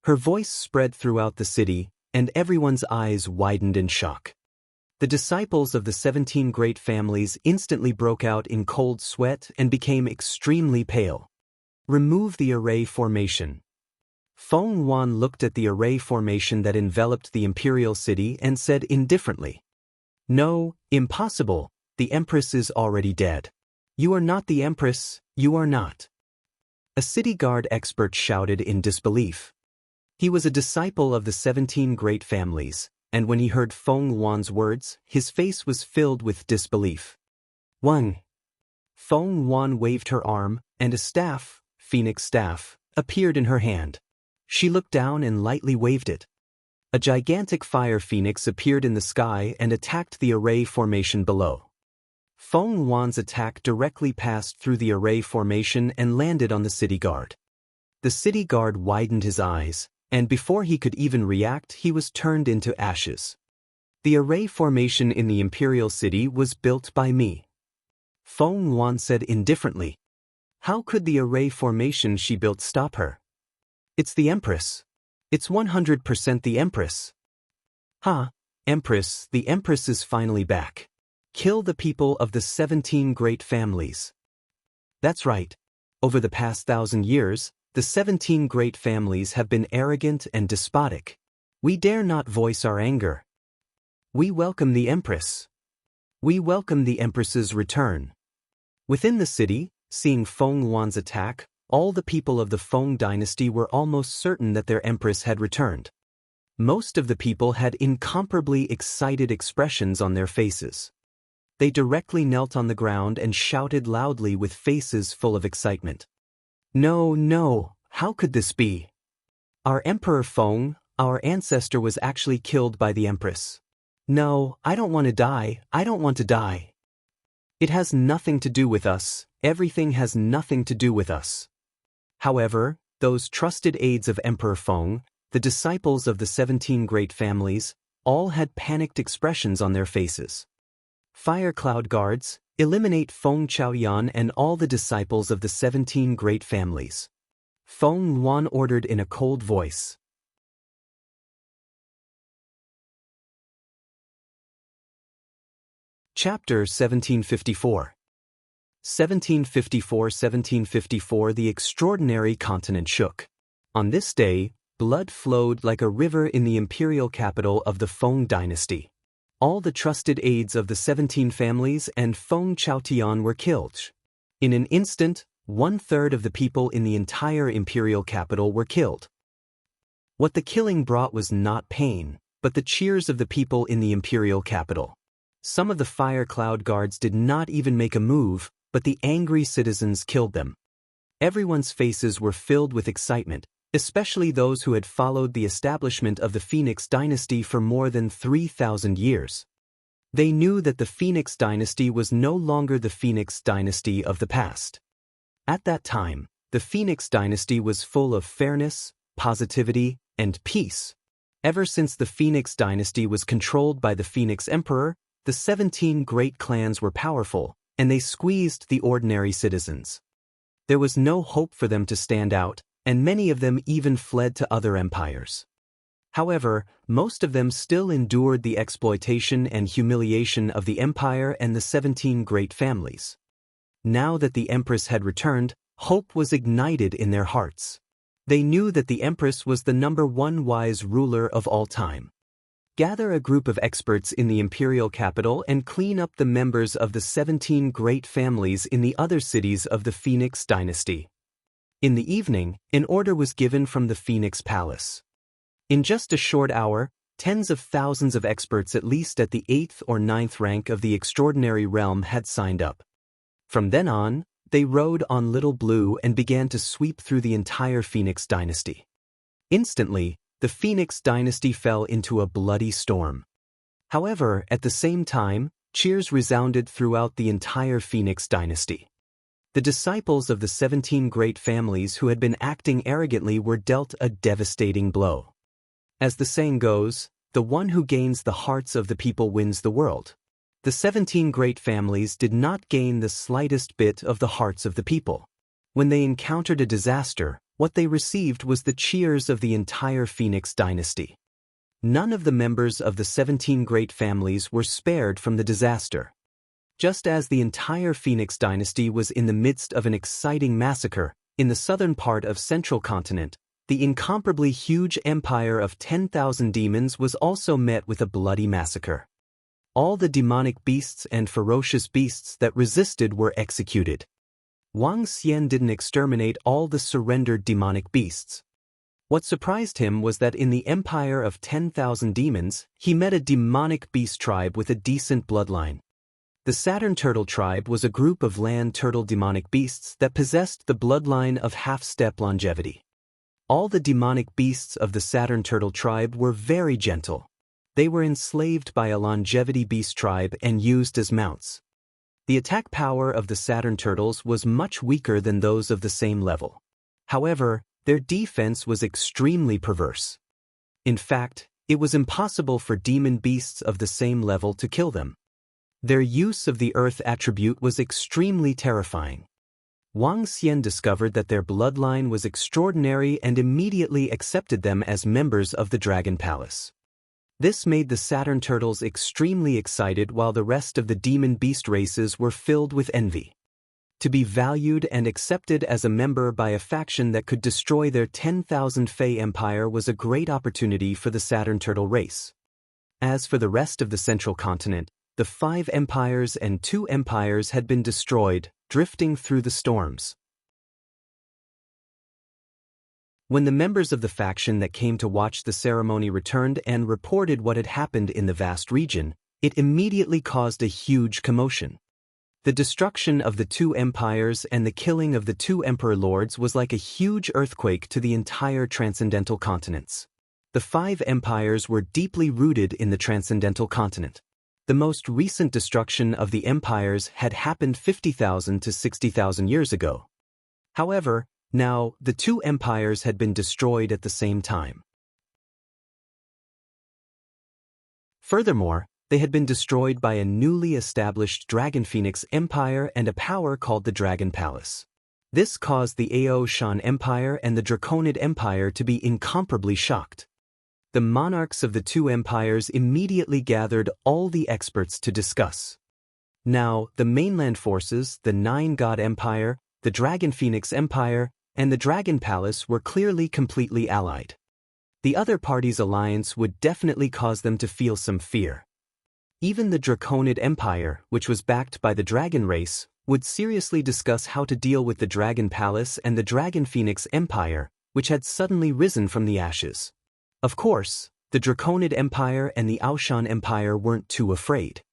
Her voice spread throughout the city, and everyone's eyes widened in shock. The disciples of the 17 great families instantly broke out in cold sweat and became extremely pale. Remove the array formation. Feng Yuan looked at the array formation that enveloped the imperial city and said indifferently, "No, impossible, the Empress is already dead. You are not the Empress, you are not." A city guard expert shouted in disbelief. He was a disciple of the 17 great families, and when he heard Feng Yuan's words, his face was filled with disbelief. "One." Feng Yuan waved her arm, and a staff, phoenix staff, appeared in her hand. She looked down and lightly waved it. A gigantic fire phoenix appeared in the sky and attacked the array formation below. Feng Yuan's attack directly passed through the array formation and landed on the city guard. The city guard widened his eyes, and before he could even react, he was turned into ashes. "The array formation in the imperial city was built by me," Feng Yuan said indifferently. "How could the array formation she built stop her? It's the Empress. It's 100% the Empress." "Ha, Empress, the Empress is finally back. Kill the people of the 17 great families." That's right. Over the past 1,000 years, the 17 great families have been arrogant and despotic. We dare not voice our anger. We welcome the Empress. We welcome the Empress's return. Within the city, seeing Feng Yuan's attack, all the people of the Feng dynasty were almost certain that their Empress had returned. Most of the people had incomparably excited expressions on their faces. They directly knelt on the ground and shouted loudly with faces full of excitement. "No, no, how could this be? Our Emperor Feng, our ancestor, was actually killed by the Empress. No, I don't want to die, I don't want to die. It has nothing to do with us, everything has nothing to do with us." However, those trusted aides of Emperor Feng, the disciples of the 17 great families, all had panicked expressions on their faces. "Fire Cloud Guards, eliminate Feng Chaoyan and all the disciples of the 17 great families," Feng Yuan ordered in a cold voice. Chapter 1754. 1754. The extraordinary continent shook. On this day, blood flowed like a river in the imperial capital of the Feng dynasty. All the trusted aides of the 17 families and Feng Chaotian were killed. In an instant, 1/3 of the people in the entire imperial capital were killed. What the killing brought was not pain, but the cheers of the people in the imperial capital. Some of the fire cloud guards did not even make a move, but the angry citizens killed them. Everyone's faces were filled with excitement, especially those who had followed the establishment of the Phoenix dynasty for more than 3,000 years. They knew that the Phoenix dynasty was no longer the Phoenix dynasty of the past. At that time, the Phoenix dynasty was full of fairness, positivity, and peace. Ever since the Phoenix dynasty was controlled by the Phoenix Emperor, the 17 great clans were powerful, and they squeezed the ordinary citizens. There was no hope for them to stand out, and many of them even fled to other empires. However, most of them still endured the exploitation and humiliation of the empire and the 17 great families. Now that the Empress had returned, hope was ignited in their hearts. They knew that the Empress was the #1 wise ruler of all time. Gather a group of experts in the imperial capital and clean up the members of the 17 great families in the other cities of the Phoenix dynasty. In the evening, an order was given from the Phoenix Palace. In just a short hour, tens of thousands of experts at least at the 8th or 9th rank of the extraordinary realm had signed up. From then on, they rode on Little Blue and began to sweep through the entire Phoenix dynasty. Instantly, the Phoenix dynasty fell into a bloody storm. However, at the same time, cheers resounded throughout the entire Phoenix dynasty. The disciples of the 17 great families who had been acting arrogantly were dealt a devastating blow. As the saying goes, the one who gains the hearts of the people wins the world. The 17 great families did not gain the slightest bit of the hearts of the people. When they encountered a disaster, what they received was the cheers of the entire Phoenix dynasty. None of the members of the 17 great families were spared from the disaster. Just as the entire Phoenix dynasty was in the midst of an exciting massacre, in the southern part of Central Continent, the incomparably huge empire of 10,000 demons was also met with a bloody massacre. All the demonic beasts and ferocious beasts that resisted were executed. Wang Xian didn't exterminate all the surrendered demonic beasts. What surprised him was that in the empire of 10,000 demons, he met a demonic beast tribe with a decent bloodline. The Saturn turtle tribe was a group of land turtle demonic beasts that possessed the bloodline of half-step longevity. All the demonic beasts of the Saturn turtle tribe were very gentle. They were enslaved by a longevity beast tribe and used as mounts. The attack power of the Saturn turtles was much weaker than those of the same level. However, their defense was extremely perverse. In fact, it was impossible for demon beasts of the same level to kill them. Their use of the earth attribute was extremely terrifying. Wang Xian discovered that their bloodline was extraordinary and immediately accepted them as members of the Dragon Palace. This made the Saturn turtles extremely excited while the rest of the demon beast races were filled with envy. To be valued and accepted as a member by a faction that could destroy their 10,000 Fey Empire was a great opportunity for the Saturn turtle race. As for the rest of the central continent, the 5 empires and 2 empires had been destroyed, drifting through the storms. When the members of the faction that came to watch the ceremony returned and reported what had happened in the vast region, it immediately caused a huge commotion. The destruction of the 2 empires and the killing of the 2 emperor lords was like a huge earthquake to the entire transcendental continents. The 5 empires were deeply rooted in the transcendental continent. The most recent destruction of the empires had happened 50,000 to 60,000 years ago. However, now, the 2 empires had been destroyed at the same time. Furthermore, they had been destroyed by a newly established Dragon Phoenix Empire and a power called the Dragon Palace. This caused the Ao Shan Empire and the Draconid Empire to be incomparably shocked. The monarchs of the 2 empires immediately gathered all the experts to discuss. Now, the mainland forces, the 9-God Empire, the Dragon Phoenix Empire, and the Dragon Palace were clearly completely allied. The other party's alliance would definitely cause them to feel some fear. Even the Draconid Empire, which was backed by the Dragon race, would seriously discuss how to deal with the Dragon Palace and the Dragon Phoenix Empire, which had suddenly risen from the ashes. Of course, the Draconid Empire and the Aoshan Empire weren't too afraid.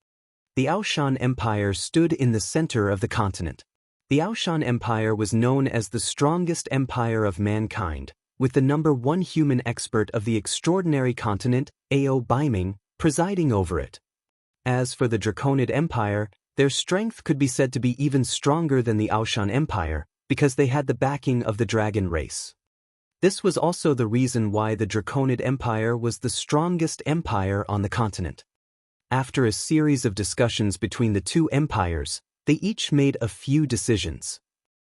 The Aoshan Empire stood in the center of the continent. The Aoshan Empire was known as the strongest empire of mankind, with the #1 human expert of the extraordinary continent, Ao Baiming, presiding over it. As for the Draconid Empire, their strength could be said to be even stronger than the Aoshan Empire, because they had the backing of the Dragon race. This was also the reason why the Draconid Empire was the strongest empire on the continent. After a series of discussions between the 2 empires, they each made a few decisions.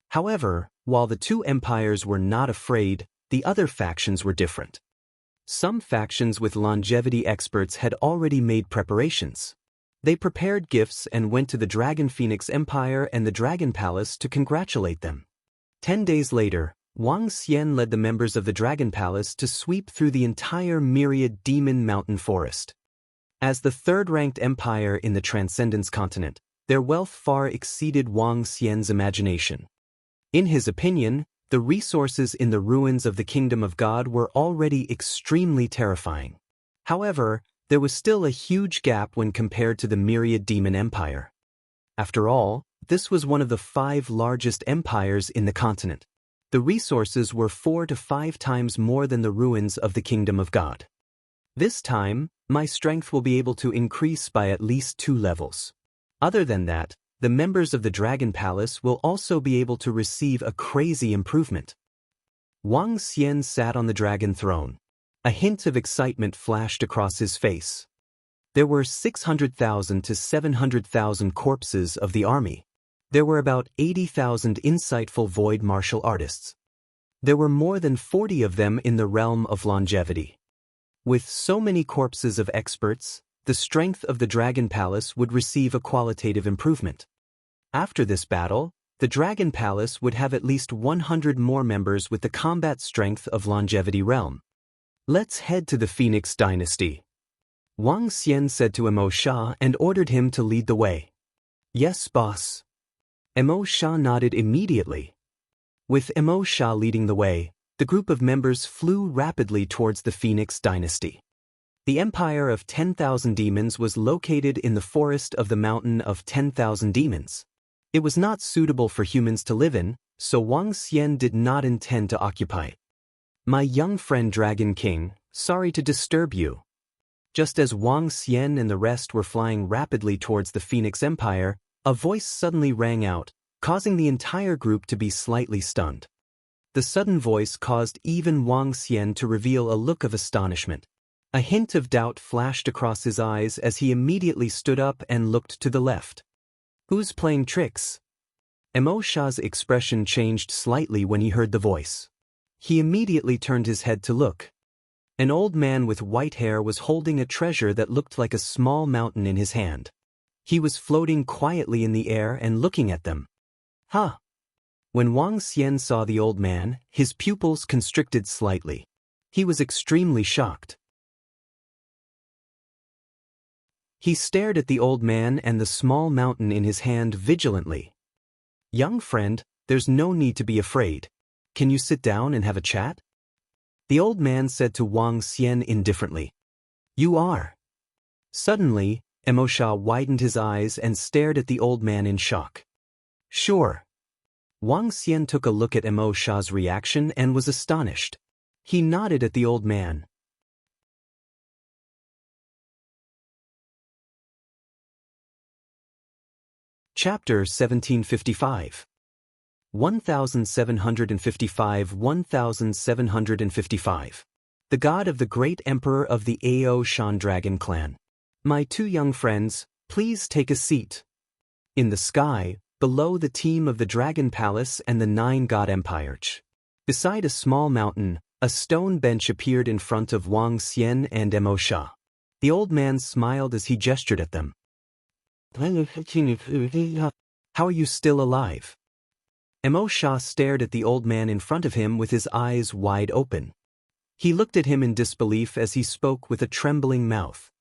However, while the 2 empires were not afraid, the other factions were different. Some factions with longevity experts had already made preparations. They prepared gifts and went to the Dragon Phoenix Empire and the Dragon Palace to congratulate them. 10 days later, Wang Xian led the members of the Dragon Palace to sweep through the entire myriad demon mountain forest. As the 3rd-ranked empire in the Transcendence continent, their wealth far exceeded Wang Xian's imagination. In his opinion, the resources in the ruins of the Kingdom of God were already extremely terrifying. However, there was still a huge gap when compared to the myriad demon empire. After all, this was one of the 5 largest empires in the continent. The resources were 4 to 5 times more than the ruins of the Kingdom of God. This time, my strength will be able to increase by at least 2 levels. Other than that, the members of the Dragon Palace will also be able to receive a crazy improvement. Wang Xian sat on the dragon throne. A hint of excitement flashed across his face. There were 600,000 to 700,000 corpses of the army. There were about 80,000 insightful void martial artists. There were more than 40 of them in the realm of longevity. With so many corpses of experts, the strength of the Dragon Palace would receive a qualitative improvement. After this battle, The Dragon Palace would have at least 100 more members with the combat strength of Longevity Realm. Let's head to the Phoenix Dynasty. Wang Xian said to Emo Sha and ordered him to lead the way. Yes, boss. Emo Sha nodded immediately. With Emo Sha leading the way, the group of members flew rapidly towards the Phoenix Dynasty. The Empire of 10,000 Demons was located in the forest of the Mountain of 10,000 Demons. It was not suitable for humans to live in, so Wang Xian did not intend to occupy it. My young friend Dragon King, sorry to disturb you. Just as Wang Xian and the rest were flying rapidly towards the Phoenix Empire, a voice suddenly rang out, causing the entire group to be slightly stunned. The sudden voice caused even Wang Xian to reveal a look of astonishment. A hint of doubt flashed across his eyes as he immediately stood up and looked to the left. Who's playing tricks? Emo Sha's expression changed slightly when he heard the voice. He immediately turned his head to look. An old man with white hair was holding a treasure that looked like a small mountain in his hand. He was floating quietly in the air and looking at them. Huh! When Wang Xian saw the old man, his pupils constricted slightly. He was extremely shocked. He stared at the old man and the small mountain in his hand vigilantly. Young friend, there's no need to be afraid. Can you sit down and have a chat? The old man said to Wang Xian indifferently. You are. Suddenly, Emo Sha widened his eyes and stared at the old man in shock. Sure. Wang Xian took a look at Emo Sha's reaction and was astonished. He nodded at the old man. Chapter 1755. 1755. The God of the Great Emperor of the Ao Shan Dragon Clan. My two young friends, please take a seat. In the sky, below the team of the Dragon Palace and the 9 God Empires. Beside a small mountain, a stone bench appeared in front of Wang Xian and Emo Sha. The old man smiled as he gestured at them. How are you still alive? Emo Sha stared at the old man in front of him with his eyes wide open. He looked at him in disbelief as he spoke with a trembling mouth.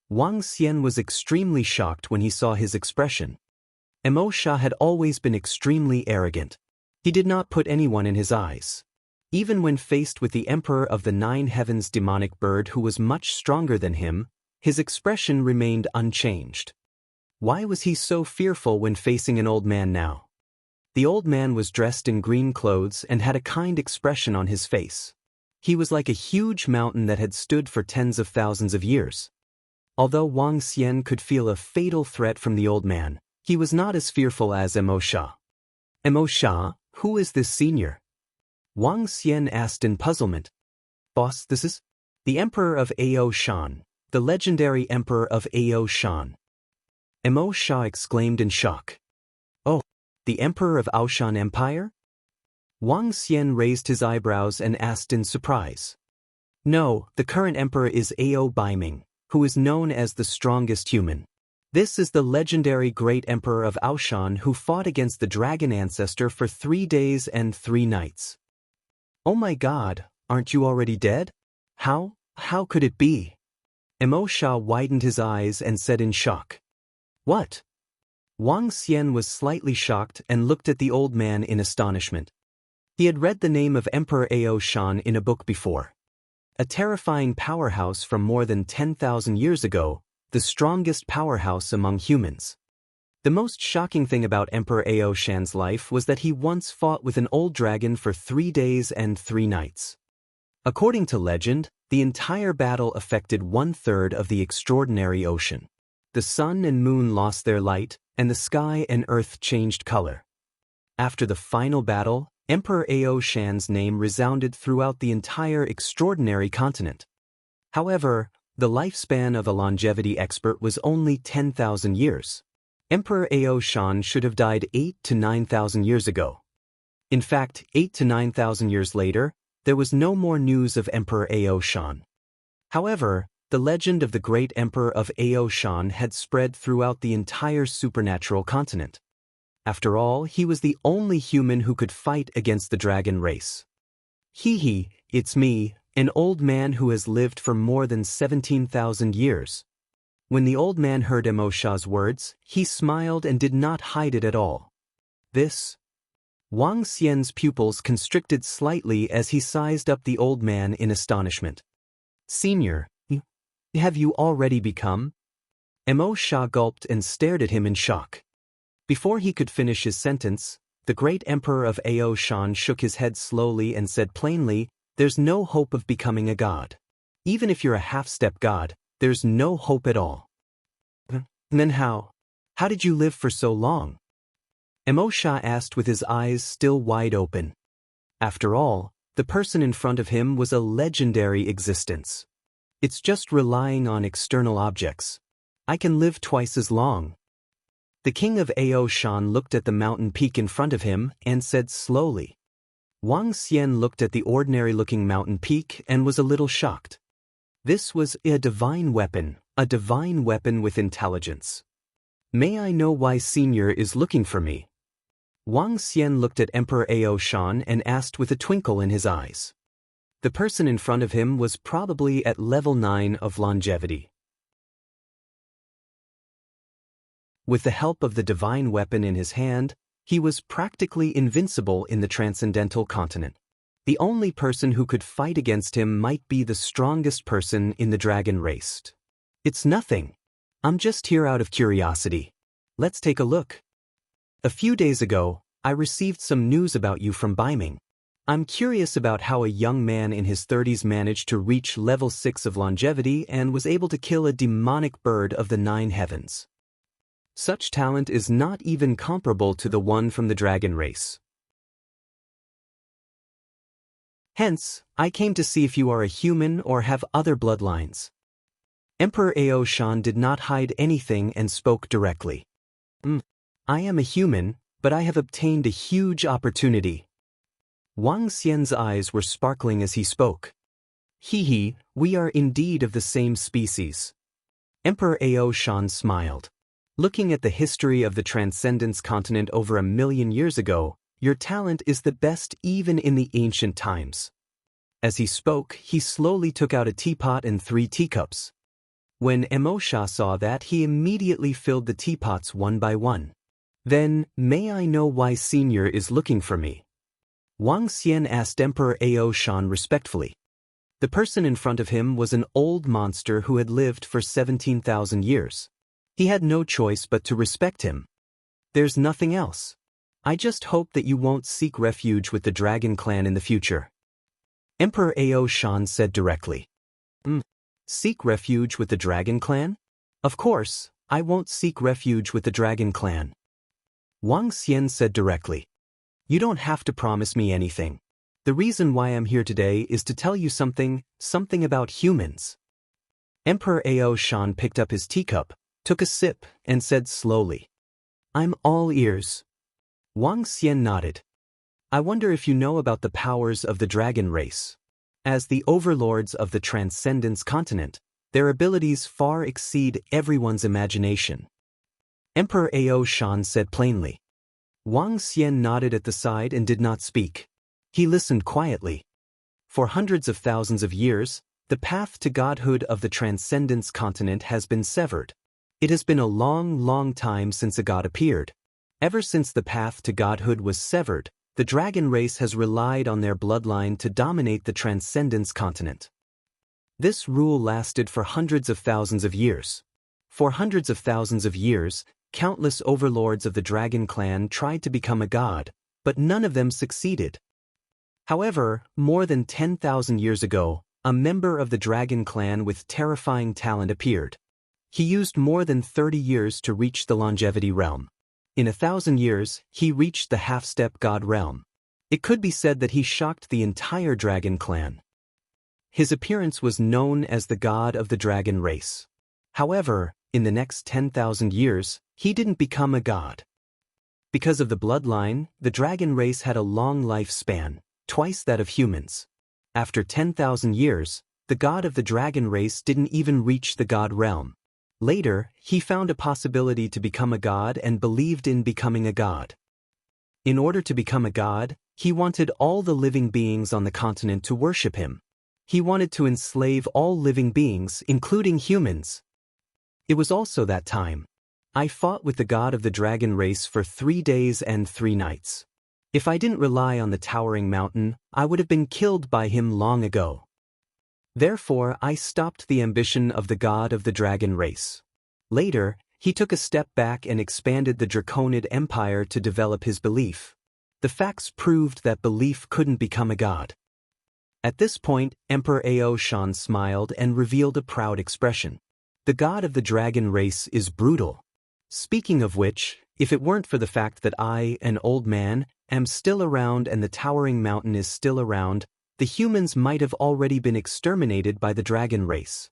Wang Xian was extremely shocked when he saw his expression. Emo Sha had always been extremely arrogant. He did not put anyone in his eyes. Even when faced with the Emperor of the 9 Heavens demonic bird who was much stronger than him, his expression remained unchanged. Why was he so fearful when facing an old man now? The old man was dressed in green clothes and had a kind expression on his face. He was like a huge mountain that had stood for tens of thousands of years. Although Wang Xian could feel a fatal threat from the old man, he was not as fearful as Emo Sha. Emo Sha, who is this senior? Wang Xian asked in puzzlement. Boss, this is the Emperor of Ao Shan, the legendary Emperor of Ao Shan. Emo Sha exclaimed in shock. Oh, the Emperor of Aoshan Empire? Wang Xian raised his eyebrows and asked in surprise. No, the current emperor is Ao Baiming, who is known as the strongest human. This is the legendary great emperor of Aoshan who fought against the dragon ancestor for 3 days and 3 nights. Oh my God, aren't you already dead? How could it be? Emo Sha widened his eyes and said in shock. What? Wang Xian was slightly shocked and looked at the old man in astonishment. He had read the name of Emperor Ao Shan in a book before. A terrifying powerhouse from more than 10,000 years ago, the strongest powerhouse among humans. The most shocking thing about Emperor Ao Shan's life was that he once fought with an old dragon for 3 days and 3 nights. According to legend, the entire battle affected 1/3 of the extraordinary ocean. The sun and moon lost their light, and the sky and earth changed color. After the final battle, Emperor Ao Shan's name resounded throughout the entire extraordinary continent. However, the lifespan of a longevity expert was only 10,000 years. Emperor Ao Shan should have died 8 to 9,000 years ago. In fact, 8 to 9,000 years later, there was no more news of Emperor Ao Shan. However, the legend of the great emperor of Ao Shan had spread throughout the entire supernatural continent. After all, he was the only human who could fight against the dragon race. Hee, it's me, an old man who has lived for more than 17,000 years. When the old man heard Emosha's words, he smiled and did not hide it at all. This? Wang Xian's pupils constricted slightly as he sized up the old man in astonishment. Senior, have you already become? Emosha gulped and stared at him in shock. Before he could finish his sentence, the great emperor of Ao Shan shook his head slowly and said plainly, "There's no hope of becoming a god. Even if you're a half-step god, there's no hope at all." Then how? How did you live for so long? Emosha asked with his eyes still wide open. After all, the person in front of him was a legendary existence. It's just relying on external objects. I can live twice as long. The king of Ao Shan looked at the mountain peak in front of him and said slowly. Wang Xian looked at the ordinary-looking mountain peak and was a little shocked. This was a divine weapon with intelligence. May I know why Senior is looking for me? Wang Xian looked at Emperor Ao Shan and asked with a twinkle in his eyes. The person in front of him was probably at level 9 of longevity. With the help of the divine weapon in his hand, he was practically invincible in the transcendental continent. The only person who could fight against him might be the strongest person in the dragon race. It's nothing. I'm just here out of curiosity. Let's take a look. A few days ago, I received some news about you from Baiming. I'm curious about how a young man in his 30s managed to reach level 6 of longevity and was able to kill a demonic bird of the 9 heavens. Such talent is not even comparable to the one from the dragon race. Hence, I came to see if you are a human or have other bloodlines. Emperor Ao Shan did not hide anything and spoke directly. I am a human, but I have obtained a huge opportunity. Wang Xian's eyes were sparkling as he spoke. We are indeed of the same species. Emperor Ao Shan smiled. Looking at the history of the Transcendence continent over 1,000,000 years ago, your talent is the best even in the ancient times. As he spoke, he slowly took out a teapot and 3 teacups. When Emosha saw that, he immediately filled the teapots one by one. Then, may I know why Senior is looking for me? Wang Xian asked Emperor Ao Shan respectfully. The person in front of him was an old monster who had lived for 17,000 years. He had no choice but to respect him. There's nothing else. I just hope that you won't seek refuge with the Dragon Clan in the future. Emperor Ao Shan said directly. Seek refuge with the Dragon Clan? Of course, I won't seek refuge with the Dragon Clan. Wang Xian said directly. You don't have to promise me anything. The reason why I'm here today is to tell you something about humans. Emperor Ao Shan picked up his teacup, took a sip, and said slowly. I'm all ears. Wang Xian nodded. I wonder if you know about the powers of the dragon race. As the overlords of the Transcendence continent, their abilities far exceed everyone's imagination. Emperor Ao Shan said plainly. Wang Xian nodded at the side and did not speak. He listened quietly. For hundreds of thousands of years, the path to godhood of the Transcendence continent has been severed. It has been a long time since a god appeared. Ever since the path to godhood was severed, the dragon race has relied on their bloodline to dominate the Transcendence continent. This rule lasted for hundreds of thousands of years. For hundreds of thousands of years, countless overlords of the Dragon Clan tried to become a god, but none of them succeeded. However, more than 10,000 years ago, a member of the Dragon Clan with terrifying talent appeared. He used more than 30 years to reach the longevity realm. In 1,000 years, he reached the half-step god realm. It could be said that he shocked the entire Dragon Clan. His appearance was known as the god of the dragon race. However, in the next 10,000 years, he didn't become a god. Because of the bloodline, the dragon race had a long lifespan, twice that of humans. After 10,000 years, the god of the dragon race didn't even reach the god realm. Later, he found a possibility to become a god and believed in becoming a god. In order to become a god, he wanted all the living beings on the continent to worship him. He wanted to enslave all living beings, including humans. It was also that time. I fought with the god of the dragon race for 3 days and 3 nights. If I didn't rely on the towering mountain, I would have been killed by him long ago. Therefore, I stopped the ambition of the god of the dragon race. Later, he took a step back and expanded the Draconid Empire to develop his belief. The facts proved that belief couldn't become a god. At this point, Emperor Aoshan smiled and revealed a proud expression. The god of the dragon race is brutal. Speaking of which, if it weren't for the fact that I, an old man, am still around and the towering mountain is still around, the humans might have already been exterminated by the dragon race.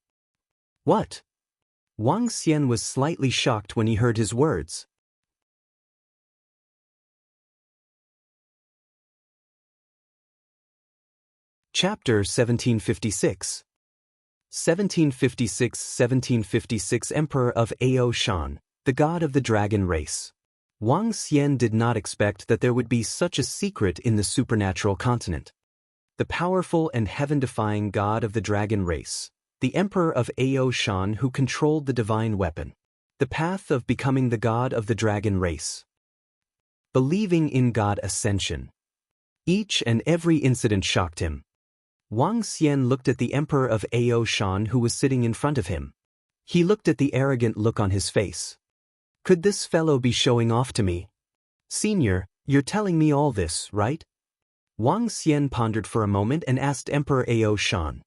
What? Wang Xian was slightly shocked when he heard his words. Chapter 1756. 1756 Emperor of Aoshan, the god of the dragon race. Wang Xian did not expect that there would be such a secret in the supernatural continent. The powerful and heaven-defying god of the dragon race, the Emperor of Aoshan who controlled the divine weapon. The path of becoming the god of the dragon race. Believing in God ascension. Each and every incident shocked him. Wang Xian looked at the Emperor of Aoshan who was sitting in front of him. He looked at the arrogant look on his face. Could this fellow be showing off to me? Senior, you're telling me all this, right? Wang Xian pondered for a moment and asked Emperor Aoshan.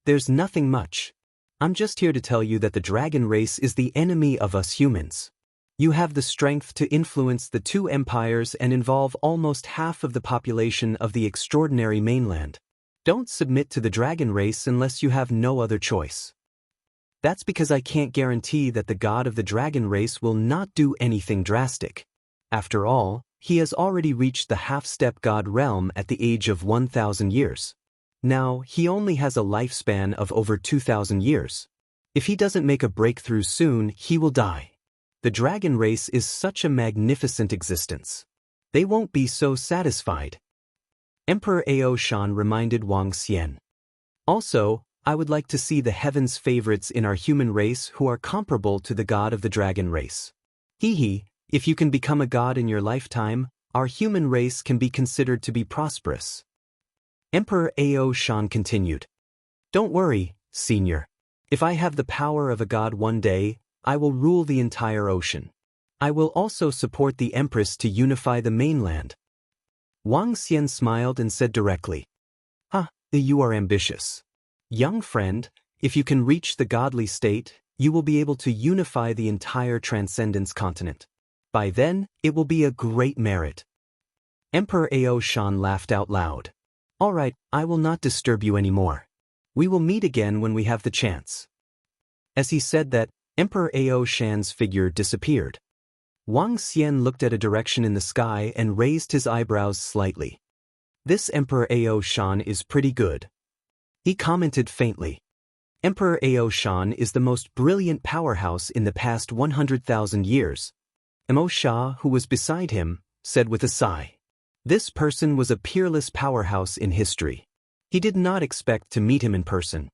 There's nothing much. I'm just here to tell you that the dragon race is the enemy of us humans. You have the strength to influence the 2 empires and involve almost half of the population of the extraordinary mainland. Don't submit to the dragon race unless you have no other choice. That's because I can't guarantee that the god of the dragon race will not do anything drastic. After all, he has already reached the half-step god realm at the age of 1,000 years. Now, he only has a lifespan of over 2,000 years. If he doesn't make a breakthrough soon, he will die. The dragon race is such a magnificent existence. They won't be so satisfied. Emperor Aoshan reminded Wang Xian. Also, I would like to see the heavens' favorites in our human race who are comparable to the god of the dragon race. If you can become a god in your lifetime, our human race can be considered to be prosperous. Emperor Aoshan continued. Don't worry, senior. If I have the power of a god one day, I will rule the entire ocean. I will also support the empress to unify the mainland. Wang Xian smiled and said directly. You are ambitious. Young friend, if you can reach the godly state, you will be able to unify the entire Transcendence continent. By then, it will be a great merit. Emperor Aoshan laughed out loud. All right, I will not disturb you anymore. We will meet again when we have the chance. As he said that, Emperor Aoshan's figure disappeared. Wang Xian looked at a direction in the sky and raised his eyebrows slightly. This Emperor Aoshan is pretty good. He commented faintly. Emperor Aoshan is the most brilliant powerhouse in the past 100,000 years. Mo Sha, who was beside him, said with a sigh. This person was a peerless powerhouse in history. He did not expect to meet him in person.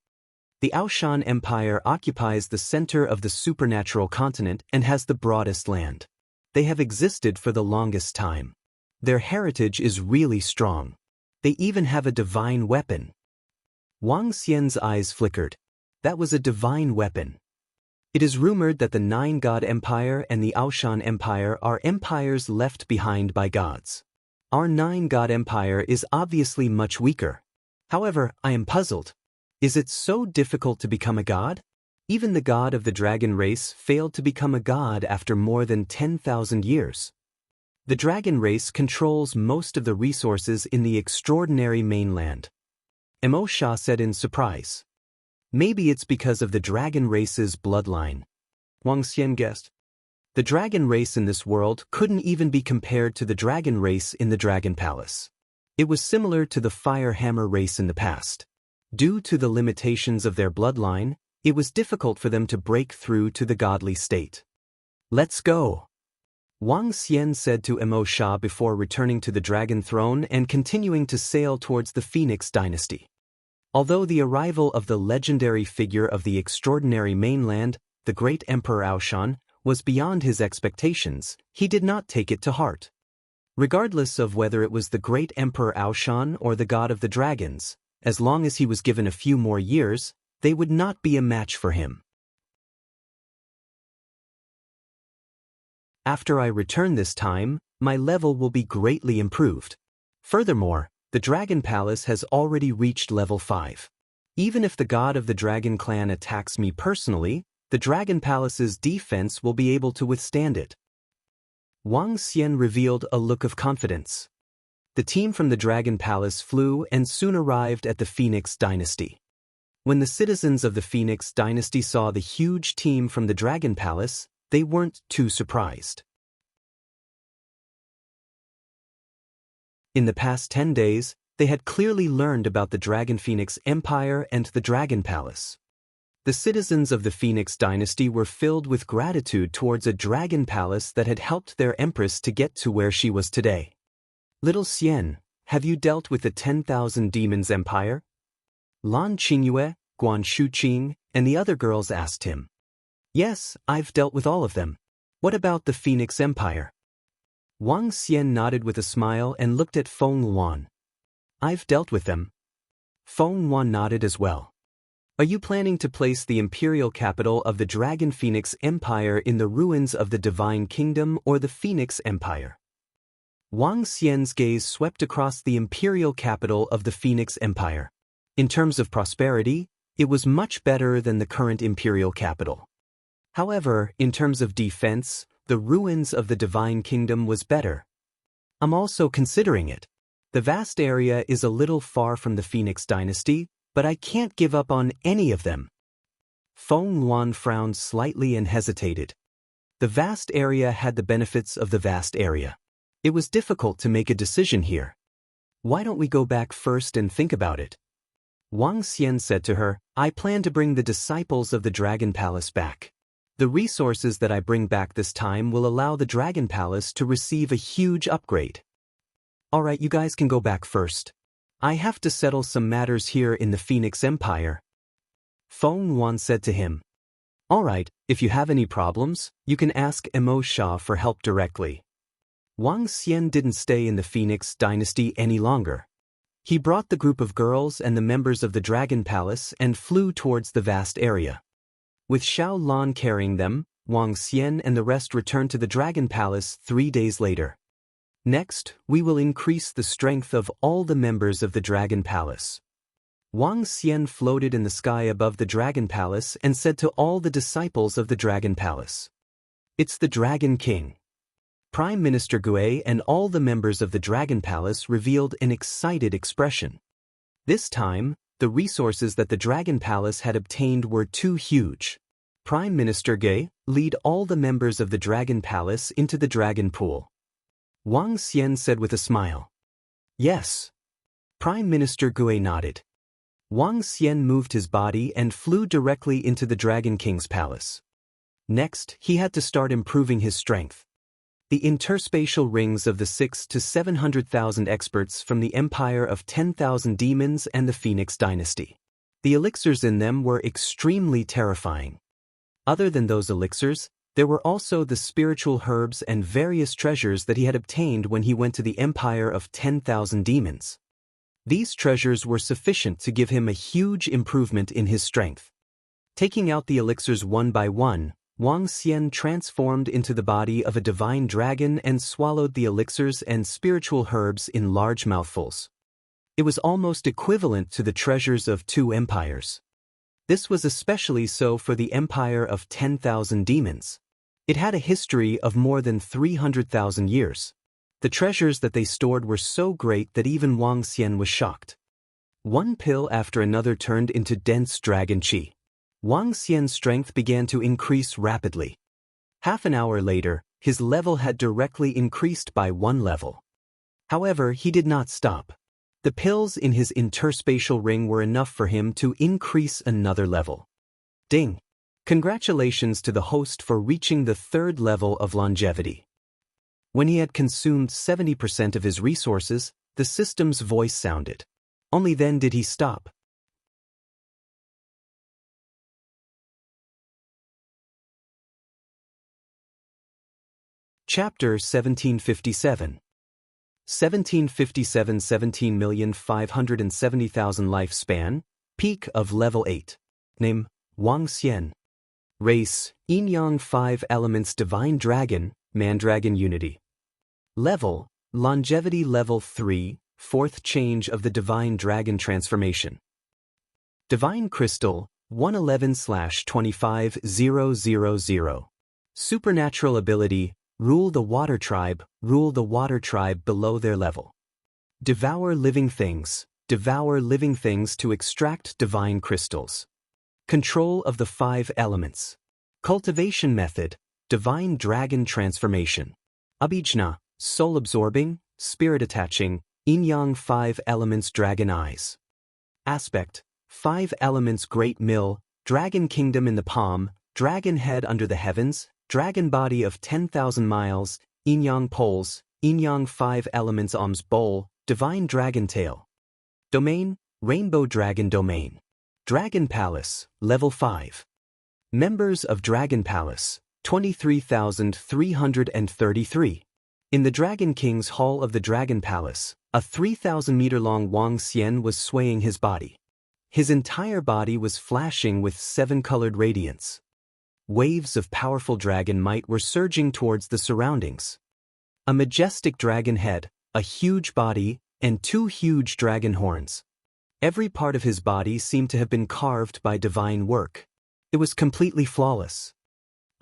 The Aoshan Empire occupies the center of the supernatural continent and has the broadest land. They have existed for the longest time. Their heritage is really strong. They even have a divine weapon. Wang Xian's eyes flickered. That was a divine weapon. It is rumored that the 9-god empire and the Aoshan Empire are empires left behind by gods. Our 9-god empire is obviously much weaker. However, I am puzzled. Is it so difficult to become a god? Even the god of the dragon race failed to become a god after more than 10,000 years. The dragon race controls most of the resources in the extraordinary mainland. Mo Sha said in surprise. Maybe it's because of the dragon race's bloodline. Wang Xian guessed. The dragon race in this world couldn't even be compared to the dragon race in the Dragon Palace. It was similar to the Fire Hammer race in the past. Due to the limitations of their bloodline, It was difficult for them to break through to the godly state. Let's go, Wang Xian said to Mo Sha before returning to the dragon throne and continuing to sail towards the Phoenix dynasty. Although the arrival of the legendary figure of the extraordinary mainland, the great Emperor Aoshan, was beyond his expectations, he did not take it to heart. Regardless of whether it was the great Emperor Aoshan or the god of the dragons, as long as he was given a few more years, they would not be a match for him. After I return this time, my level will be greatly improved. Furthermore, the Dragon Palace has already reached level 5. Even if the god of the Dragon Clan attacks me personally, the Dragon Palace's defense will be able to withstand it. Wang Xian revealed a look of confidence. The team from the Dragon Palace flew and soon arrived at the Phoenix dynasty. When the citizens of the Phoenix dynasty saw the huge team from the Dragon Palace, they weren't too surprised. In the past 10 days, they had clearly learned about the Dragon Phoenix Empire and the Dragon Palace. The citizens of the Phoenix dynasty were filled with gratitude towards a dragon palace that had helped their empress to get to where she was today. Little Xian, have you dealt with the 10,000 Demons Empire? Lan Qingyue, Guan Shuqing, and the other girls asked him. Yes, I've dealt with all of them. What about the Phoenix Empire? Wang Xian nodded with a smile and looked at Feng Luan. I've dealt with them. Feng Luan nodded as well. Are you planning to place the imperial capital of the Dragon Phoenix Empire in the ruins of the Divine Kingdom or the Phoenix Empire? Wang Xian's gaze swept across the imperial capital of the Phoenix Empire. In terms of prosperity, it was much better than the current imperial capital. However, in terms of defense, the ruins of the Divine Kingdom was better. I'm also considering it. The vast area is a little far from the Phoenix dynasty, but I can't give up on any of them. Feng Luan frowned slightly and hesitated. The vast area had the benefits of the vast area. It was difficult to make a decision here. Why don't we go back first and think about it? Wang Xian said to her, I plan to bring the disciples of the Dragon Palace back. The resources that I bring back this time will allow the Dragon Palace to receive a huge upgrade. Alright, you guys can go back first. I have to settle some matters here in the Phoenix Empire. Feng Luan said to him. Alright, if you have any problems, you can ask Mo Sha for help directly. Wang Xian didn't stay in the Phoenix dynasty any longer. He brought the group of girls and the members of the Dragon Palace and flew towards the vast area. With Xiao Lan carrying them, Wang Xian and the rest returned to the Dragon Palace 3 days later. Next, we will increase the strength of all the members of the Dragon Palace. Wang Xian floated in the sky above the Dragon Palace and said to all the disciples of the Dragon Palace. It's the Dragon King. Prime Minister Gue and all the members of the Dragon Palace revealed an excited expression. This time, the resources that the Dragon Palace had obtained were too huge. Prime Minister Gue, lead all the members of the Dragon Palace into the Dragon Pool. Wang Xian said with a smile. Yes. Prime Minister Gue nodded. Wang Xian moved his body and flew directly into the Dragon King's palace. Next, he had to start improving his strength. The interspatial rings of the 600,000 to 700,000 experts from the Empire of 10,000 Demons and the Phoenix Dynasty. The elixirs in them were extremely terrifying. Other than those elixirs, there were also the spiritual herbs and various treasures that he had obtained when he went to the Empire of 10,000 Demons. These treasures were sufficient to give him a huge improvement in his strength. Taking out the elixirs one by one, Wang Xian transformed into the body of a divine dragon and swallowed the elixirs and spiritual herbs in large mouthfuls. It was almost equivalent to the treasures of 2 empires. This was especially so for the Empire of 10,000 Demons. It had a history of more than 300,000 years. The treasures that they stored were so great that even Wang Xian was shocked. One pill after another turned into dense dragon qi. Wang Xian's strength began to increase rapidly. Half an hour later, his level had directly increased by 1 level. However, he did not stop. The pills in his interspatial ring were enough for him to increase another level. Ding! Congratulations to the host for reaching the 3rd level of longevity. When he had consumed 70% of his resources, the system's voice sounded. Only then did he stop. Chapter 1757. 1757 17,570,000 lifespan, peak of level 8. Name, Wang Xian. Race, Yin-Yang 5 elements divine dragon, Mandragon unity. Level, longevity level 3, 4th change of the divine dragon transformation. Divine crystal, 111/25000. Supernatural ability, rule the water tribe below their level. Devour living things to extract divine crystals. Control of the 5 elements. Cultivation method, divine dragon transformation. Abhijna, soul absorbing, spirit attaching, yin-yang 5 elements dragon eyes. Aspect, 5 elements great mill, dragon kingdom in the palm, dragon head under the heavens, dragon body of 10,000 miles, yin-yang poles, yin-yang 5 elements alms bowl, divine dragon tail. Domain, rainbow dragon domain. Dragon Palace, level 5. Members of Dragon Palace, 23,333. In the Dragon King's Hall of the Dragon Palace, a 3,000-meter-long Wang Xian was swaying his body. His entire body was flashing with 7-colored radiance. Waves of powerful dragon might were surging towards the surroundings. A majestic dragon head, a huge body, and 2 huge dragon horns. Every part of his body seemed to have been carved by divine work. It was completely flawless.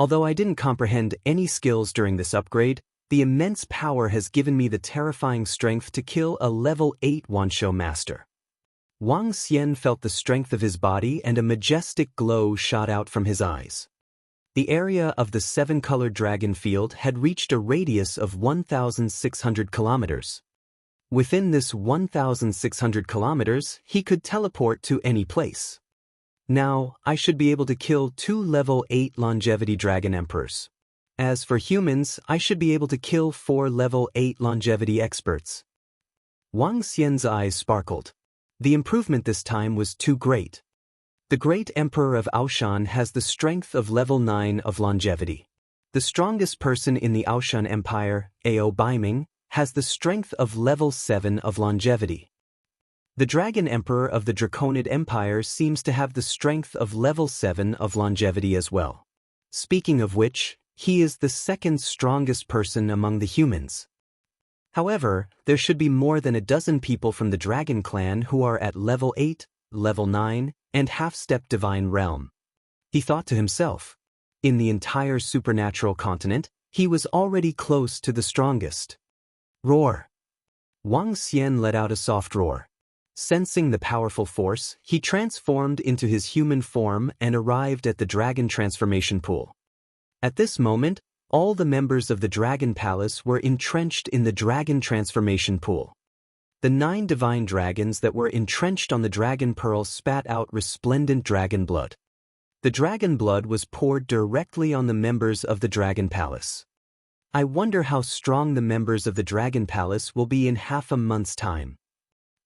Although I didn't comprehend any skills during this upgrade, the immense power has given me the terrifying strength to kill a level 8 Wansho master. Wang Xian felt the strength of his body and a majestic glow shot out from his eyes. The area of the 7-colored dragon field had reached a radius of 1,600 kilometers. Within this 1,600 kilometers, he could teleport to any place. Now, I should be able to kill 2 level 8 longevity dragon emperors. As for humans, I should be able to kill 4 level 8 longevity experts. Wang Xian's eyes sparkled. The improvement this time was too great. The great emperor of Aoshan has the strength of level 9 of longevity. The strongest person in the Aoshan Empire, Ao Baiming, has the strength of level 7 of longevity. The Dragon Emperor of the Draconid Empire seems to have the strength of level 7 of longevity as well. Speaking of which, he is the 2nd strongest person among the humans. However, there should be more than a dozen people from the Dragon Clan who are at level 8, level 9, and half-step divine realm. He thought to himself. In the entire supernatural continent, he was already close to the strongest. Roar! Wang Xian let out a soft roar. Sensing the powerful force, he transformed into his human form and arrived at the dragon transformation pool. At this moment, all the members of the Dragon Palace were entrenched in the dragon transformation pool. The 9 divine dragons that were entrenched on the dragon pearl spat out resplendent dragon blood. The dragon blood was poured directly on the members of the Dragon Palace. I wonder how strong the members of the Dragon Palace will be in half a month's time.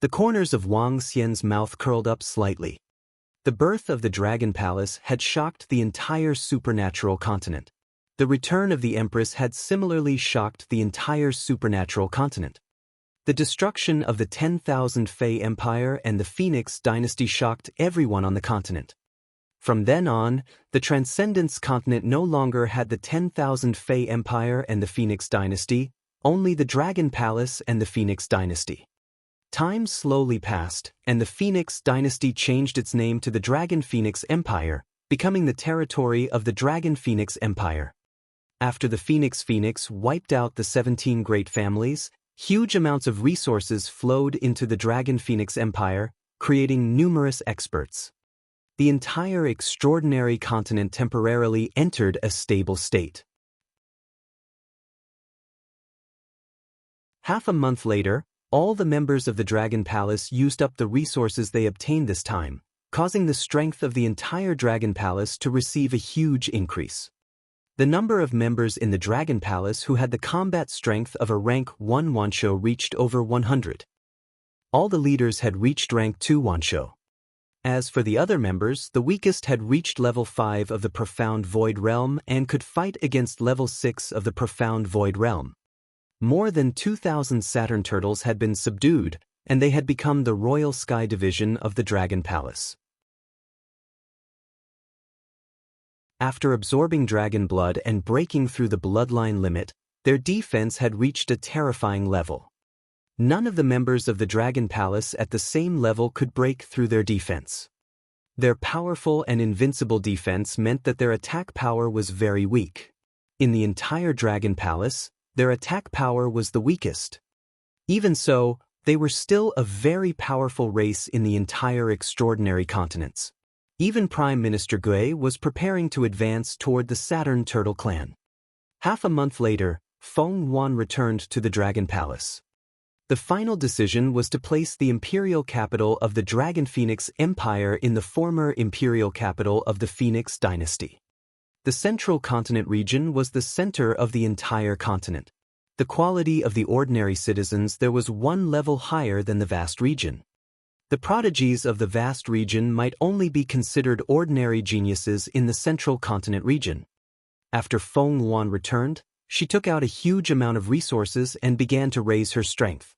The corners of Wang Xian's mouth curled up slightly. The birth of the Dragon Palace had shocked the entire supernatural continent. The return of the Empress had similarly shocked the entire supernatural continent. The destruction of the 10,000 Fey Empire and the Phoenix Dynasty shocked everyone on the continent. From then on, the Transcendence continent no longer had the 10,000 Fey Empire and the Phoenix Dynasty, only the Dragon Palace and the Phoenix Dynasty. Time slowly passed, and the Phoenix Dynasty changed its name to the Dragon Phoenix Empire, becoming the territory of the Dragon Phoenix Empire. After the Phoenix wiped out the 17 great families, huge amounts of resources flowed into the Dragon Phoenix Empire, creating numerous experts. The entire extraordinary continent temporarily entered a stable state. Half a month later, all the members of the Dragon Palace used up the resources they obtained this time, causing the strength of the entire Dragon Palace to receive a huge increase. The number of members in the Dragon Palace who had the combat strength of a rank 1 Wansho reached over 100. All the leaders had reached rank 2 Wansho. As for the other members, the weakest had reached level 5 of the Profound Void Realm and could fight against level 6 of the Profound Void Realm. More than 2,000 Saturn turtles had been subdued, and they had become the Royal Sky Division of the Dragon Palace. After absorbing dragon blood and breaking through the bloodline limit, their defense had reached a terrifying level. None of the members of the Dragon Palace at the same level could break through their defense. Their powerful and invincible defense meant that their attack power was very weak. In the entire Dragon Palace, their attack power was the weakest. Even so, they were still a very powerful race in the entire extraordinary continents. Even Prime Minister Gui was preparing to advance toward the Saturn Turtle clan. Half a month later, Feng Yuan returned to the Dragon Palace. The final decision was to place the imperial capital of the Dragon Phoenix Empire in the former imperial capital of the Phoenix Dynasty. The Central Continent region was the center of the entire continent. The quality of the ordinary citizens there was one level higher than the vast region. The prodigies of the vast region might only be considered ordinary geniuses in the Central Continent region. After Feng Yuan returned, she took out a huge amount of resources and began to raise her strength.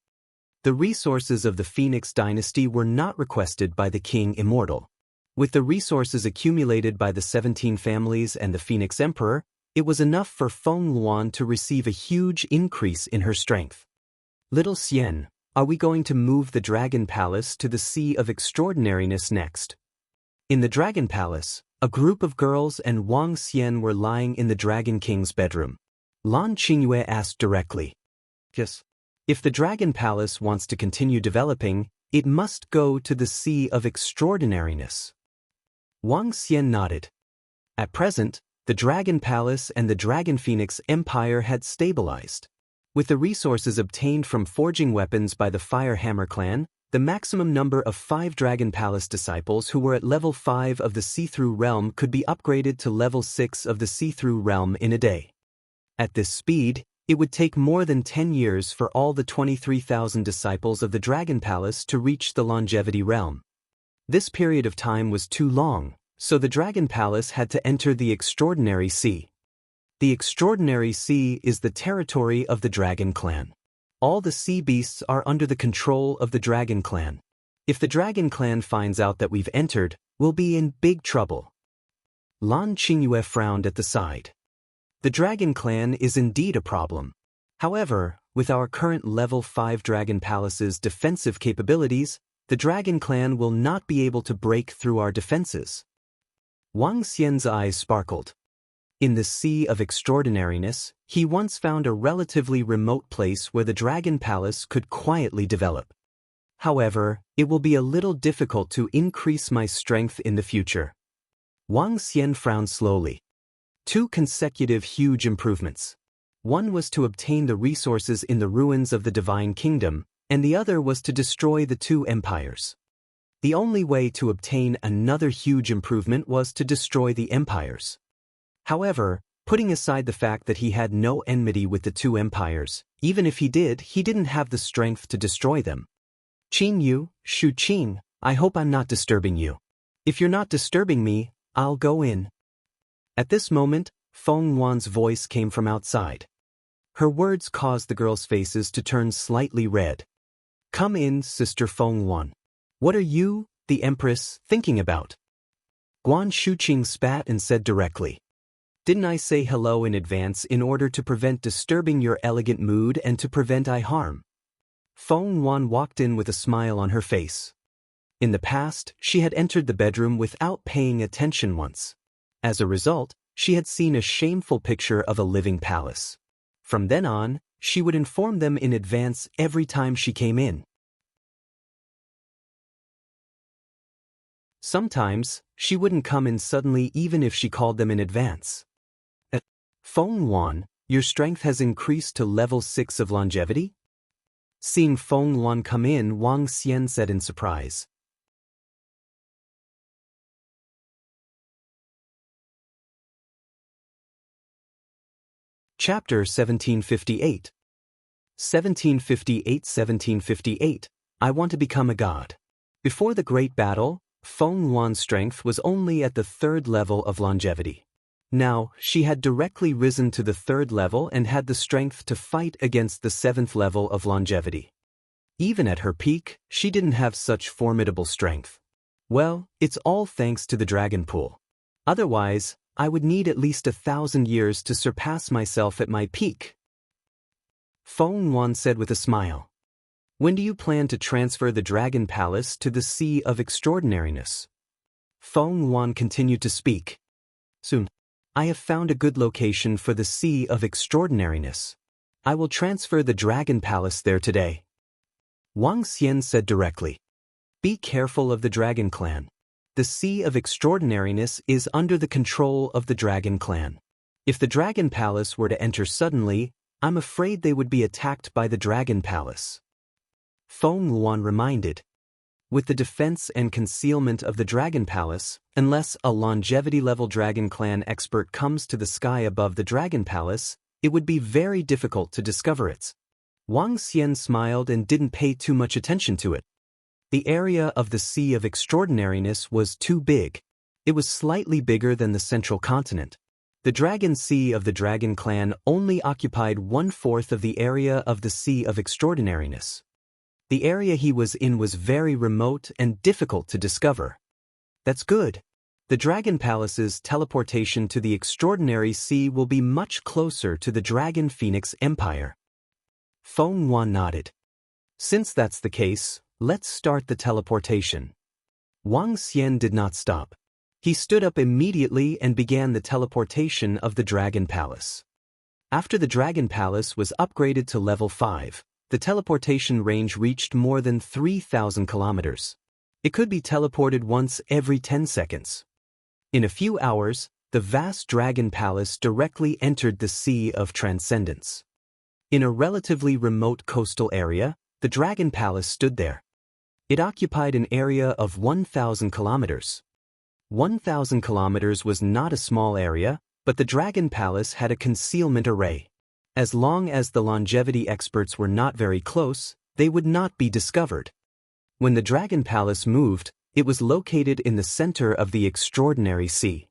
The resources of the Phoenix Dynasty were not requested by the King Immortal. With the resources accumulated by the 17 families and the Phoenix Emperor, it was enough for Feng Yuan to receive a huge increase in her strength. Little Xian, are we going to move the Dragon Palace to the Sea of Extraordinariness next? In the Dragon Palace, a group of girls and Wang Xian were lying in the Dragon King's bedroom. Lan Qingyue asked directly. Yes. If the Dragon Palace wants to continue developing, it must go to the Sea of Extraordinariness. Wang Xian nodded. At present, the Dragon Palace and the Dragon Phoenix Empire had stabilized. With the resources obtained from forging weapons by the Fire Hammer clan, the maximum number of 5 Dragon Palace disciples who were at level 5 of the See-Through Realm could be upgraded to level 6 of the See-Through Realm in a day. At this speed, it would take more than 10 years for all the 23,000 disciples of the Dragon Palace to reach the Longevity Realm. This period of time was too long, so the Dragon Palace had to enter the Extraordinary Sea. The Extraordinary Sea is the territory of the Dragon Clan. All the sea beasts are under the control of the Dragon Clan. If the Dragon Clan finds out that we've entered, we'll be in big trouble. Lan Qingyue frowned at the side. The Dragon Clan is indeed a problem. However, with our current level 5 Dragon Palace's defensive capabilities, the Dragon Clan will not be able to break through our defenses. Wang Xian's eyes sparkled. In the Sea of Extraordinariness, he once found a relatively remote place where the Dragon Palace could quietly develop. However, it will be a little difficult to increase my strength in the future. Wang Xian frowned slowly. 2 consecutive huge improvements. One was to obtain the resources in the ruins of the Divine Kingdom, and the other was to destroy the 2 empires. The only way to obtain another huge improvement was to destroy the empires. However, putting aside the fact that he had no enmity with the 2 empires, even if he didn't have the strength to destroy them. Qin Yu, Shu Qing, I hope I'm not disturbing you. If you're not disturbing me, I'll go in. At this moment, Feng Yuan's voice came from outside. Her words caused the girls' faces to turn slightly red. Come in, Sister Feng Yuan. What are you, the Empress, thinking about? Guan Shuqing spat and said directly. Didn't I say hello in advance in order to prevent disturbing your elegant mood and to prevent eye harm? Feng Yuan walked in with a smile on her face. In the past, she had entered the bedroom without paying attention once. As a result, she had seen a shameful picture of a living palace. From then on, she would inform them in advance every time she came in. Sometimes, she wouldn't come in suddenly even if she called them in advance. Feng Yuan, your strength has increased to level 6 of longevity? Seeing Feng Yuan come in, Wang Xian said in surprise. Chapter 1758. 1758. I want to become a god. Before the Great Battle, Feng Yuan's strength was only at the 3rd level of longevity. Now, she had directly risen to the 3rd level and had the strength to fight against the 7th level of longevity. Even at her peak, she didn't have such formidable strength. Well, it's all thanks to the dragon pool. Otherwise, I would need at least 1,000 years to surpass myself at my peak. Feng Yuan said with a smile. When do you plan to transfer the Dragon Palace to the Sea of Extraordinariness? Feng Yuan continued to speak. Soon. I have found a good location for the Sea of Extraordinariness. I will transfer the Dragon Palace there today. Wang Xian said directly. Be careful of the Dragon Clan. The Sea of Extraordinariness is under the control of the Dragon Clan. If the Dragon Palace were to enter suddenly, I'm afraid they would be attacked by the Dragon Palace. Feng Yuan reminded. With the defense and concealment of the Dragon Palace, unless a longevity-level Dragon Clan expert comes to the sky above the Dragon Palace, it would be very difficult to discover it. Wang Xian smiled and didn't pay too much attention to it. The area of the Sea of Extraordinariness was too big. It was slightly bigger than the central continent. The Dragon Sea of the Dragon Clan only occupied 1/4 of the area of the Sea of Extraordinariness. The area he was in was very remote and difficult to discover. That's good. The Dragon Palace's teleportation to the Extraordinary Sea will be much closer to the Dragon Phoenix Empire. Feng Yuan nodded. Since that's the case, let's start the teleportation. Wang Xian did not stop. He stood up immediately and began the teleportation of the Dragon Palace. After the Dragon Palace was upgraded to level 5, the teleportation range reached more than 3,000 kilometers. It could be teleported once every 10 seconds. In a few hours, the vast Dragon Palace directly entered the Sea of Transcendence. In a relatively remote coastal area, the Dragon Palace stood there. It occupied an area of 1,000 kilometers. 1,000 kilometers was not a small area, but the Dragon Palace had a concealment array. As long as the longevity experts were not very close, they would not be discovered. When the Dragon Palace moved, it was located in the center of the Extraordinary Sea.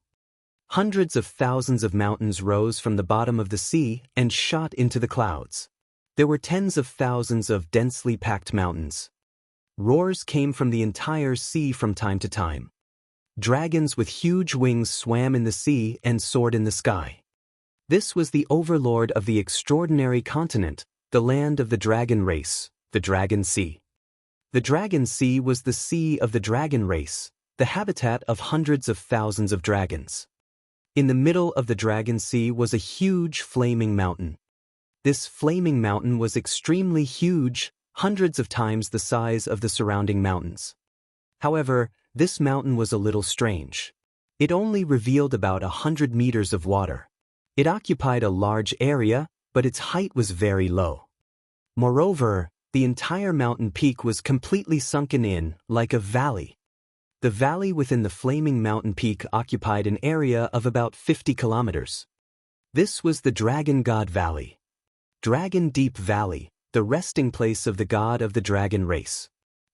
Hundreds of thousands of mountains rose from the bottom of the sea and shot into the clouds. There were tens of thousands of densely packed mountains. Roars came from the entire sea from time to time. Dragons with huge wings swam in the sea and soared in the sky. This was the overlord of the extraordinary continent, the land of the dragon race, the Dragon Sea. The Dragon Sea was the sea of the dragon race, the habitat of hundreds of thousands of dragons. In the middle of the Dragon Sea was a huge flaming mountain. This flaming mountain was extremely huge, hundreds of times the size of the surrounding mountains. However, this mountain was a little strange. It only revealed about 100 meters of water. It occupied a large area, but its height was very low. Moreover, the entire mountain peak was completely sunken in, like a valley. The valley within the flaming mountain peak occupied an area of about 50 kilometers. This was the Dragon God Valley. Dragon Deep Valley, the resting place of the god of the dragon race.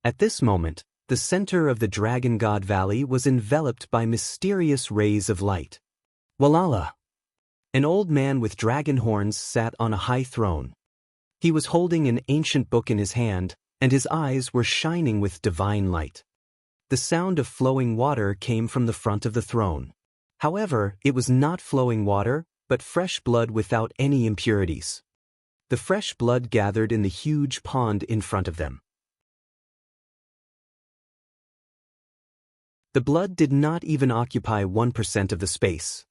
At this moment, the center of the Dragon God Valley was enveloped by mysterious rays of light. Walala! An old man with dragon horns sat on a high throne. He was holding an ancient book in his hand, and his eyes were shining with divine light. The sound of flowing water came from the front of the throne. However, it was not flowing water, but fresh blood without any impurities. The fresh blood gathered in the huge pond in front of them. The blood did not even occupy 1% of the space.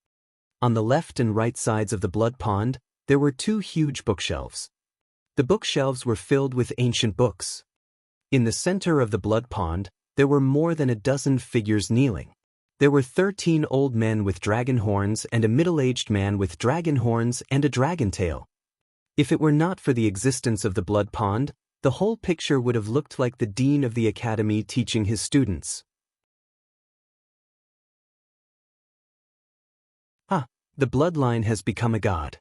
On the left and right sides of the blood pond, there were 2 huge bookshelves. The bookshelves were filled with ancient books. In the center of the blood pond, there were more than a dozen figures kneeling. There were 13 old men with dragon horns and a middle-aged man with dragon horns and a dragon tail. If it were not for the existence of the blood pond, the whole picture would have looked like the dean of the academy teaching his students. The bloodline has become a god.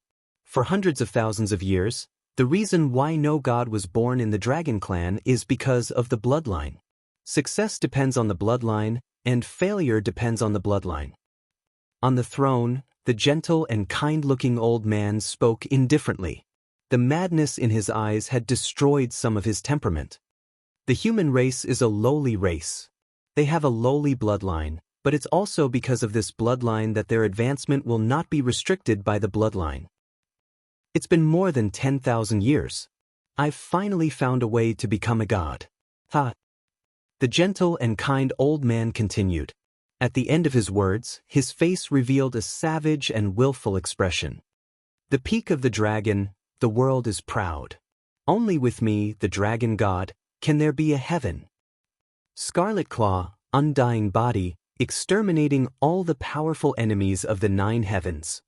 For hundreds of thousands of years, the reason why no god was born in the dragon clan is because of the bloodline. Success depends on the bloodline, and failure depends on the bloodline. On the throne, the gentle and kind-looking old man spoke indifferently. The madness in his eyes had destroyed some of his temperament. The human race is a lowly race. They have a lowly bloodline, but it's also because of this bloodline that their advancement will not be restricted by the bloodline. It's been more than 10,000 years. I've finally found a way to become a god. Ha! The gentle and kind old man continued. At the end of his words, his face revealed a savage and willful expression. The peak of the dragon, the world is proud. Only with me, the dragon god, can there be a heaven. Scarlet Claw, undying body, exterminating all the powerful enemies of the 9 heavens.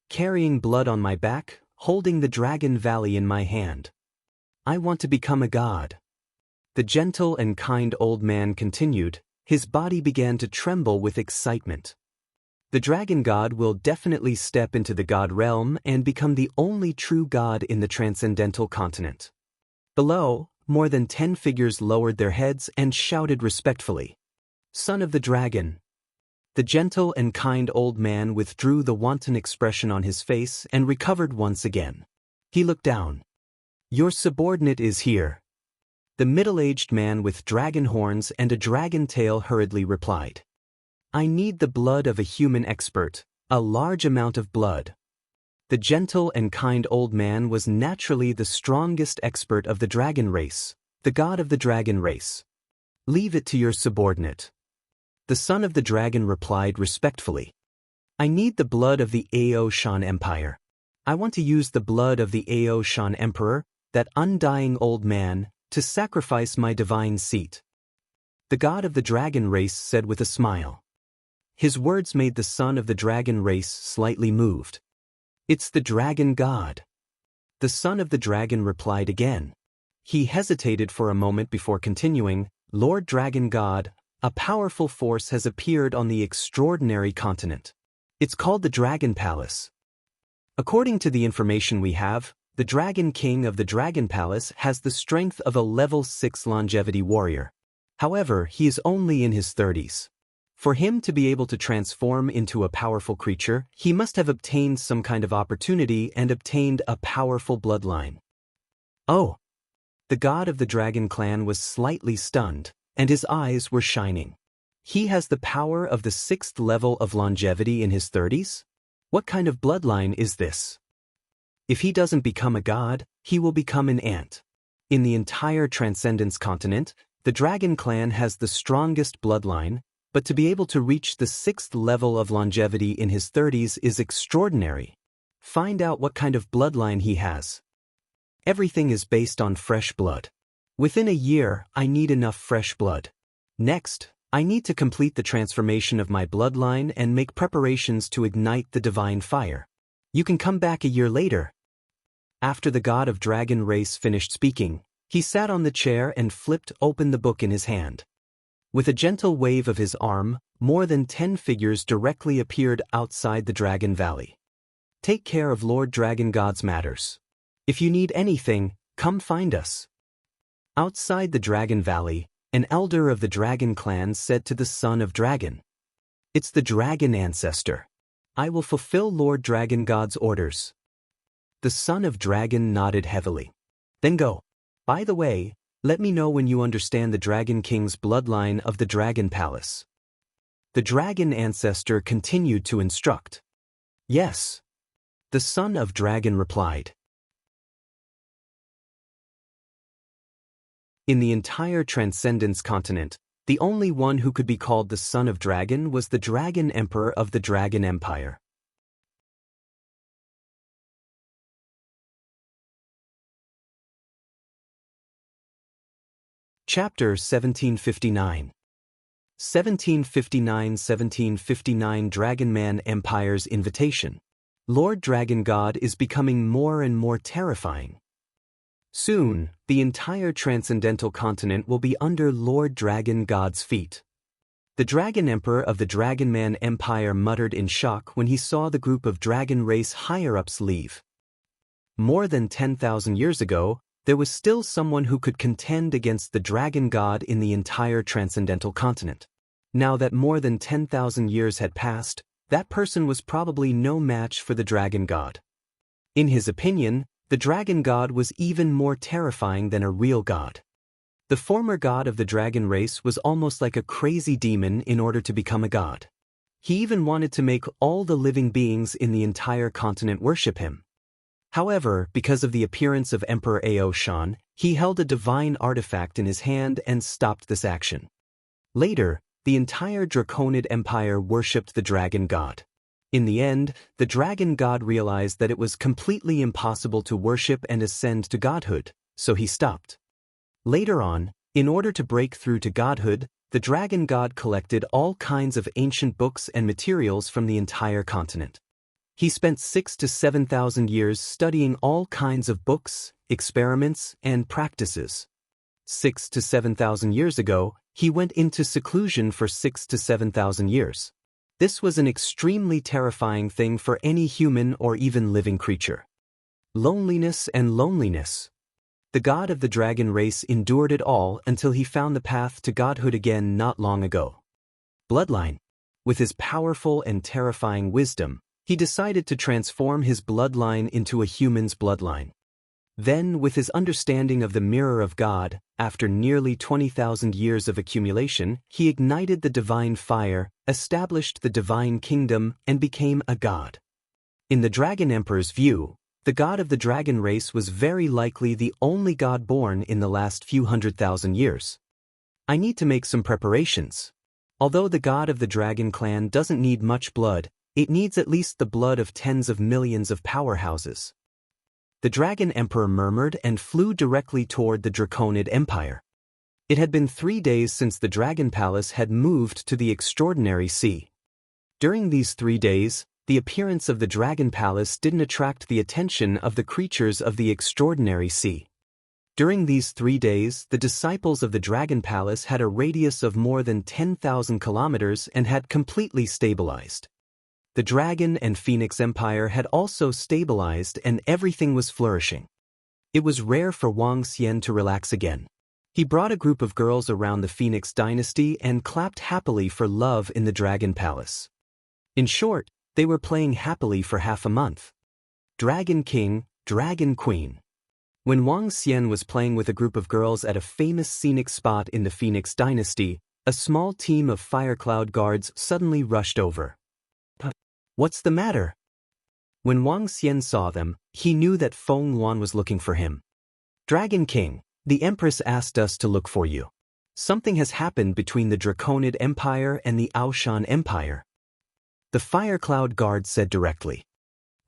Carrying blood on my back, holding the dragon valley in my hand. I want to become a god. The gentle and kind old man continued, his body began to tremble with excitement. The dragon god will definitely step into the god realm and become the only true god in the transcendental continent. Below, more than 10 figures lowered their heads and shouted respectfully, "Son of the dragon." The gentle and kind old man withdrew the wanton expression on his face and recovered once again. He looked down. "Your subordinate is here." The middle-aged man with dragon horns and a dragon tail hurriedly replied. "I need the blood of a human expert, a large amount of blood." The gentle and kind old man was naturally the strongest expert of the dragon race, the god of the dragon race. "Leave it to your subordinate." The son of the dragon replied respectfully. "I need the blood of the Ao Shan Empire. I want to use the blood of the Ao Shan Emperor, that undying old man, to sacrifice my divine seat." The god of the dragon race said with a smile. His words made the son of the dragon race slightly moved. "It's the dragon god." The son of the dragon replied again. He hesitated for a moment before continuing, "Lord Dragon God, a powerful force has appeared on the extraordinary continent. It's called the Dragon Palace. According to the information we have, the Dragon King of the Dragon Palace has the strength of a level 6 longevity warrior. However, he is only in his 30s. For him to be able to transform into a powerful creature, he must have obtained some kind of opportunity and obtained a powerful bloodline." Oh! The god of the Dragon Clan was slightly stunned, and his eyes were shining. He has the power of the 6th level of longevity in his 30s? What kind of bloodline is this? If he doesn't become a god, he will become an ant. In the entire Transcendence continent, the Dragon Clan has the strongest bloodline, but to be able to reach the 6th level of longevity in his 30s is extraordinary. Find out what kind of bloodline he has. Everything is based on fresh blood. Within a year, I need enough fresh blood. Next, I need to complete the transformation of my bloodline and make preparations to ignite the divine fire. You can come back a year later. After the god of dragon race finished speaking, he sat on the chair and flipped open the book in his hand. With a gentle wave of his arm, more than 10 figures directly appeared outside the Dragon Valley. "Take care of Lord Dragon God's matters. If you need anything, come find us." Outside the Dragon Valley, an elder of the Dragon Clan said to the son of Dragon, "It's the Dragon Ancestor. I will fulfill Lord Dragon God's orders." The son of Dragon nodded heavily. "Then go. By the way, let me know when you understand the Dragon King's bloodline of the Dragon Palace." The Dragon Ancestor continued to instruct. "Yes." The son of Dragon replied. In the entire Transcendence continent, the only one who could be called the Son of Dragon was the Dragon Emperor of the Dragon Empire. Chapter 1759. 1759 Dragon Man Empire's Invitation. Lord Dragon God is becoming more and more terrifying. Soon, the entire transcendental continent will be under Lord Dragon God's feet. The Dragon Emperor of the Dragon Man Empire muttered in shock when he saw the group of dragon race higher-ups leave. More than 10,000 years ago, there was still someone who could contend against the dragon god in the entire transcendental continent. Now that more than 10,000 years had passed, that person was probably no match for the dragon god. In his opinion, the dragon god was even more terrifying than a real god. The former god of the dragon race was almost like a crazy demon in order to become a god. He even wanted to make all the living beings in the entire continent worship him. However, because of the appearance of Emperor Ao Shan, he held a divine artifact in his hand and stopped this action. Later, the entire Draconid Empire worshipped the dragon god. In the end, the dragon god realized that it was completely impossible to worship and ascend to godhood, so he stopped. Later on, in order to break through to godhood, the dragon god collected all kinds of ancient books and materials from the entire continent. He spent 6,000 to 7,000 years studying all kinds of books, experiments, and practices. 6,000 to 7,000 years ago, he went into seclusion for 6,000 to 7,000 years. This was an extremely terrifying thing for any human or even living creature. Loneliness and loneliness. The god of the dragon race endured it all until he found the path to godhood again not long ago. Bloodline. With his powerful and terrifying wisdom, he decided to transform his bloodline into a human's bloodline. Then, with his understanding of the mirror of God, after nearly 20,000 years of accumulation, he ignited the divine fire, established the divine kingdom, and became a god. In the Dragon Emperor's view, the god of the dragon race was very likely the only god born in the last few 100,000 years. I need to make some preparations. Although the god of the dragon clan doesn't need much blood, it needs at least the blood of tens of millions of powerhouses. The Dragon Emperor murmured and flew directly toward the Draconid Empire. It had been 3 days since the Dragon Palace had moved to the Extraordinary Sea. During these 3 days, the appearance of the Dragon Palace didn't attract the attention of the creatures of the Extraordinary Sea. During these 3 days, the disciples of the Dragon Palace had a radius of more than 10,000 kilometers and had completely stabilized. The Dragon and Phoenix Empire had also stabilized and everything was flourishing. It was rare for Wang Xian to relax again. He brought a group of girls around the Phoenix dynasty and clapped happily for love in the Dragon Palace. In short, they were playing happily for half a month. Dragon King, Dragon Queen. When Wang Xian was playing with a group of girls at a famous scenic spot in the Phoenix dynasty, a small team of Firecloud guards suddenly rushed over. What's the matter? When Wang Xian saw them, he knew that Feng Yuan was looking for him. Dragon King, the Empress asked us to look for you. Something has happened between the Draconid Empire and the Aoshan Empire. The Firecloud Guard said directly.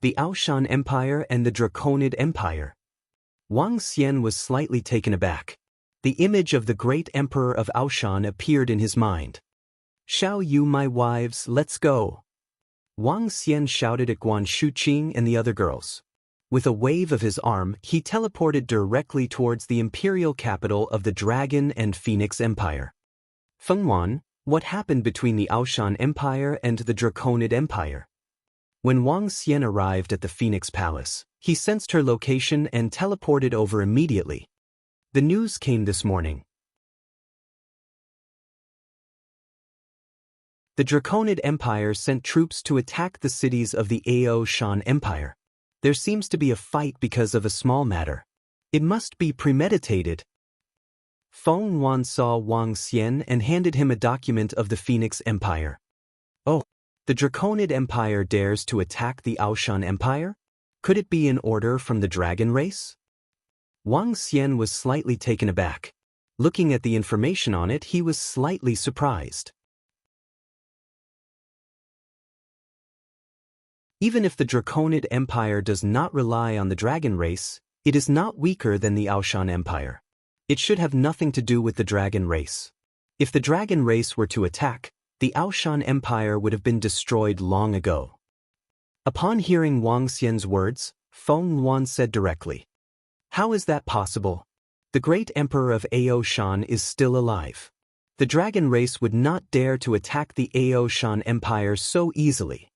The Aoshan Empire and the Draconid Empire. Wang Xian was slightly taken aback. The image of the great Emperor of Aoshan appeared in his mind. Shao Yu, my wives, let's go. Wang Xian shouted at Guan Shuqing and the other girls. With a wave of his arm, he teleported directly towards the imperial capital of the Dragon and Phoenix Empire. Feng Yuan, what happened between the Aoshan Empire and the Draconid Empire? When Wang Xian arrived at the Phoenix Palace, he sensed her location and teleported over immediately. The news came this morning. The Draconid Empire sent troops to attack the cities of the Aoshan Empire. There seems to be a fight because of a small matter. It must be premeditated. Feng Yuan saw Wang Xian and handed him a document of the Phoenix Empire. Oh, the Draconid Empire dares to attack the Aoshan Empire? Could it be an order from the dragon race? Wang Xian was slightly taken aback. Looking at the information on it, he was slightly surprised. Even if the Draconid Empire does not rely on the dragon race, it is not weaker than the Aoshan Empire. It should have nothing to do with the dragon race. If the dragon race were to attack, the Aoshan Empire would have been destroyed long ago. Upon hearing Wang Xian's words, Feng Yuan said directly, "How is that possible? The great emperor of Aoshan is still alive. The dragon race would not dare to attack the Aoshan Empire so easily."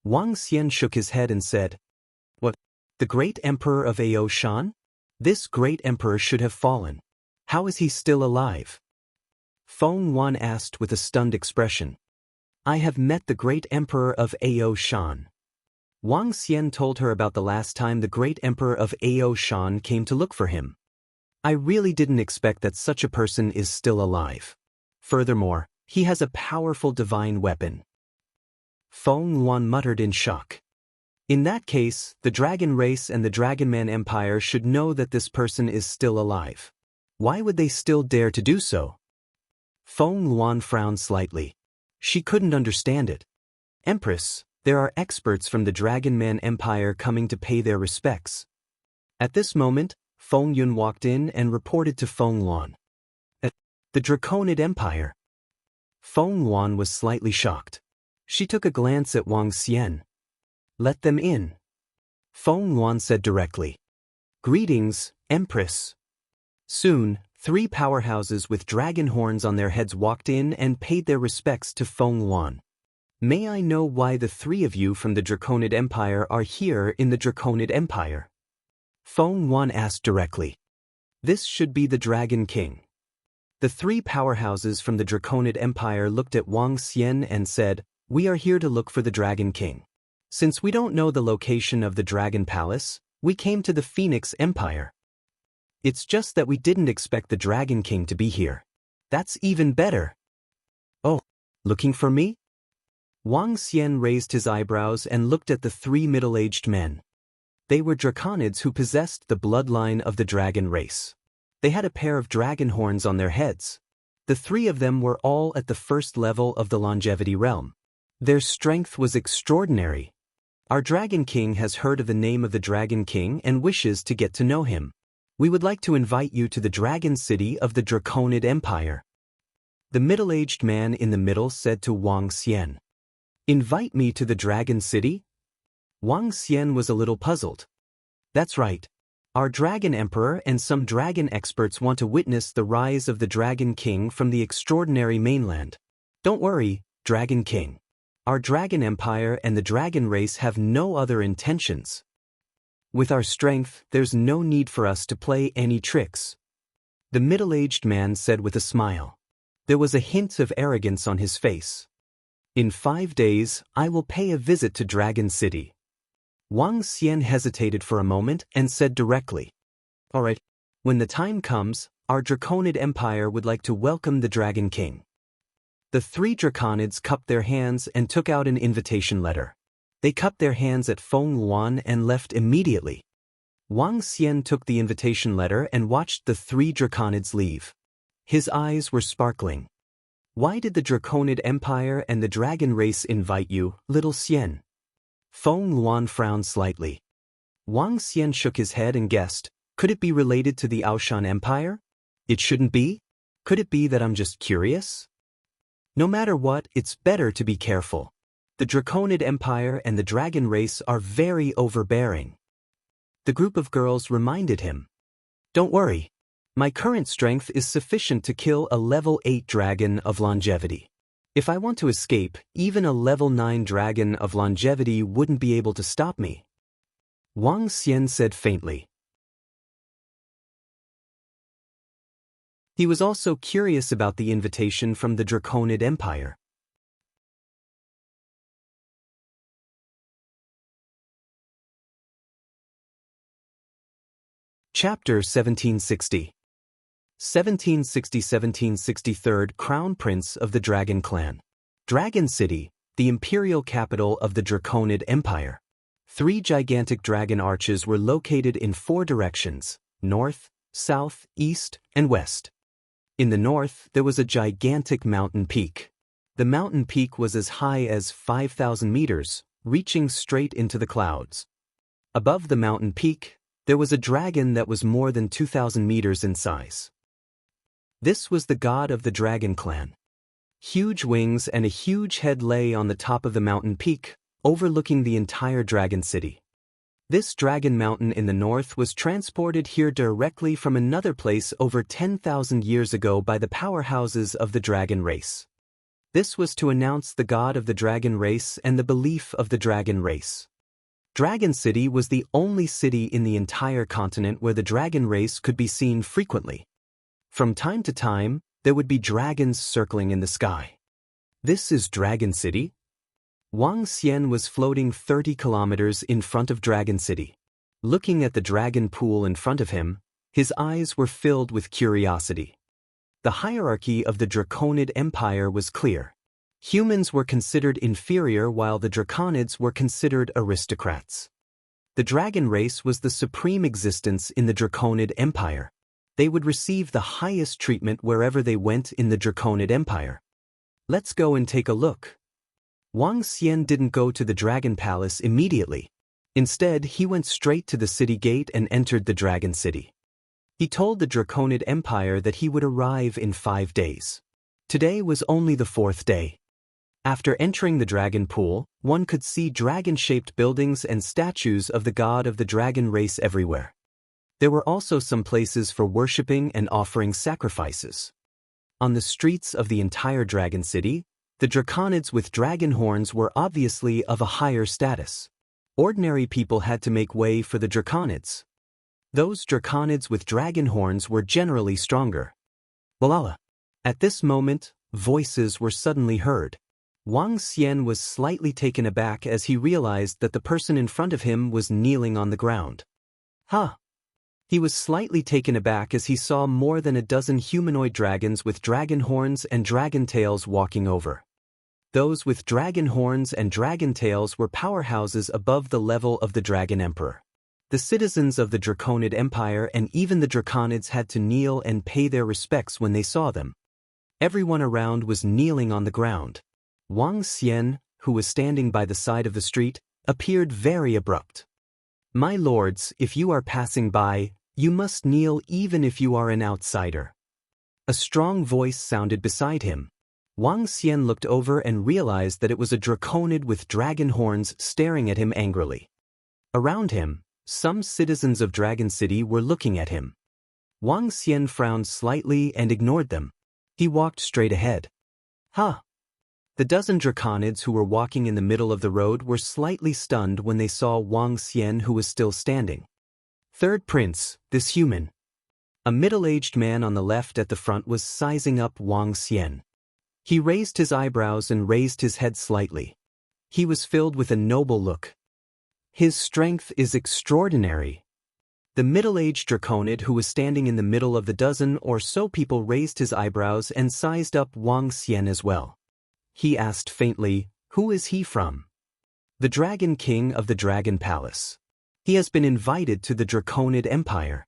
Wang Xian shook his head and said, "What? The great emperor of Ao Shan? This great emperor should have fallen. How is he still alive? Feng Yuan asked with a stunned expression. I have met the great emperor of Ao Shan. Wang Xian told her about the last time the great emperor of Ao Shan came to look for him. I really didn't expect that such a person is still alive. Furthermore, he has a powerful divine weapon. Feng Yuan muttered in shock. In that case, the dragon race and the Dragonman Empire should know that this person is still alive. Why would they still dare to do so? Feng Yuan frowned slightly. She couldn't understand it. Empress, there are experts from the Dragonman Empire coming to pay their respects. At this moment, Feng Yun walked in and reported to Feng Yuan. The Draconid Empire. Feng Yuan was slightly shocked. She took a glance at Wang Xian. Let them in. Feng Yuan said directly. Greetings, Empress. Soon, 3 powerhouses with dragon horns on their heads walked in and paid their respects to Feng Yuan. May I know why the 3 of you from the Draconid Empire are here in the Draconid Empire? Feng Yuan asked directly. This should be the Dragon King. The 3 powerhouses from the Draconid Empire looked at Wang Xian and said, We are here to look for the Dragon King. Since we don't know the location of the Dragon Palace, we came to the Phoenix Empire. It's just that we didn't expect the Dragon King to be here. That's even better. Oh, looking for me? Wang Xian raised his eyebrows and looked at the 3 middle-aged men. They were draconids who possessed the bloodline of the dragon race. They had a pair of dragon horns on their heads. The 3 of them were all at the first level of the longevity realm. Their strength was extraordinary. Our Dragon King has heard of the name of the Dragon King and wishes to get to know him. We would like to invite you to the Dragon City of the Draconid Empire. The middle-aged man in the middle said to Wang Xian. Invite me to the Dragon City? Wang Xian was a little puzzled. That's right. Our Dragon Emperor and some dragon experts want to witness the rise of the Dragon King from the extraordinary mainland. Don't worry, Dragon King. Our Dragon Empire and the Dragon race have no other intentions. With our strength, there's no need for us to play any tricks. The middle-aged man said with a smile. There was a hint of arrogance on his face. In 5 days, I will pay a visit to Dragon City. Wang Xian hesitated for a moment and said directly. All right, when the time comes, our Draconid Empire would like to welcome the Dragon King. The 3 Draconids cupped their hands and took out an invitation letter. They cupped their hands at Feng Yuan and left immediately. Wang Xian took the invitation letter and watched the 3 Draconids leave. His eyes were sparkling. Why did the Draconid Empire and the Dragon race invite you, little Xian? Feng Yuan frowned slightly. Wang Xian shook his head and guessed, could it be related to the Aoshan Empire? It shouldn't be? Could it be that I'm just curious? No matter what, it's better to be careful. The Draconid Empire and the Dragon race are very overbearing. The group of girls reminded him. Don't worry. My current strength is sufficient to kill a level 8 dragon of longevity. If I want to escape, even a level 9 dragon of longevity wouldn't be able to stop me. Wang Xian said faintly. He was also curious about the invitation from the Draconid Empire. Chapter 1760. 1763 Crown Prince of the Dragon Clan. Dragon City, the imperial capital of the Draconid Empire. 3 gigantic dragon arches were located in 4 directions: north, south, east, and west. In the north, there was a gigantic mountain peak. The mountain peak was as high as 5,000 meters, reaching straight into the clouds. Above the mountain peak, there was a dragon that was more than 2,000 meters in size. This was the god of the Dragon Clan. Huge wings and a huge head lay on the top of the mountain peak, overlooking the entire Dragon City. This dragon mountain in the north was transported here directly from another place over 10,000 years ago by the powerhouses of the dragon race. This was to announce the god of the dragon race and the belief of the dragon race. Dragon City was the only city in the entire continent where the dragon race could be seen frequently. From time to time, there would be dragons circling in the sky. This is Dragon City? Wang Xian was floating 30 kilometers in front of Dragon City. Looking at the dragon pool in front of him, his eyes were filled with curiosity. The hierarchy of the Draconid Empire was clear. Humans were considered inferior while the Draconids were considered aristocrats. The dragon race was the supreme existence in the Draconid Empire. They would receive the highest treatment wherever they went in the Draconid Empire. Let's go and take a look. Wang Xian didn't go to the Dragon Palace immediately. Instead, he went straight to the city gate and entered the Dragon City. He told the Draconid Empire that he would arrive in 5 days. Today was only the 4th day. After entering the dragon pool, one could see dragon-shaped buildings and statues of the god of the dragon race everywhere. There were also some places for worshipping and offering sacrifices. On the streets of the entire Dragon City, the Draconids with dragon horns were obviously of a higher status. Ordinary people had to make way for the Draconids. Those Draconids with dragon horns were generally stronger. Walala. At this moment, voices were suddenly heard. Wang Xian was slightly taken aback as he realized that the person in front of him was kneeling on the ground. Huh! He was slightly taken aback as he saw more than a dozen humanoid dragons with dragon horns and dragon tails walking over. Those with dragon horns and dragon tails were powerhouses above the level of the Dragon Emperor. The citizens of the Draconid Empire and even the Draconids had to kneel and pay their respects when they saw them. Everyone around was kneeling on the ground. Wang Xian, who was standing by the side of the street, appeared very abrupt. My lords, if you are passing by, you must kneel even if you are an outsider. A strong voice sounded beside him. Wang Xian looked over and realized that it was a Draconid with dragon horns staring at him angrily. Around him, some citizens of Dragon City were looking at him. Wang Xian frowned slightly and ignored them. He walked straight ahead. Huh! The dozen Draconids who were walking in the middle of the road were slightly stunned when they saw Wang Xian, who was still standing. Third Prince, this human. A middle-aged man on the left at the front was sizing up Wang Xian. He raised his eyebrows and raised his head slightly. He was filled with a noble look. His strength is extraordinary. The middle-aged Draconid who was standing in the middle of the dozen or so people raised his eyebrows and sized up Wang Xian as well. He asked faintly, "Who is he from?" "The Dragon King of the Dragon Palace. He has been invited to the Draconid Empire."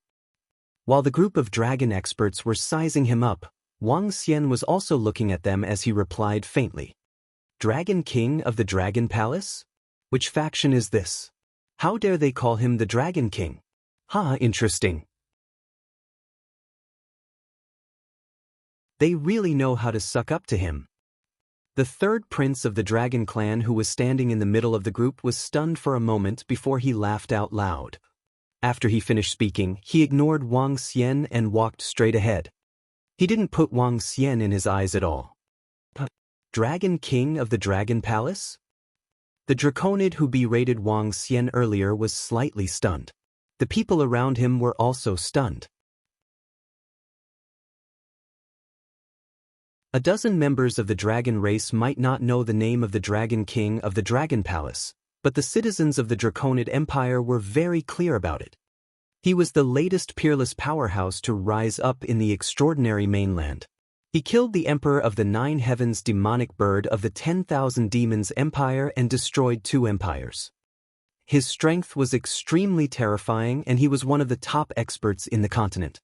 While the group of dragon experts were sizing him up, Wang Xian was also looking at them as he replied faintly. "Dragon King of the Dragon Palace? Which faction is this? How dare they call him the Dragon King? Interesting. They really know how to suck up to him." The third prince of the dragon clan, who was standing in the middle of the group, was stunned for a moment before he laughed out loud. After he finished speaking, he ignored Wang Xian and walked straight ahead. He didn't put Wang Xian in his eyes at all. Dragon King of the Dragon Palace? The Draconid who berated Wang Xian earlier was slightly stunned. The people around him were also stunned. A dozen members of the dragon race might not know the name of the Dragon King of the Dragon Palace, but the citizens of the Draconid Empire were very clear about it. He was the latest peerless powerhouse to rise up in the extraordinary mainland. He killed the Emperor of the 9 Heavens demonic bird of the 10,000 Demons Empire and destroyed 2 empires. His strength was extremely terrifying and he was one of the top experts in the continent.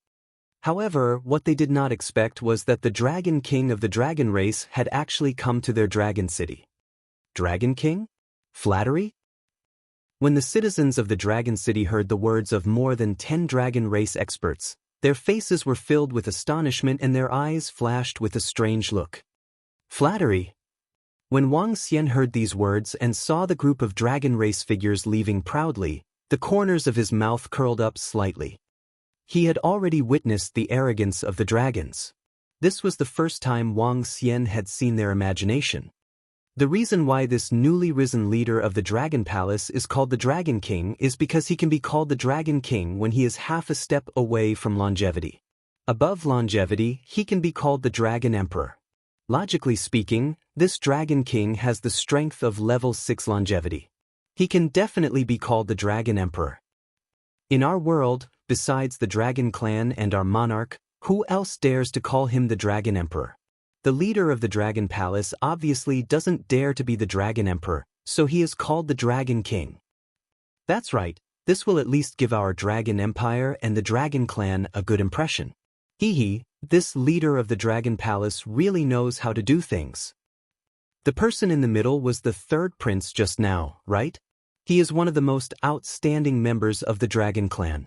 However, what they did not expect was that the Dragon King of the dragon race had actually come to their dragon city. Dragon King? Flattery? When the citizens of the Dragon City heard the words of more than 10 dragon race experts, their faces were filled with astonishment and their eyes flashed with a strange look. Flattery? When Wang Xian heard these words and saw the group of dragon race figures leaving proudly, the corners of his mouth curled up slightly. He had already witnessed the arrogance of the dragons. This was the first time Wang Xian had seen their imagination. The reason why this newly risen leader of the Dragon Palace is called the Dragon King is because he can be called the Dragon King when he is half a step away from longevity. Above longevity, he can be called the Dragon Emperor. Logically speaking, this Dragon King has the strength of level 6 longevity. He can definitely be called the Dragon Emperor. In our world, besides the Dragon Clan and our monarch, who else dares to call him the Dragon Emperor? The leader of the Dragon Palace obviously doesn't dare to be the Dragon Emperor, so he is called the Dragon King. That's right, this will at least give our Dragon Empire and the Dragon Clan a good impression. This leader of the Dragon Palace really knows how to do things. The person in the middle was the third prince just now, right? He is one of the most outstanding members of the Dragon Clan.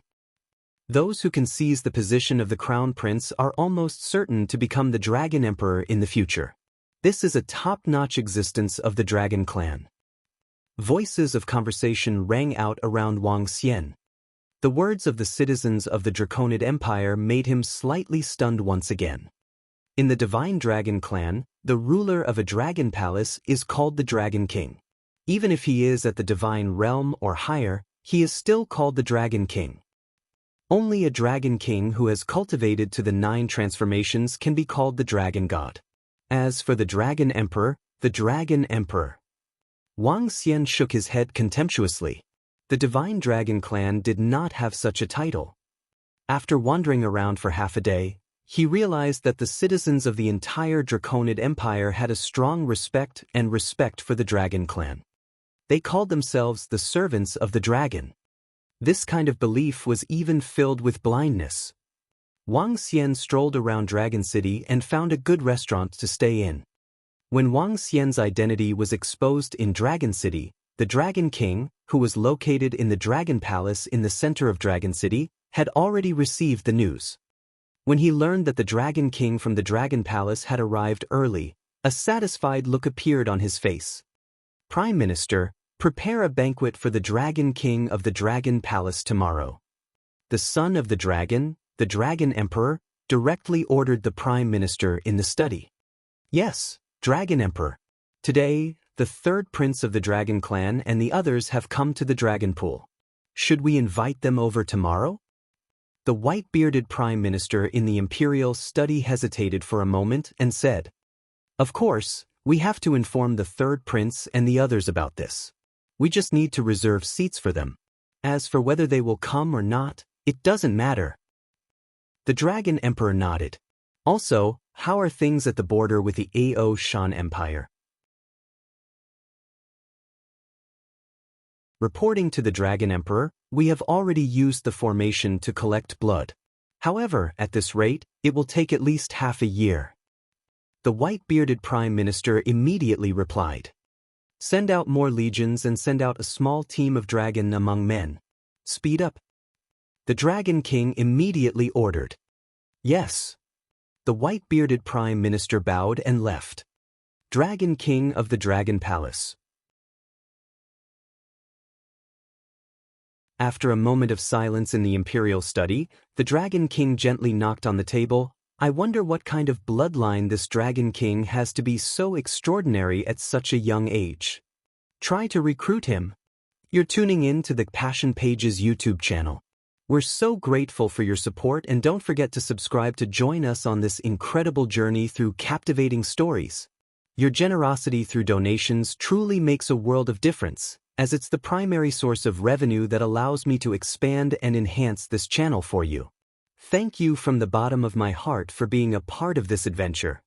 Those who can seize the position of the Crown Prince are almost certain to become the Dragon Emperor in the future. This is a top-notch existence of the Dragon Clan. Voices of conversation rang out around Wang Xian. The words of the citizens of the Draconid Empire made him slightly stunned once again. In the Divine Dragon Clan, the ruler of a dragon palace is called the Dragon King. Even if he is at the Divine Realm or higher, he is still called the Dragon King. Only a Dragon King who has cultivated to the 9 transformations can be called the Dragon God. As for the Dragon Emperor, Wang Xian shook his head contemptuously. The Divine Dragon Clan did not have such a title. After wandering around for half a day, he realized that the citizens of the entire Draconid Empire had a strong respect for the Dragon Clan. They called themselves the servants of the dragon. This kind of belief was even filled with blindness. Wang Xian strolled around Dragon City and found a good restaurant to stay in. When Wang Xian's identity was exposed in Dragon City, the Dragon King, who was located in the Dragon Palace in the center of Dragon City, had already received the news. When he learned that the Dragon King from the Dragon Palace had arrived early, a satisfied look appeared on his face. Prime Minister, prepare a banquet for the Dragon King of the Dragon Palace tomorrow. The son of the Dragon Emperor, directly ordered the Prime Minister in the study. Yes, Dragon Emperor. Today, the third prince of the Dragon Clan and the others have come to the Dragon Pool. Should we invite them over tomorrow? The white-bearded Prime Minister in the Imperial study hesitated for a moment and said, "Of course, we have to inform the third prince and the others about this. We just need to reserve seats for them. As for whether they will come or not, it doesn't matter." The Dragon Emperor nodded. Also, how are things at the border with the Ao Shan Empire? Reporting to the Dragon Emperor, we have already used the formation to collect blood. However, at this rate, it will take at least half a year. The white-bearded Prime Minister immediately replied. Send out more legions and send out a small team of dragon among men. Speed up. The Dragon King immediately ordered. Yes. The white-bearded Prime Minister bowed and left. Dragon King of the Dragon Palace. After a moment of silence in the Imperial study, the Dragon King gently knocked on the table. I wonder what kind of bloodline this Dragon King has to be so extraordinary at such a young age. Try to recruit him. You're tuning in to the Passion Pages YouTube channel. We're so grateful for your support, and don't forget to subscribe to join us on this incredible journey through captivating stories. Your generosity through donations truly makes a world of difference, as it's the primary source of revenue that allows me to expand and enhance this channel for you. Thank you from the bottom of my heart for being a part of this adventure.